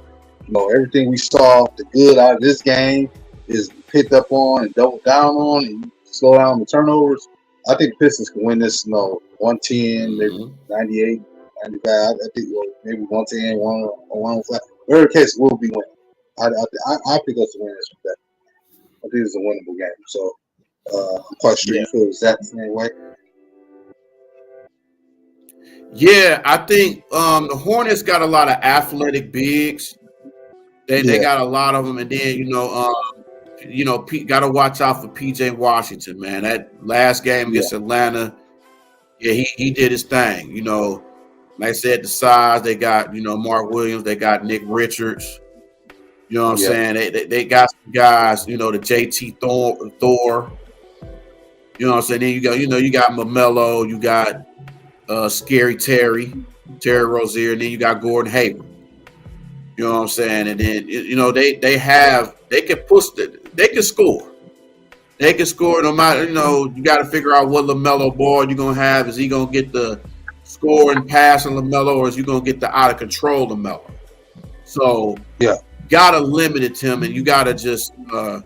S2: everything we saw, the good out of this game is picked up on and doubled down on and you slow down the turnovers, I think the Pistons can win this, 110, maybe 98, 95. I think maybe 110, 105. Whatever the case, we'll be winning. I pick us to win this with that. I think it's a winnable game. So I'm quite sure you feel exactly the same way.
S5: Yeah, I think the Hornets got a lot of athletic bigs. They got a lot of them, and then got to watch out for PJ Washington, man. That last game against Atlanta, he did his thing. Like I said, the size they got, Mark Williams, they got Nick Richards. You know what I'm saying? They got some guys, the JT Thor. You know what I'm saying? Then you got Mamelo, you got Scary Terry Rozier, and then you got Gordon Hayward. You know what I'm saying? And then they can score. They can score no matter, you got to figure out what LaMelo Ball you're going to have. Is he going to get the score and pass on LaMelo, or is he going to get the out of control LaMelo? So, got to limit it to him, and you got to just, you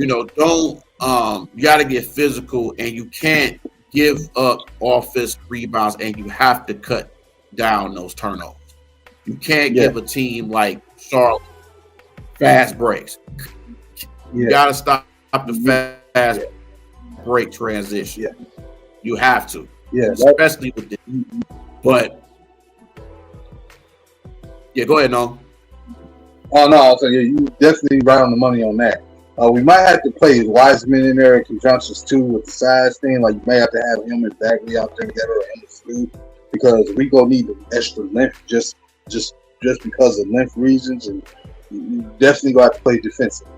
S5: got to get physical, and you can't give up offensive rebounds, and you have to cut down those turnovers. You can't give a team like Charlotte fast breaks. You gotta stop the fast break transition.
S2: Yeah.
S5: You have to.
S2: Yeah.
S5: Especially with this. But yeah, go ahead, no.
S2: Oh no, I'll tell you, you definitely right on the money on that. We might have to play Wiseman in there in conjunctions too with the size thing. Like you may have to have him and Bagley out there together or him and Snoop, because we gonna need the extra length just because of length reasons, and you definitely gonna have to play defensive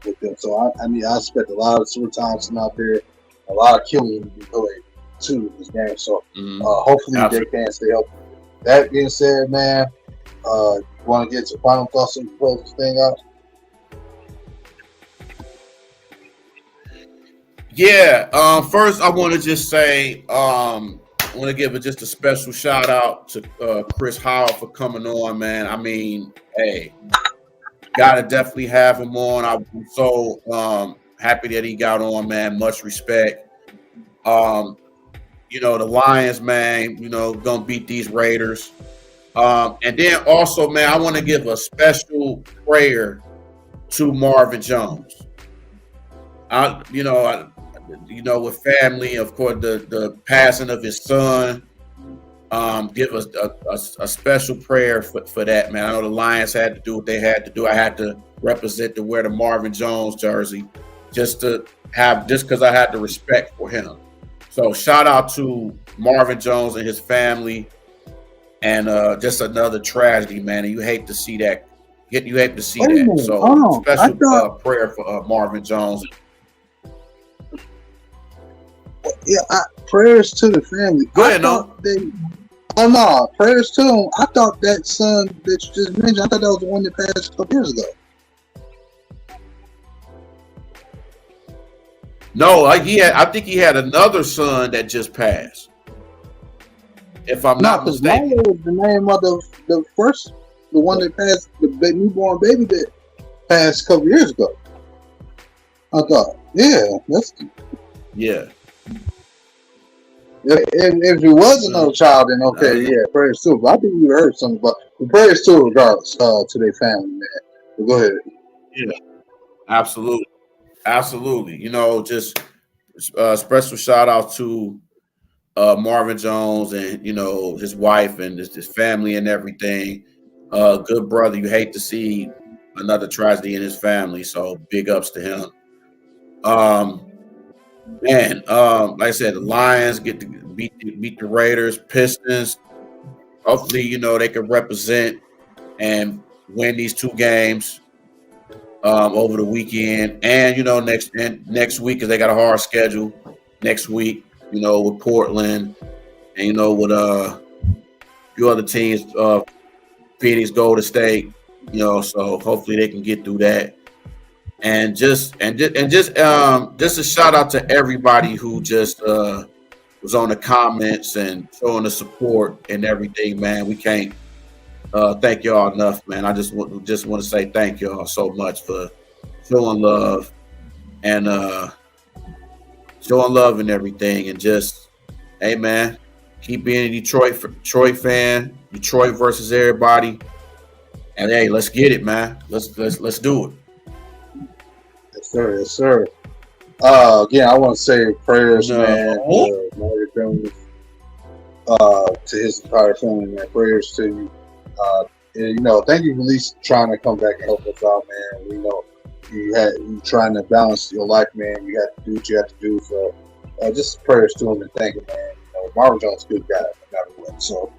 S2: with them. So I mean I expect a lot of Sir Thompson out there, a lot of killing to be played too in this game. So hopefully they can stay healthy. That being said, man, you want to get to final thoughts and close this thing out?
S5: Yeah. First, I want to just say, I want to give just a special shout out to Chris Howell for coming on, man. I mean, hey, gotta definitely have him on. I'm so happy that he got on, man. Much respect. You know, the Lions, man, you know, gonna beat these Raiders. And then also, man, I want to give a special prayer to Marvin Jones. With family, of course, the passing of his son. Give us a special prayer for that, man. I know the Lions had to do what they had to do. I had to represent to wear the Marvin Jones jersey just because I had the respect for him. So shout out to Marvin Jones and his family. And just another tragedy, man. And you hate to see that. You hate to see that. So special prayer for Marvin Jones.
S2: Yeah, prayers to the family.
S5: Go ahead, no.
S2: Prayers to him. I thought that son that you just mentioned, I thought that was the one that passed a couple years ago.
S5: No, I think he had another son that just passed. If I'm not mistaken.
S2: Milo was the name of the first, the one that passed, the newborn baby that passed a couple years ago. I thought,
S5: yeah.
S2: If it was another child, then okay, prayers too. But I think you heard something about the prayers too, regardless to their family, man. But go ahead.
S5: Yeah, absolutely. You know, just special shout out to Marvin Jones and his wife and his family and everything. Good brother. You hate to see another tragedy in his family, so big ups to him. Like I said, the Lions get to beat the Raiders. Pistons, hopefully, they can represent and win these two games over the weekend. And next week, because they got a hard schedule next week. With Portland and with a few other teams, Phoenix, Golden State. So hopefully they can get through that. And just a shout out to everybody who just was on the comments and showing the support and everything, man. We can't thank y'all enough, man. I just want to say thank y'all so much for showing love and everything. And just, hey, man, keep being a Detroit fan. Detroit versus everybody. And hey, let's get it, man. Let's do it.
S2: Yes, sir. Again, I want to say prayers, man, to Marvin Jones, to his entire family, man. Prayers to you. And, thank you for at least trying to come back and help us out, man. We know you trying to balance your life, man. You have to do what you have to do. So just prayers to him and thank him, man. Marvin Jones, good guy, no matter what. So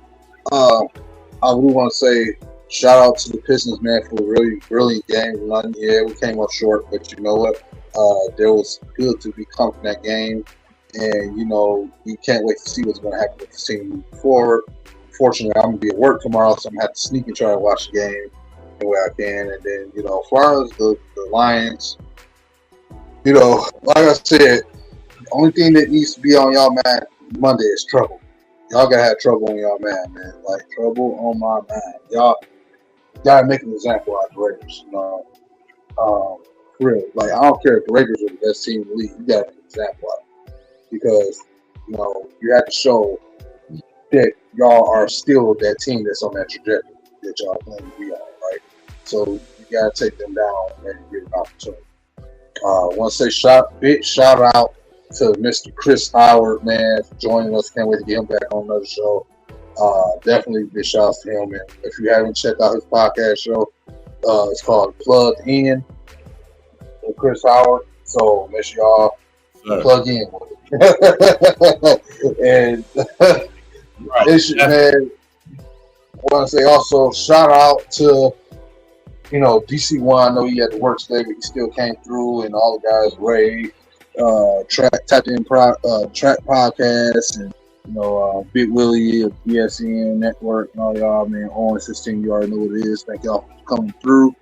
S2: I really want to say shout out to the Pistons, man, for a really brilliant game. Yeah, we came up short, but you know what? There was good to be coming in that game. And, we can't wait to see what's going to happen with the team moving forward. Fortunately, I'm going to be at work tomorrow, so I'm going to have to sneak and try to watch the game the way I can. And then, as far as the Lions, like I said, the only thing that needs to be on y'all mind Monday is trouble. Y'all got to have trouble on y'all mind, man. Like, trouble on my mind. Y'all got to make an example out of the Raiders, for real. Like, I don't care if the Raiders are the best team in the league. You got to make an example out of it. Because, you have to show that y'all are still that team that's on that trajectory. that y'all claim to be on, right? So you gotta take them down and give an opportunity. Want to say big shout out to Mr. Chris Howard, man, for joining us. Can't wait to get him back on another show. Definitely big shout out to him, man. If you haven't checked out his podcast show, it's called Plugged In with Chris Howard. So make sure y'all plug in with it. And man, I want to say also shout out to DC1. I know he had to work today, but he still came through, and all the guys, Ray, Track Podcast, and Big Willie of BSN Network, and all y'all, man, on 16, you already know what it is. Thank y'all for coming through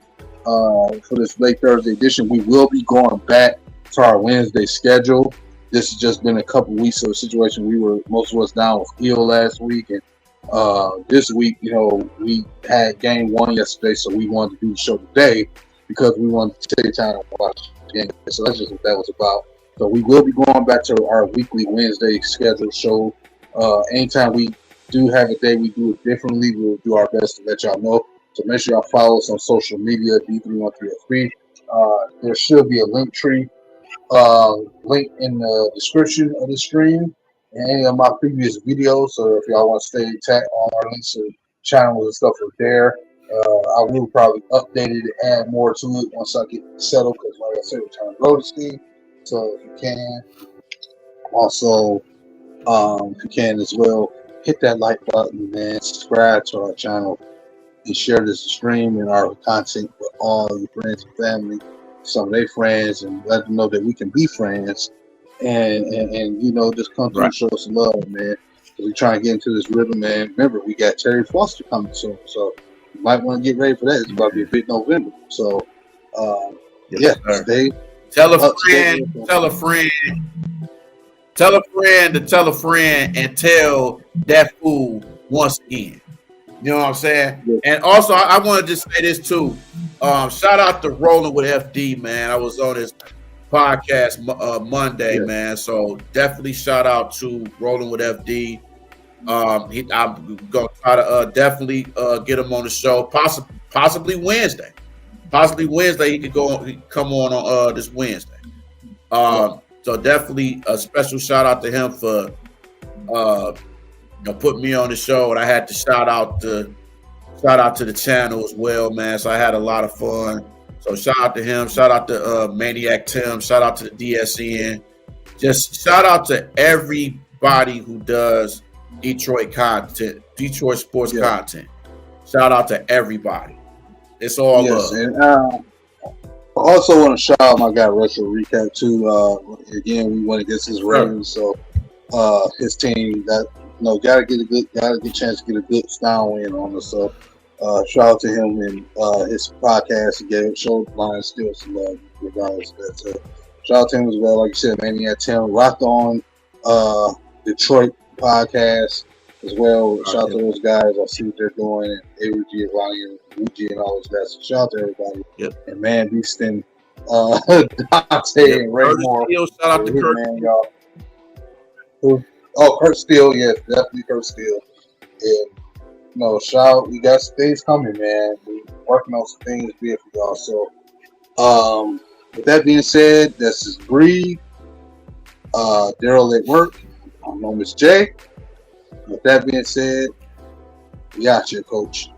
S2: for this late Thursday edition. We will be going back to our Wednesday schedule. This has just been a couple weeks of a situation. Most of us down with ill last week, and this week, we had game one yesterday, so we wanted to do the show today because we wanted to take time to watch the game. So that's just what that was about. So we will be going back to our weekly Wednesday scheduled show. Anytime we do have a day we do it differently, we'll do our best to let y'all know. So make sure y'all follow us on social media, D313XP. There should be a link tree link in the description of the stream and any of my previous videos. So if y'all want to stay tagged on our links to channels and stuff are there. I will probably update it and add more to it once I get settled, because like I said, we're trying to grow this thing. So if you can, also if you can as well, hit that like button, man, subscribe to our channel, and share this stream and our content with all your friends and family, some of their friends, and let them know that we can be friends, and just come through and show us some love, man. We're trying to get into this rhythm, man. Remember, we got Terry Foster coming soon, so you might want to get ready for that. It's about to be a big November, so stay.
S5: Tell a friend, tell a friend to tell a friend, and tell that fool once again. You know what I'm saying?
S2: Yeah.
S5: And also, I want to just say this too. Shout out to Rolling with FD, man. I was on his podcast Monday, man. So definitely shout out to Rolling with FD. I'm gonna try to definitely get him on the show, possibly Wednesday. Possibly Wednesday, he could come on this Wednesday. So definitely a special shout out to him for putting me on the show, and I had to shout out to the channel as well, man. So I had a lot of fun. So shout out to him. Shout out to Maniac Tim. Shout out to the DSN. Just shout out to everybody who does Detroit content, Detroit sports content. Shout out to everybody. It's all love.
S2: And I also want to shout out my guy Retro Recap too. Again, we went against his Ravens, so his team gotta get a chance to get a good style win on us. So shout out to him and his podcast. He showed mine still some love regardless of that. So shout out to him as well. Like you said, Maniac Tim, Rock On Detroit podcast as well. Shout out to those guys. I see what they're doing, and Avery Giovanni and Luigi and all those guys. So shout out to everybody.
S5: Yep.
S2: And man, Beaston, Dante and Raymore.
S5: Shout out to Kurt.
S2: Man, y'all. Oh, Kurt Steele, yes, definitely Kurt Steele. And shout, we got some things coming, man. We're working on some things big for y'all. So with that being said, this is Bree, Daryl at work. I'm Miss J. With that being said, we out here, coach.